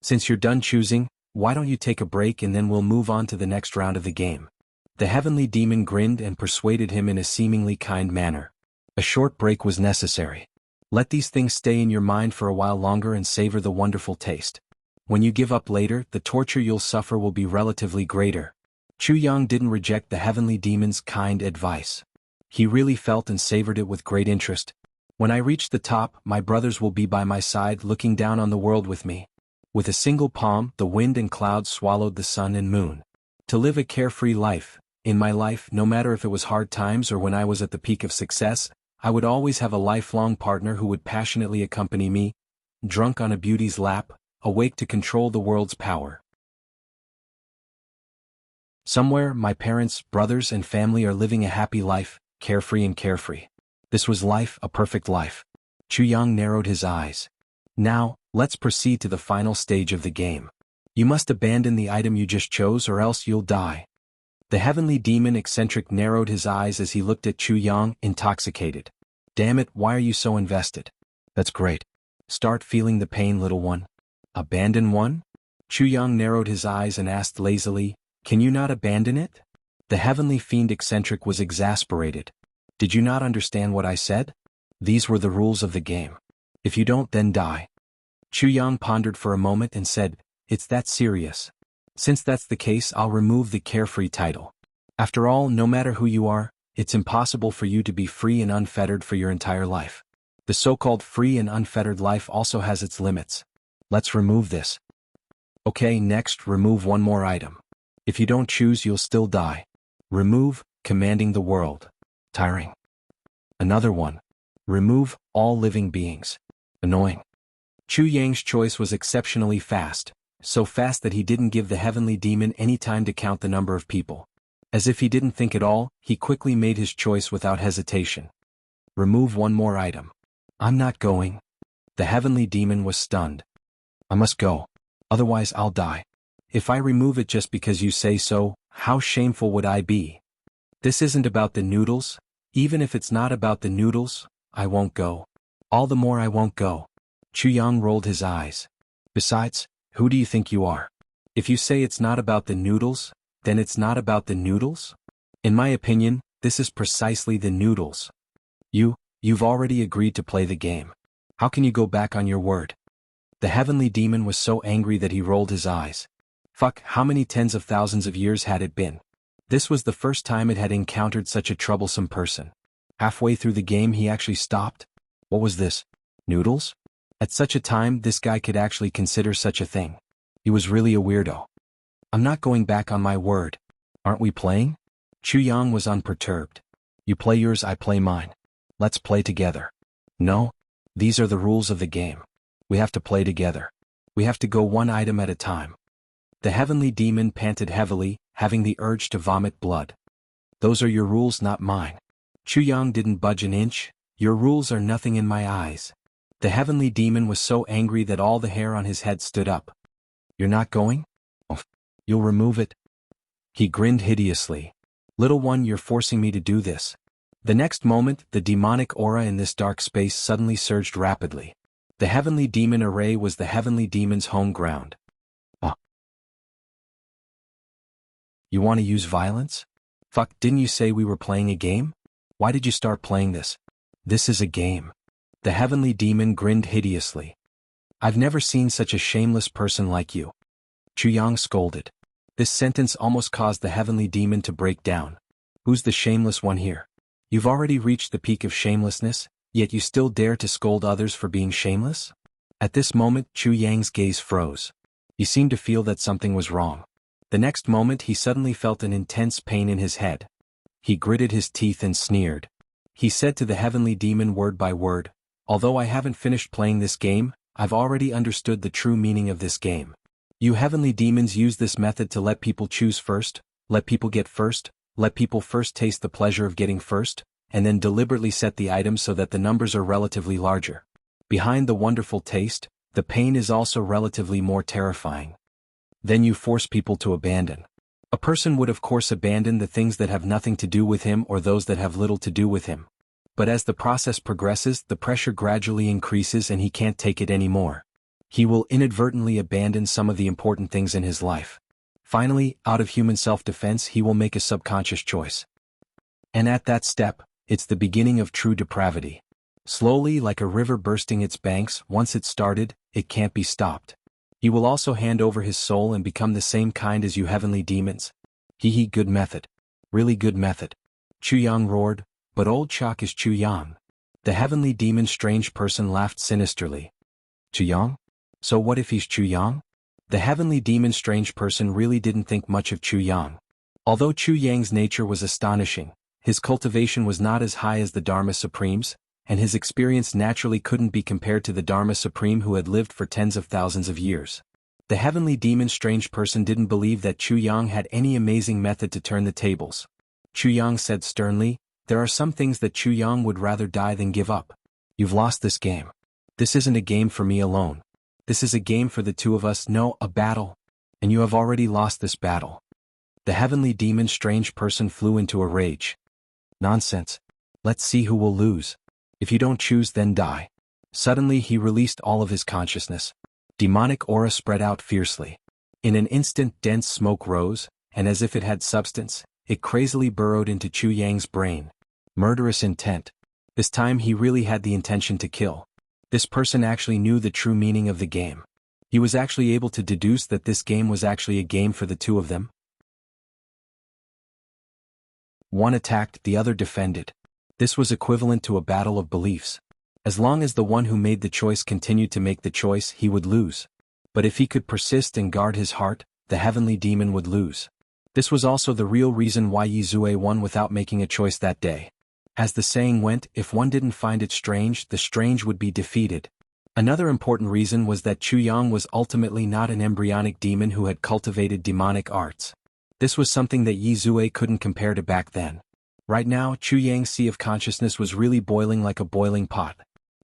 Since you're done choosing, why don't you take a break and then we'll move on to the next round of the game. The heavenly demon grinned and persuaded him in a seemingly kind manner. A short break was necessary. Let these things stay in your mind for a while longer and savor the wonderful taste. When you give up later, the torture you'll suffer will be relatively greater. Chu Yang didn't reject the heavenly demon's kind advice. He really felt and savored it with great interest. When I reach the top, my brothers will be by my side looking down on the world with me. With a single palm, the wind and clouds swallowed the sun and moon. To live a carefree life, in my life, no matter if it was hard times or when I was at the peak of success, I would always have a lifelong partner who would passionately accompany me, drunk on a beauty's lap, awake to control the world's power. Somewhere, my parents, brothers, and family are living a happy life, carefree and carefree. This was life, a perfect life. Chu Yang narrowed his eyes. Now, let's proceed to the final stage of the game. You must abandon the item you just chose or else you'll die. The heavenly demon eccentric narrowed his eyes as he looked at Chu Yang, intoxicated. Damn it, why are you so invested? That's great. Start feeling the pain, little one. Abandon one? Chu Yang narrowed his eyes and asked lazily, can you not abandon it? The heavenly fiend eccentric was exasperated. Did you not understand what I said? These were the rules of the game. If you don't, then die. Chu Yang pondered for a moment and said, it's that serious. Since that's the case, I'll remove the carefree title. After all, no matter who you are, it's impossible for you to be free and unfettered for your entire life. The so-called free and unfettered life also has its limits. Let's remove this. Okay, next, remove one more item. If you don't choose, you'll still die. Remove, commanding the world. Tiring. Another one. Remove, all living beings. Annoying. Chu Yang's choice was exceptionally fast. So fast that he didn't give the heavenly demon any time to count the number of people. As if he didn't think at all, he quickly made his choice without hesitation. Remove one more item. I'm not going. The heavenly demon was stunned. I must go. Otherwise I'll die. If I remove it just because you say so, how shameful would I be? This isn't about the noodles. Even if it's not about the noodles, I won't go. All the more I won't go. Chu Yang rolled his eyes. Besides, who do you think you are? If you say it's not about the noodles, then it's not about the noodles? In my opinion, this is precisely the noodles. You've already agreed to play the game. How can you go back on your word? The heavenly demon was so angry that he rolled his eyes. Fuck, how many tens of thousands of years had it been? This was the first time it had encountered such a troublesome person. Halfway through the game he actually stopped. What was this? Noodles? At such a time, this guy could actually consider such a thing. He was really a weirdo. I'm not going back on my word. Aren't we playing? Chu Yang was unperturbed. You play yours, I play mine. Let's play together. No? These are the rules of the game. We have to play together. We have to go one item at a time. The heavenly demon panted heavily, having the urge to vomit blood. Those are your rules, not mine. Chu Yang didn't budge an inch. Your rules are nothing in my eyes. The heavenly demon was so angry that all the hair on his head stood up. You're not going? Oh, you'll remove it? He grinned hideously. Little one, you're forcing me to do this. The next moment, the demonic aura in this dark space suddenly surged rapidly. The heavenly demon array was the heavenly demon's home ground. Oh. You want to use violence? Fuck, didn't you say we were playing a game? Why did you start playing this? This is a game. The heavenly demon grinned hideously. I've never seen such a shameless person like you. Chu Yang scolded. This sentence almost caused the heavenly demon to break down. Who's the shameless one here? You've already reached the peak of shamelessness, yet you still dare to scold others for being shameless? At this moment, Chu Yang's gaze froze. He seemed to feel that something was wrong. The next moment he suddenly felt an intense pain in his head. He gritted his teeth and sneered. He said to the heavenly demon word by word, although I haven't finished playing this game, I've already understood the true meaning of this game. You heavenly demons use this method to let people choose first, let people get first, let people first taste the pleasure of getting first, and then deliberately set the items so that the numbers are relatively larger. Behind the wonderful taste, the pain is also relatively more terrifying. Then you force people to abandon. A person would of course abandon the things that have nothing to do with him or those that have little to do with him. But as the process progresses, the pressure gradually increases and he can't take it anymore. He will inadvertently abandon some of the important things in his life. Finally, out of human self-defense he will make a subconscious choice. And at that step, it's the beginning of true depravity. Slowly, like a river bursting its banks, once it's started, it can't be stopped. He will also hand over his soul and become the same kind as you heavenly demons. Hee, good method. Really good method. Chu Yang roared, but old Chok is Chu Yang. The heavenly demon strange person laughed sinisterly. Chu Yang? So what if he's Chu Yang? The heavenly demon strange person really didn't think much of Chu Yang. Although Chu Yang's nature was astonishing, his cultivation was not as high as the Dharma Supremes, and his experience naturally couldn't be compared to the Dharma Supreme who had lived for tens of thousands of years. The heavenly demon strange person didn't believe that Chu Yang had any amazing method to turn the tables. Chu Yang said sternly, there are some things that Chu Yang would rather die than give up. You've lost this game. This isn't a game for me alone. This is a game for the two of us, no, a battle. And you have already lost this battle. The heavenly demon strange person flew into a rage. Nonsense. Let's see who will lose. If you don't choose, then die. Suddenly he released all of his consciousness. Demonic aura spread out fiercely. In an instant dense smoke rose, and as if it had substance, it crazily burrowed into Chu Yang's brain. Murderous intent. This time he really had the intention to kill. This person actually knew the true meaning of the game. He was actually able to deduce that this game was actually a game for the two of them. One attacked, the other defended. This was equivalent to a battle of beliefs. As long as the one who made the choice continued to make the choice, he would lose. But if he could persist and guard his heart, the heavenly demon would lose. This was also the real reason why Yi Zue won without making a choice that day. As the saying went, if one didn't find it strange, the strange would be defeated. Another important reason was that Chu Yang was ultimately not an embryonic demon who had cultivated demonic arts. This was something that Yi Zue couldn't compare to back then. Right now, Chu Yang's sea of consciousness was really boiling like a boiling pot.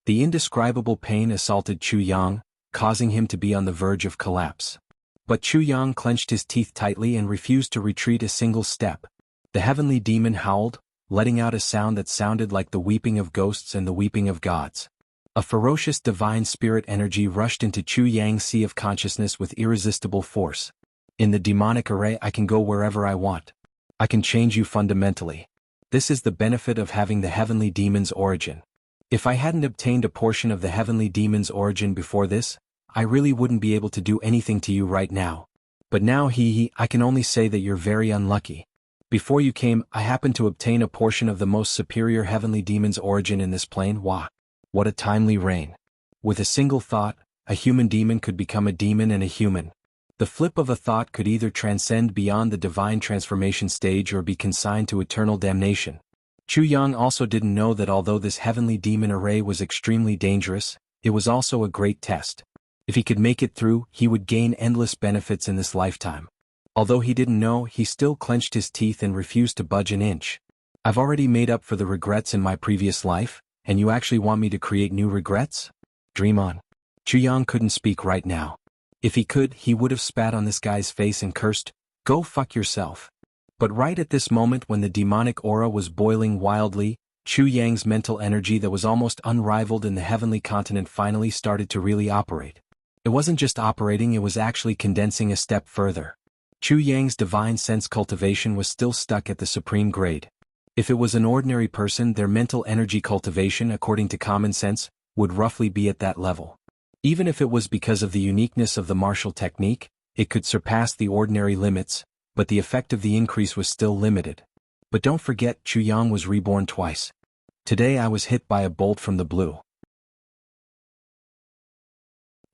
The indescribable pain assaulted Chu Yang, causing him to be on the verge of collapse. But Chu Yang clenched his teeth tightly and refused to retreat a single step. The heavenly demon howled, letting out a sound that sounded like the weeping of ghosts and the weeping of gods. A ferocious divine spirit energy rushed into Chu Yang's sea of consciousness with irresistible force. In the demonic array, I can go wherever I want. I can change you fundamentally. This is the benefit of having the heavenly demon's origin. If I hadn't obtained a portion of the heavenly demon's origin before this, I really wouldn't be able to do anything to you right now. But now I can only say that you're very unlucky. Before you came, I happened to obtain a portion of the most superior heavenly demon's origin in this plane. Wah! What a timely reign. With a single thought, a human demon could become a demon and a human. The flip of a thought could either transcend beyond the divine transformation stage or be consigned to eternal damnation. Chu Yang also didn't know that although this heavenly demon array was extremely dangerous, it was also a great test. If he could make it through, he would gain endless benefits in this lifetime. Although he didn't know, he still clenched his teeth and refused to budge an inch. I've already made up for the regrets in my previous life, and you actually want me to create new regrets? Dream on. Chu Yang couldn't speak right now. If he could, he would have spat on this guy's face and cursed, "Go fuck yourself." But right at this moment when the demonic aura was boiling wildly, Chu Yang's mental energy that was almost unrivaled in the heavenly continent finally started to really operate. It wasn't just operating, it was actually condensing a step further. Chu Yang's divine sense cultivation was still stuck at the supreme grade. If it was an ordinary person, their mental energy cultivation, according to common sense, would roughly be at that level. Even if it was because of the uniqueness of the martial technique, it could surpass the ordinary limits, but the effect of the increase was still limited. But don't forget, Chu Yang was reborn twice. Today I was hit by a bolt from the blue.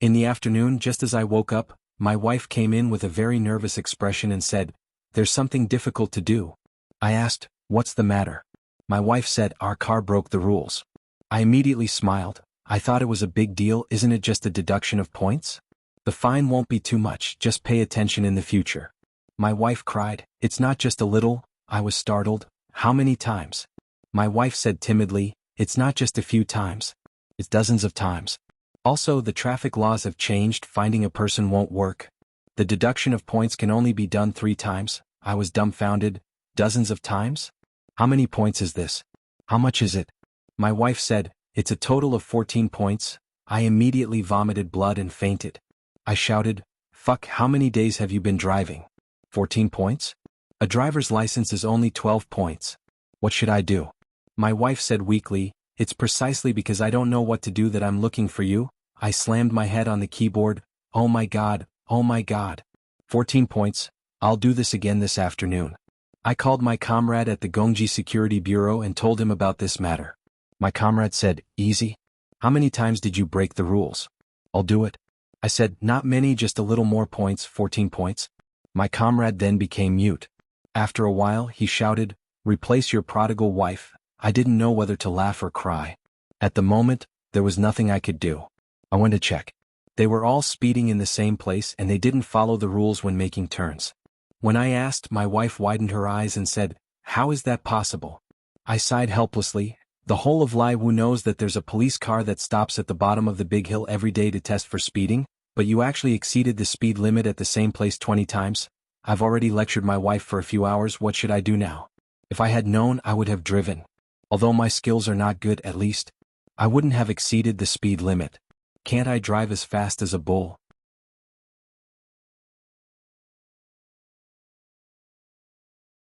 In the afternoon, just as I woke up, my wife came in with a very nervous expression and said, "There's something difficult to do." I asked, "What's the matter?" My wife said, "Our car broke the rules." I immediately smiled. I thought it was a big deal. Isn't it just a deduction of points? The fine won't be too much, just pay attention in the future. My wife cried, "It's not just a little." I was startled. "How many times?" My wife said timidly, "It's not just a few times. It's dozens of times. Also, the traffic laws have changed, finding a person won't work. The deduction of points can only be done 3 times. I was dumbfounded. Dozens of times? How many points is this? How much is it? My wife said, "It's a total of 14 points. I immediately vomited blood and fainted. I shouted, "Fuck, how many days have you been driving?" 14 points? A driver's license is only 12 points. What should I do? My wife said weakly, it's precisely because I don't know what to do that I'm looking for you. I slammed my head on the keyboard. Oh my God, oh my God. 14 points, I'll do this again this afternoon. I called my comrade at the Gongji Security Bureau and told him about this matter. My comrade said, easy? How many times did you break the rules? I'll do it. I said, not many, just a little more points, 14 points. My comrade then became mute. After a while, he shouted, replace your prodigal wife. I didn't know whether to laugh or cry. At the moment, there was nothing I could do. I went to check. They were all speeding in the same place and they didn't follow the rules when making turns. When I asked, my wife widened her eyes and said, how is that possible? I sighed helplessly. The whole of Laiwu knows that there's a police car that stops at the bottom of the big hill every day to test for speeding, but you actually exceeded the speed limit at the same place 20 times? I've already lectured my wife for a few hours, what should I do now? If I had known, I would have driven. Although my skills are not good, at least, I wouldn't have exceeded the speed limit. Can't I drive as fast as a bull?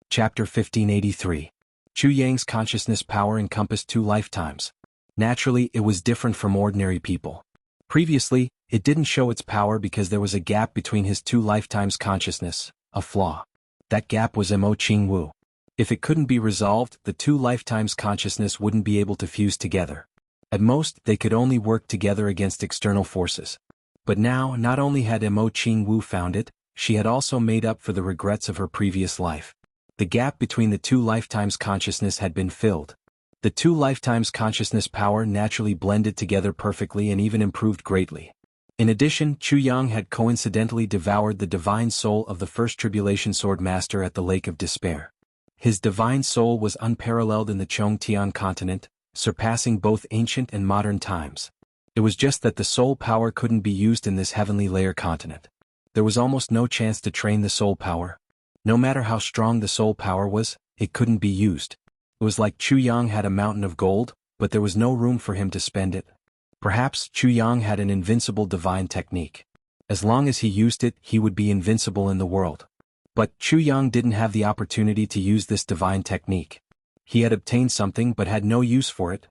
Chapter 1583. Chu Yang's consciousness power encompassed 2 lifetimes. Naturally, it was different from ordinary people. Previously, it didn't show its power because there was a gap between his 2 lifetimes consciousness, a flaw. That gap was Mo Qingwu. If it couldn't be resolved, the 2 lifetimes consciousness wouldn't be able to fuse together. At most, they could only work together against external forces. But now, not only had Mo Qingwu found it, she had also made up for the regrets of her previous life. The gap between the 2 lifetimes consciousness had been filled. The 2 lifetimes consciousness power naturally blended together perfectly and even improved greatly. In addition, Chu Yang had coincidentally devoured the divine soul of the first tribulation sword master at the Lake of Despair. His divine soul was unparalleled in the Chongtian continent, surpassing both ancient and modern times. It was just that the soul power couldn't be used in this heavenly layer continent. There was almost no chance to train the soul power. No matter how strong the soul power was, it couldn't be used. It was like Chu Yang had a mountain of gold, but there was no room for him to spend it. Perhaps Chu Yang had an invincible divine technique. As long as he used it, he would be invincible in the world. But Chu Yang didn't have the opportunity to use this divine technique. He had obtained something but had no use for it.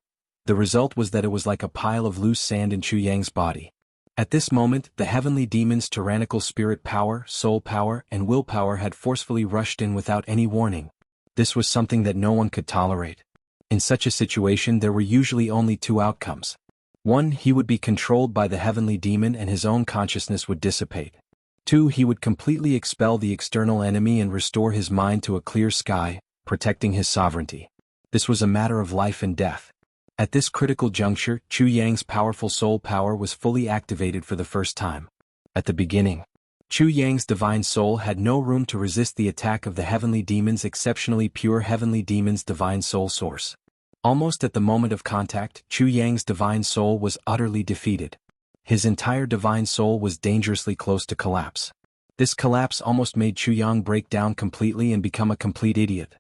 The result was that it was like a pile of loose sand in Chu Yang's body. At this moment, the heavenly demon's tyrannical spirit power, soul power, and willpower had forcefully rushed in without any warning. This was something that no one could tolerate. In such a situation, there were usually only 2 outcomes. 1, he would be controlled by the heavenly demon and his own consciousness would dissipate. 2, he would completely expel the external enemy and restore his mind to a clear sky, protecting his sovereignty. This was a matter of life and death. At this critical juncture, Chu Yang's powerful soul power was fully activated for the first time. At the beginning, Chu Yang's divine soul had no room to resist the attack of the heavenly demon's exceptionally pure heavenly demon's divine soul source. Almost at the moment of contact, Chu Yang's divine soul was utterly defeated. His entire divine soul was dangerously close to collapse. This collapse almost made Chu Yang break down completely and become a complete idiot.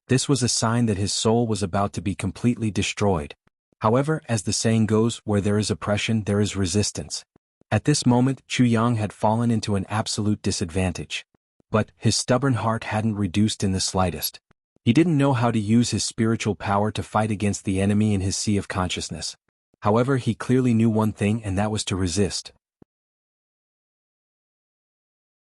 This was a sign that his soul was about to be completely destroyed. However, as the saying goes, where there is oppression, there is resistance. At this moment, Chu Yang had fallen into an absolute disadvantage. But his stubborn heart hadn't reduced in the slightest. He didn't know how to use his spiritual power to fight against the enemy in his sea of consciousness. However, he clearly knew one thing, and that was to resist.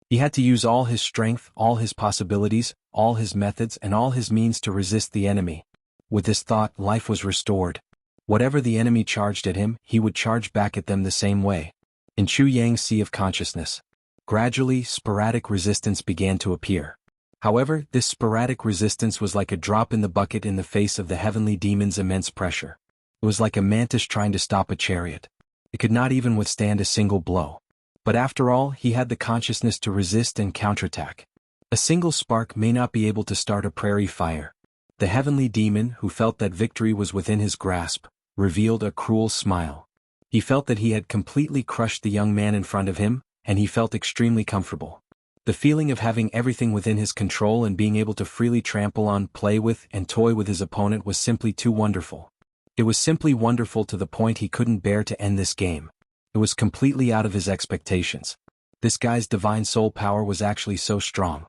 He had to use all his strength, all his possibilities, all his methods, and all his means to resist the enemy. With this thought, life was restored. Whatever the enemy charged at him, he would charge back at them the same way. In Chu Yang's sea of consciousness, gradually, sporadic resistance began to appear. However, this sporadic resistance was like a drop in the bucket in the face of the heavenly demon's immense pressure. It was like a mantis trying to stop a chariot. It could not even withstand a single blow. But after all, he had the consciousness to resist and counterattack. A single spark may not be able to start a prairie fire. The heavenly demon, who felt that victory was within his grasp, revealed a cruel smile. He felt that he had completely crushed the young man in front of him, and he felt extremely comfortable. The feeling of having everything within his control and being able to freely trample on, play with, and toy with his opponent was simply too wonderful. It was simply wonderful to the point he couldn't bear to end this game. It was completely out of his expectations. This guy's divine soul power was actually so strong.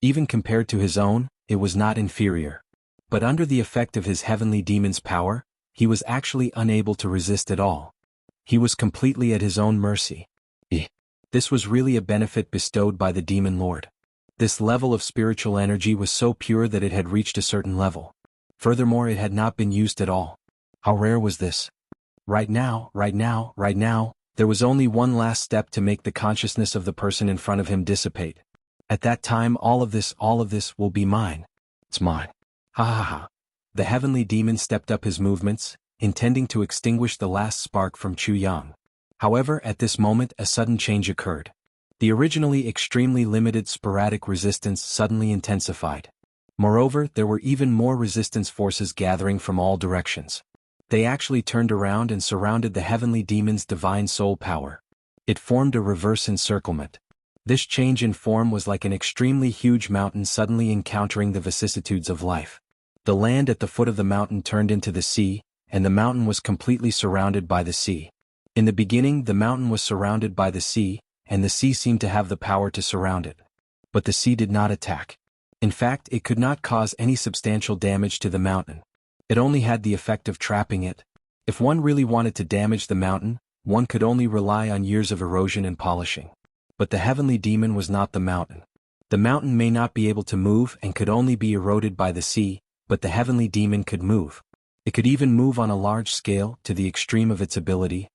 Even compared to his own, it was not inferior. But under the effect of his heavenly demon's power, he was actually unable to resist at all. He was completely at his own mercy. This was really a benefit bestowed by the demon lord. This level of spiritual energy was so pure that it had reached a certain level. Furthermore, it had not been used at all. How rare was this? Right now, there was only one last step to make the consciousness of the person in front of him dissipate. At that time, all of this will be mine. It's mine. Ha ha ha. The heavenly demon stepped up his movements, intending to extinguish the last spark from Chu Yang. However, at this moment a sudden change occurred. The originally extremely limited sporadic resistance suddenly intensified. Moreover, there were even more resistance forces gathering from all directions. They actually turned around and surrounded the heavenly demon's divine soul power. It formed a reverse encirclement. This change in form was like an extremely huge mountain suddenly encountering the vicissitudes of life. The land at the foot of the mountain turned into the sea, and the mountain was completely surrounded by the sea. In the beginning, the mountain was surrounded by the sea, and the sea seemed to have the power to surround it. But the sea did not attack. In fact, it could not cause any substantial damage to the mountain. It only had the effect of trapping it. If one really wanted to damage the mountain, one could only rely on years of erosion and polishing. But the heavenly demon was not the mountain. The mountain may not be able to move and could only be eroded by the sea, but the heavenly demon could move. It could even move on a large scale to the extreme of its ability.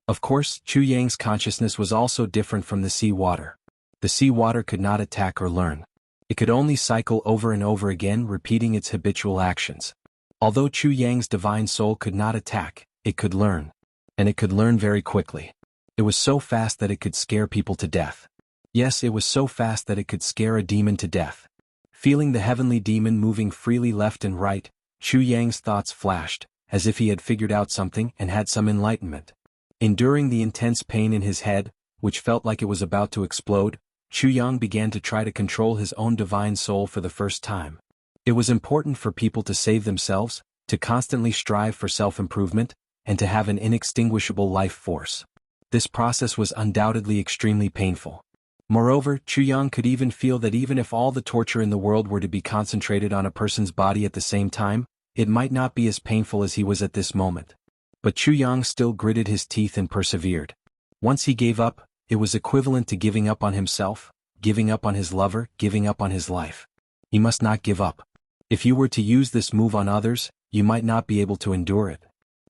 Of course, Chu Yang's consciousness was also different from the sea water. The sea water could not attack or learn. It could only cycle over and over again, repeating its habitual actions. Although Chu Yang's divine soul could not attack, it could learn. And it could learn very quickly. It was so fast that it could scare people to death. Yes, it was so fast that it could scare a demon to death. Feeling the heavenly demon moving freely left and right, Chu Yang's thoughts flashed, as if he had figured out something and had some enlightenment. Enduring the intense pain in his head, which felt like it was about to explode, Chu Yang began to try to control his own divine soul for the first time. It was important for people to save themselves, to constantly strive for self-improvement, and to have an inextinguishable life force. This process was undoubtedly extremely painful. Moreover, Chu Yang could even feel that even if all the torture in the world were to be concentrated on a person's body at the same time, it might not be as painful as he was at this moment. But Chu Yang still gritted his teeth and persevered. Once he gave up, it was equivalent to giving up on himself, giving up on his lover, giving up on his life. He must not give up. If you were to use this move on others, you might not be able to endure it.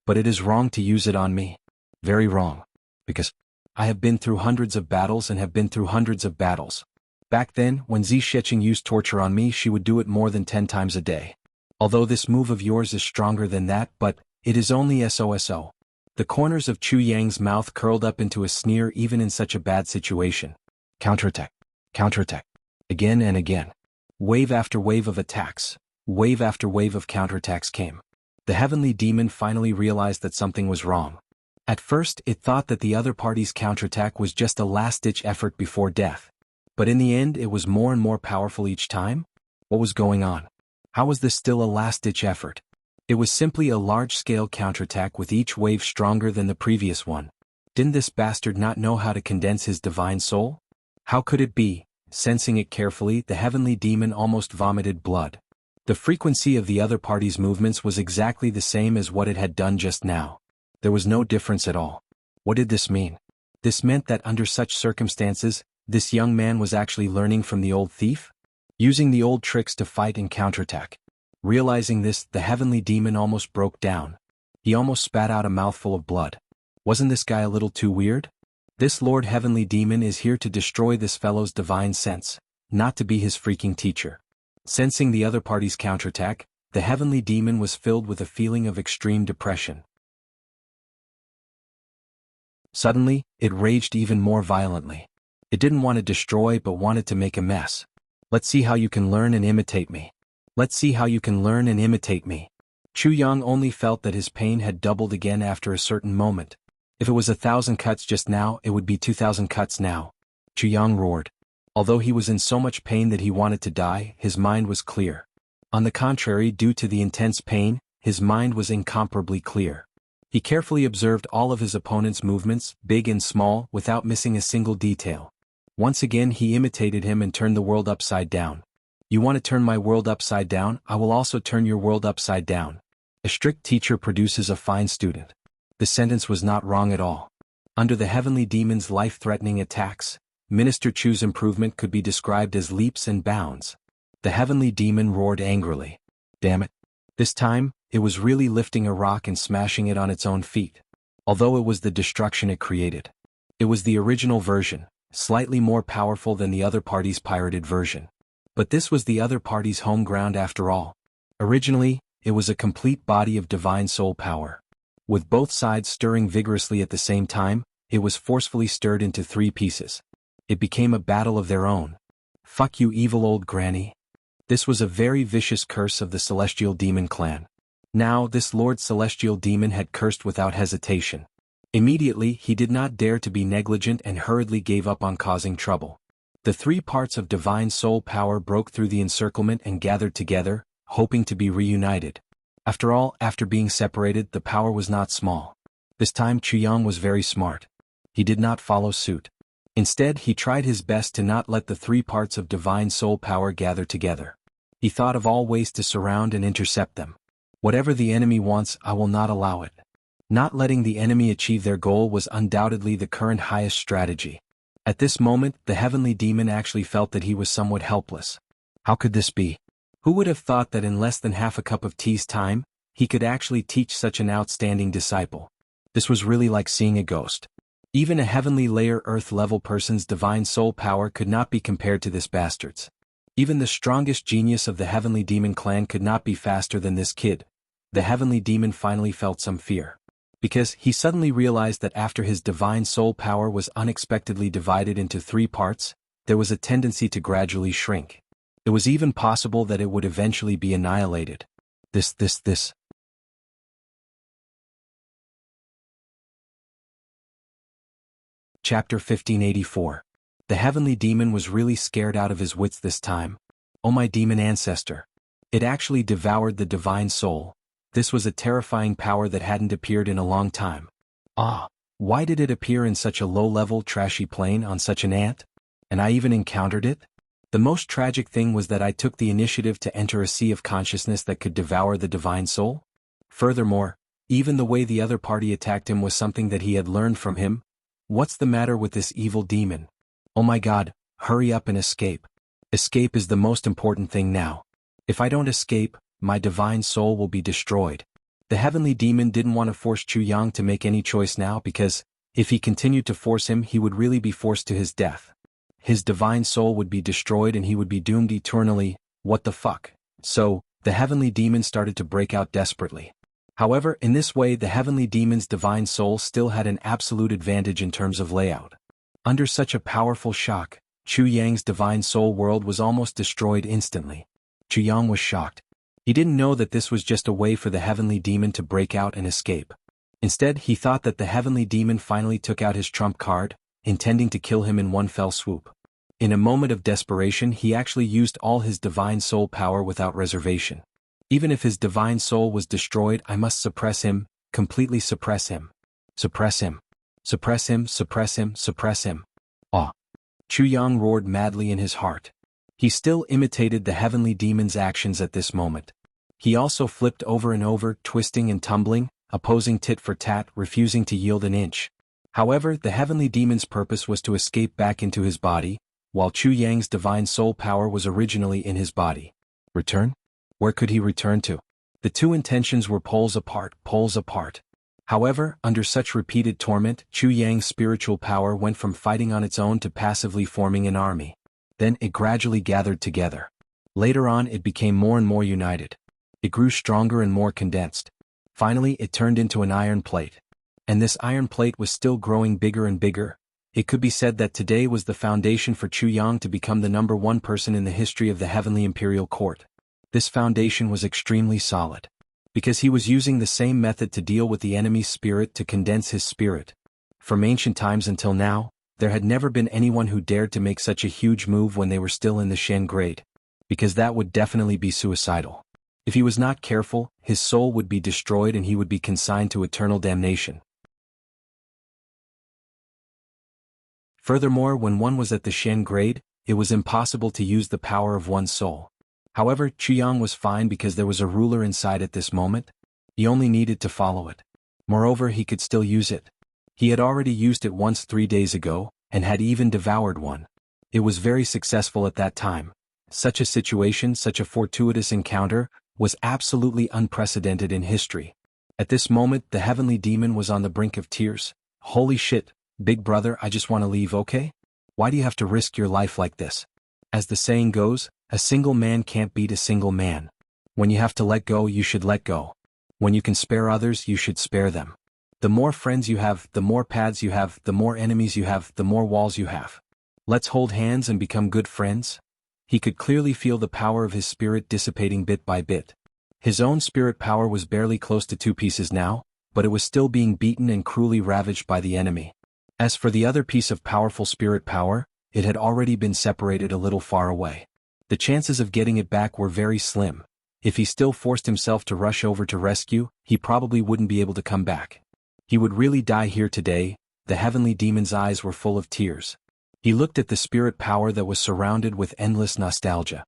But it is wrong to use it on me. Very wrong. Because I have been through hundreds of battles and have been through hundreds of battles. Back then, when Zi Sheqing used torture on me, she would do it more than 10 times a day. Although this move of yours is stronger than that, but it is only SOSO. The corners of Chu Yang's mouth curled up into a sneer even in such a bad situation. Counterattack. Counterattack. Again and again. Wave after wave of attacks. Wave after wave of counterattacks came. The heavenly demon finally realized that something was wrong. At first, it thought that the other party's counterattack was just a last-ditch effort before death. But in the end, it was more and more powerful each time? What was going on? How was this still a last-ditch effort? It was simply a large-scale counterattack with each wave stronger than the previous one. Didn't this bastard not know how to condense his divine soul? How could it be? Sensing it carefully, the heavenly demon almost vomited blood. The frequency of the other party's movements was exactly the same as what it had done just now. There was no difference at all. What did this mean? This meant that under such circumstances, this young man was actually learning from the old thief? Using the old tricks to fight and counterattack. Realizing this, the heavenly demon almost broke down. He almost spat out a mouthful of blood. Wasn't this guy a little too weird? This Lord Heavenly Demon is here to destroy this fellow's divine sense, not to be his freaking teacher. Sensing the other party's counterattack, the heavenly demon was filled with a feeling of extreme depression. Suddenly, it raged even more violently. It didn't want to destroy but wanted to make a mess. Let's see how you can learn and imitate me. Let's see how you can learn and imitate me. Chu Yang only felt that his pain had doubled again after a certain moment. If it was 1,000 cuts just now, it would be 2,000 cuts now. Chu Yang roared. Although he was in so much pain that he wanted to die, his mind was clear. On the contrary, due to the intense pain, his mind was incomparably clear. He carefully observed all of his opponent's movements, big and small, without missing a single detail. Once again he imitated him and turned the world upside down. You want to turn my world upside down? I will also turn your world upside down. A strict teacher produces a fine student. The sentence was not wrong at all. Under the heavenly demon's life-threatening attacks, Minister Chu's improvement could be described as leaps and bounds. The heavenly demon roared angrily. Damn it. This time, it was really lifting a rock and smashing it on its own feet. Although it was the destruction it created. It was the original version, slightly more powerful than the other party's pirated version. But this was the other party's home ground after all. Originally, it was a complete body of divine soul power. With both sides stirring vigorously at the same time, it was forcefully stirred into 3 pieces. It became a battle of their own. Fuck you, evil old granny. This was a very vicious curse of the Celestial Demon clan. Now this Lord Celestial Demon had cursed without hesitation. Immediately he did not dare to be negligent and hurriedly gave up on causing trouble. The 3 parts of divine soul power broke through the encirclement and gathered together, hoping to be reunited. After all, after being separated, the power was not small. This time Chuyang was very smart. He did not follow suit. Instead, he tried his best to not let the 3 parts of divine soul power gather together. He thought of all ways to surround and intercept them. Whatever the enemy wants, I will not allow it. Not letting the enemy achieve their goal was undoubtedly the current highest strategy. At this moment, the heavenly demon actually felt that he was somewhat helpless. How could this be? Who would have thought that in less than half a cup of tea's time, he could actually teach such an outstanding disciple? This was really like seeing a ghost. Even a heavenly layer earth-level person's divine soul power could not be compared to this bastard's. Even the strongest genius of the heavenly demon clan could not be faster than this kid. The heavenly demon finally felt some fear. Because he suddenly realized that after his divine soul power was unexpectedly divided into 3 parts, there was a tendency to gradually shrink. It was even possible that it would eventually be annihilated. This. Chapter 1584. The heavenly demon was really scared out of his wits this time. Oh my demon ancestor. It actually devoured the divine soul. This was a terrifying power that hadn't appeared in a long time. Why did it appear in such a low-level, trashy plane on such an ant? And I even encountered it? The most tragic thing was that I took the initiative to enter a sea of consciousness that could devour the divine soul. Furthermore, even the way the other party attacked him was something that he had learned from him. What's the matter with this evil demon? Oh my God, hurry up and escape. Escape is the most important thing now. If I don't escape, my divine soul will be destroyed. The heavenly demon didn't want to force Chuyang to make any choice now because, if he continued to force him, he would really be forced to his death. His divine soul would be destroyed and he would be doomed eternally. What the fuck? So, the heavenly demon started to break out desperately. However, in this way the heavenly demon's divine soul still had an absolute advantage in terms of layout. Under such a powerful shock, Chuyang's divine soul world was almost destroyed instantly. Chuyang was shocked. He didn't know that this was just a way for the heavenly demon to break out and escape. Instead, he thought that the heavenly demon finally took out his trump card, intending to kill him in one fell swoop. In a moment of desperation, he actually used all his divine soul power without reservation. Even if his divine soul was destroyed, I must suppress him, completely suppress him. Suppress him. Suppress him, suppress him, suppress him. Chuyang roared madly in his heart. He still imitated the heavenly demon's actions at this moment. He also flipped over and over, twisting and tumbling, opposing tit for tat, refusing to yield an inch. However, the heavenly demon's purpose was to escape back into his body, while Chuyang's divine soul power was originally in his body. Return? Where could he return to? The 2 intentions were poles apart, poles apart. However, under such repeated torment, Chuyang's spiritual power went from fighting on its own to passively forming an army. Then it gradually gathered together. Later on it became more and more united. It grew stronger and more condensed. Finally it turned into an iron plate. And this iron plate was still growing bigger and bigger. It could be said that today was the foundation for Chuyang to become the #1 person in the history of the Heavenly Imperial Court. This foundation was extremely solid. Because he was using the same method to deal with the enemy's spirit to condense his spirit. From ancient times until now, there had never been anyone who dared to make such a huge move when they were still in the Shen grade. Because that would definitely be suicidal. If he was not careful, his soul would be destroyed and he would be consigned to eternal damnation. Furthermore, when one was at the Shen grade, it was impossible to use the power of one's soul. However, Chiang was fine because there was a ruler inside at this moment. He only needed to follow it. Moreover, he could still use it. He had already used it once 3 days ago, and had even devoured one. It was very successful at that time. Such a situation, such a fortuitous encounter, was absolutely unprecedented in history. At this moment, the heavenly demon was on the brink of tears. Holy shit, big brother, I just want to leave, okay? Why do you have to risk your life like this? As the saying goes, a single man can't beat a single man. When you have to let go, you should let go. When you can spare others, you should spare them. The more friends you have, the more paths you have, the more enemies you have, the more walls you have. Let's hold hands and become good friends. He could clearly feel the power of his spirit dissipating bit by bit. His own spirit power was barely close to 2 pieces now, but it was still being beaten and cruelly ravaged by the enemy. As for the other piece of powerful spirit power, it had already been separated a little far away. The chances of getting it back were very slim. If he still forced himself to rush over to rescue, he probably wouldn't be able to come back. He would really die here today. The heavenly demon's eyes were full of tears. He looked at the spirit power that was surrounded with endless nostalgia.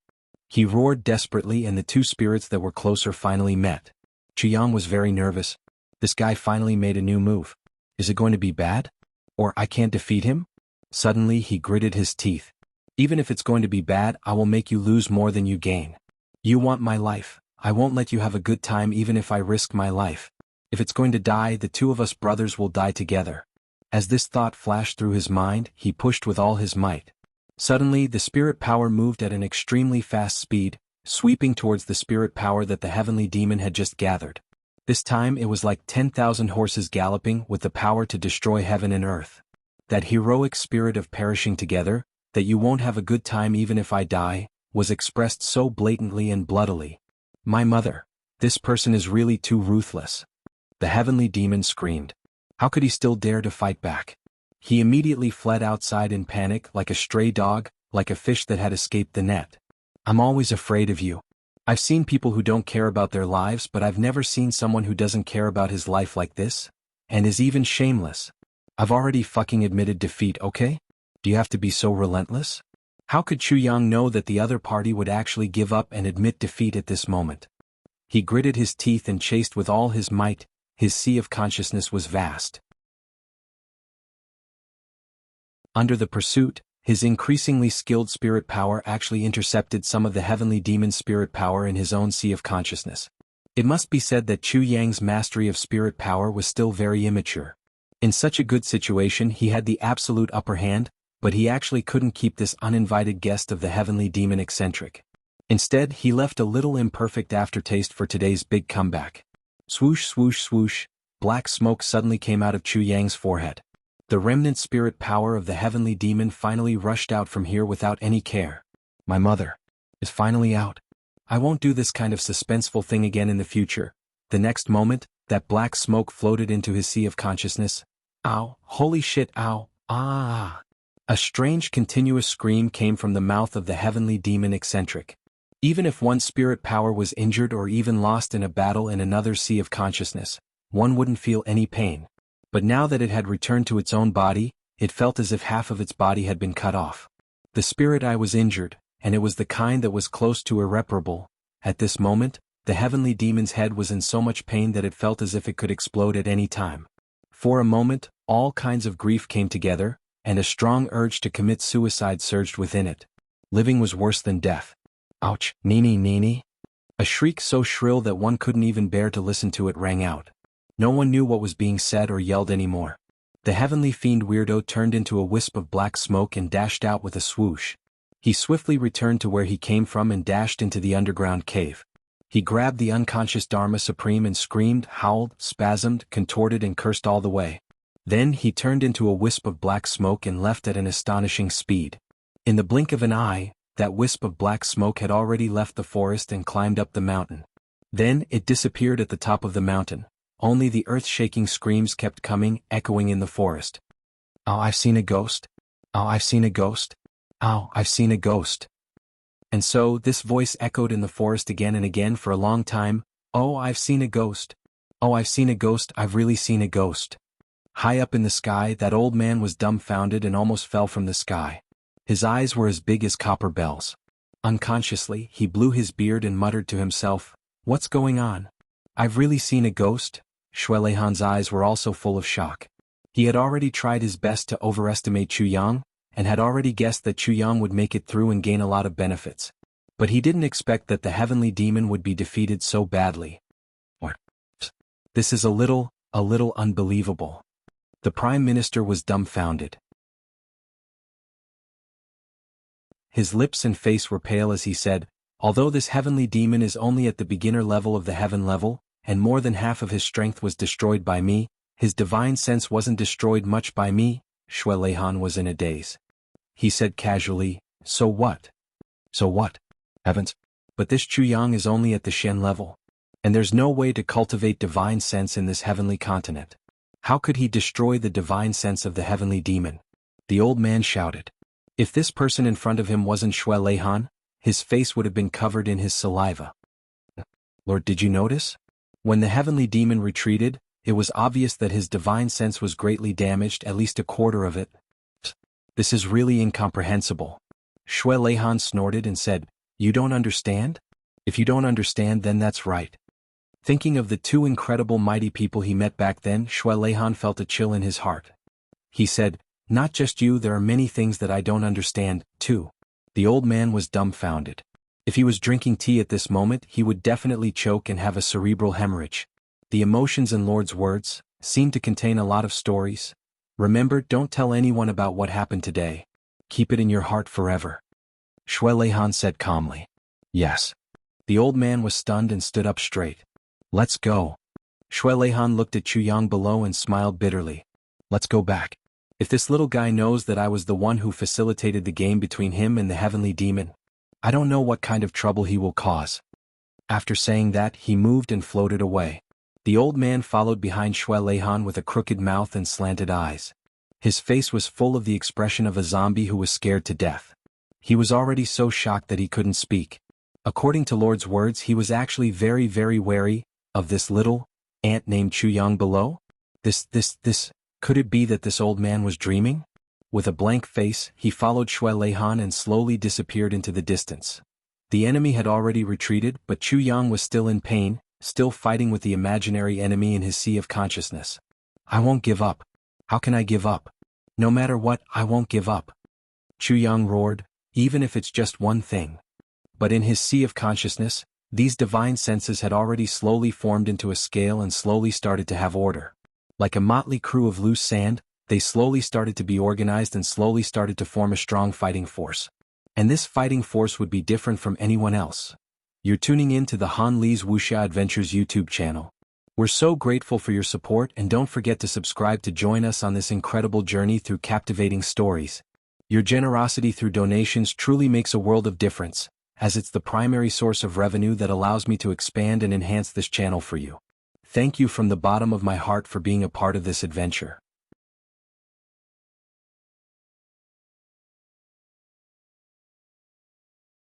He roared desperately, and the 2 spirits that were closer finally met. Chiang was very nervous. This guy finally made a new move. Is it going to be bad? Or I can't defeat him? Suddenly he gritted his teeth. Even if it's going to be bad, I will make you lose more than you gain. You want my life. I won't let you have a good time even if I risk my life. If it's going to die, the 2 of us brothers will die together. As this thought flashed through his mind, he pushed with all his might. Suddenly, the spirit power moved at an extremely fast speed, sweeping towards the spirit power that the heavenly demon had just gathered. This time it was like 10,000 horses galloping with the power to destroy heaven and earth. That heroic spirit of perishing together, that you won't have a good time even if I die, was expressed so blatantly and bloodily. My mother, this person is really too ruthless. The heavenly demon screamed. How could he still dare to fight back? He immediately fled outside in panic like a stray dog, like a fish that had escaped the net. I'm always afraid of you. I've seen people who don't care about their lives, but I've never seen someone who doesn't care about his life like this, and is even shameless. I've already fucking admitted defeat, okay? Do you have to be so relentless? How could Chu Yang know that the other party would actually give up and admit defeat at this moment? He gritted his teeth and chased with all his might. His sea of consciousness was vast. Under the pursuit, his increasingly skilled spirit power actually intercepted some of the heavenly demon's spirit power in his own sea of consciousness. It must be said that Chu Yang's mastery of spirit power was still very immature. In such a good situation he had the absolute upper hand, but he actually couldn't keep this uninvited guest of the heavenly demon eccentric. Instead, he left a little imperfect aftertaste for today's big comeback. Swoosh, swoosh, swoosh, black smoke suddenly came out of Chu Yang's forehead. The remnant spirit power of the heavenly demon finally rushed out from here without any care. My mother is finally out. I won't do this kind of suspenseful thing again in the future. The next moment, that black smoke floated into his sea of consciousness. Ow, holy shit, ow, ah. A strange continuous scream came from the mouth of the heavenly demon eccentric. Even if one's spirit power was injured or even lost in a battle in another sea of consciousness, one wouldn't feel any pain. But now that it had returned to its own body, it felt as if half of its body had been cut off. The spirit eye was injured, and it was the kind that was close to irreparable. At this moment, the heavenly demon's head was in so much pain that it felt as if it could explode at any time. For a moment, all kinds of grief came together, and a strong urge to commit suicide surged within it. Living was worse than death. Ouch, Nini Nini. A shriek so shrill that one couldn't even bear to listen to it rang out. No one knew what was being said or yelled anymore. The heavenly fiend weirdo turned into a wisp of black smoke and dashed out with a swoosh. He swiftly returned to where he came from and dashed into the underground cave. He grabbed the unconscious Dharma Supreme and screamed, howled, spasmed, contorted and cursed all the way. Then he turned into a wisp of black smoke and left at an astonishing speed. In the blink of an eye, that wisp of black smoke had already left the forest and climbed up the mountain. Then it disappeared at the top of the mountain. Only the earth-shaking screams kept coming, echoing in the forest. Oh, I've seen a ghost. Oh, I've seen a ghost. Oh, I've seen a ghost. And so, this voice echoed in the forest again and again for a long time. Oh, I've seen a ghost. Oh, I've seen a ghost, I've really seen a ghost. High up in the sky, that old man was dumbfounded and almost fell from the sky. His eyes were as big as copper bells. Unconsciously, he blew his beard and muttered to himself, "What's going on? I've really seen a ghost?" Shueleihan's eyes were also full of shock. He had already tried his best to overestimate Chu Yang, and had already guessed that Chu Yang would make it through and gain a lot of benefits. But he didn't expect that the heavenly demon would be defeated so badly. This is a little unbelievable. The Prime Minister was dumbfounded. His lips and face were pale as he said, "Although this heavenly demon is only at the beginner level of the heaven level, and more than half of his strength was destroyed by me, his divine sense wasn't destroyed much by me." Shueleihan was in a daze. He said casually, "So what? So what? Heavens. But this Chu Yang is only at the Shen level. And there's no way to cultivate divine sense in this heavenly continent. How could he destroy the divine sense of the heavenly demon?" The old man shouted. If this person in front of him wasn't Shueleihan, his face would have been covered in his saliva. "Lord, did you notice? When the heavenly demon retreated, it was obvious that his divine sense was greatly damaged, at least a quarter of it. This is really incomprehensible." Shueleihan snorted and said, "You don't understand? If you don't understand, then that's right." Thinking of the two incredible mighty people he met back then, Shueleihan felt a chill in his heart. He said, "Not just you, there are many things that I don't understand, too." The old man was dumbfounded. If he was drinking tea at this moment, he would definitely choke and have a cerebral hemorrhage. The emotions in Lord's words seemed to contain a lot of stories. "Remember, don't tell anyone about what happened today. Keep it in your heart forever." Shueleihan said calmly. "Yes." The old man was stunned and stood up straight. "Let's go." Shueleihan looked at Chu Yang below and smiled bitterly. "Let's go back. If this little guy knows that I was the one who facilitated the game between him and the heavenly demon, I don't know what kind of trouble he will cause." After saying that, he moved and floated away. The old man followed behind Shueleihan with a crooked mouth and slanted eyes. His face was full of the expression of a zombie who was scared to death. He was already so shocked that he couldn't speak. According to Lord's words, he was actually very, very wary of this little ant named Chu Yang below. Could it be that this old man was dreaming? With a blank face, he followed Shueleihan and slowly disappeared into the distance. The enemy had already retreated, but Chu Yang was still in pain, still fighting with the imaginary enemy in his sea of consciousness. "I won't give up. How can I give up? No matter what, I won't give up." Chu Yang roared, "Even if it's just one thing." But in his sea of consciousness, these divine senses had already slowly formed into a scale and slowly started to have order. Like a motley crew of loose sand, they slowly started to be organized and slowly started to form a strong fighting force. And this fighting force would be different from anyone else. You're tuning in to the Han Li's Wuxia Adventures YouTube channel. We're so grateful for your support, and don't forget to subscribe to join us on this incredible journey through captivating stories. Your generosity through donations truly makes a world of difference, as it's the primary source of revenue that allows me to expand and enhance this channel for you. Thank you from the bottom of my heart for being a part of this adventure.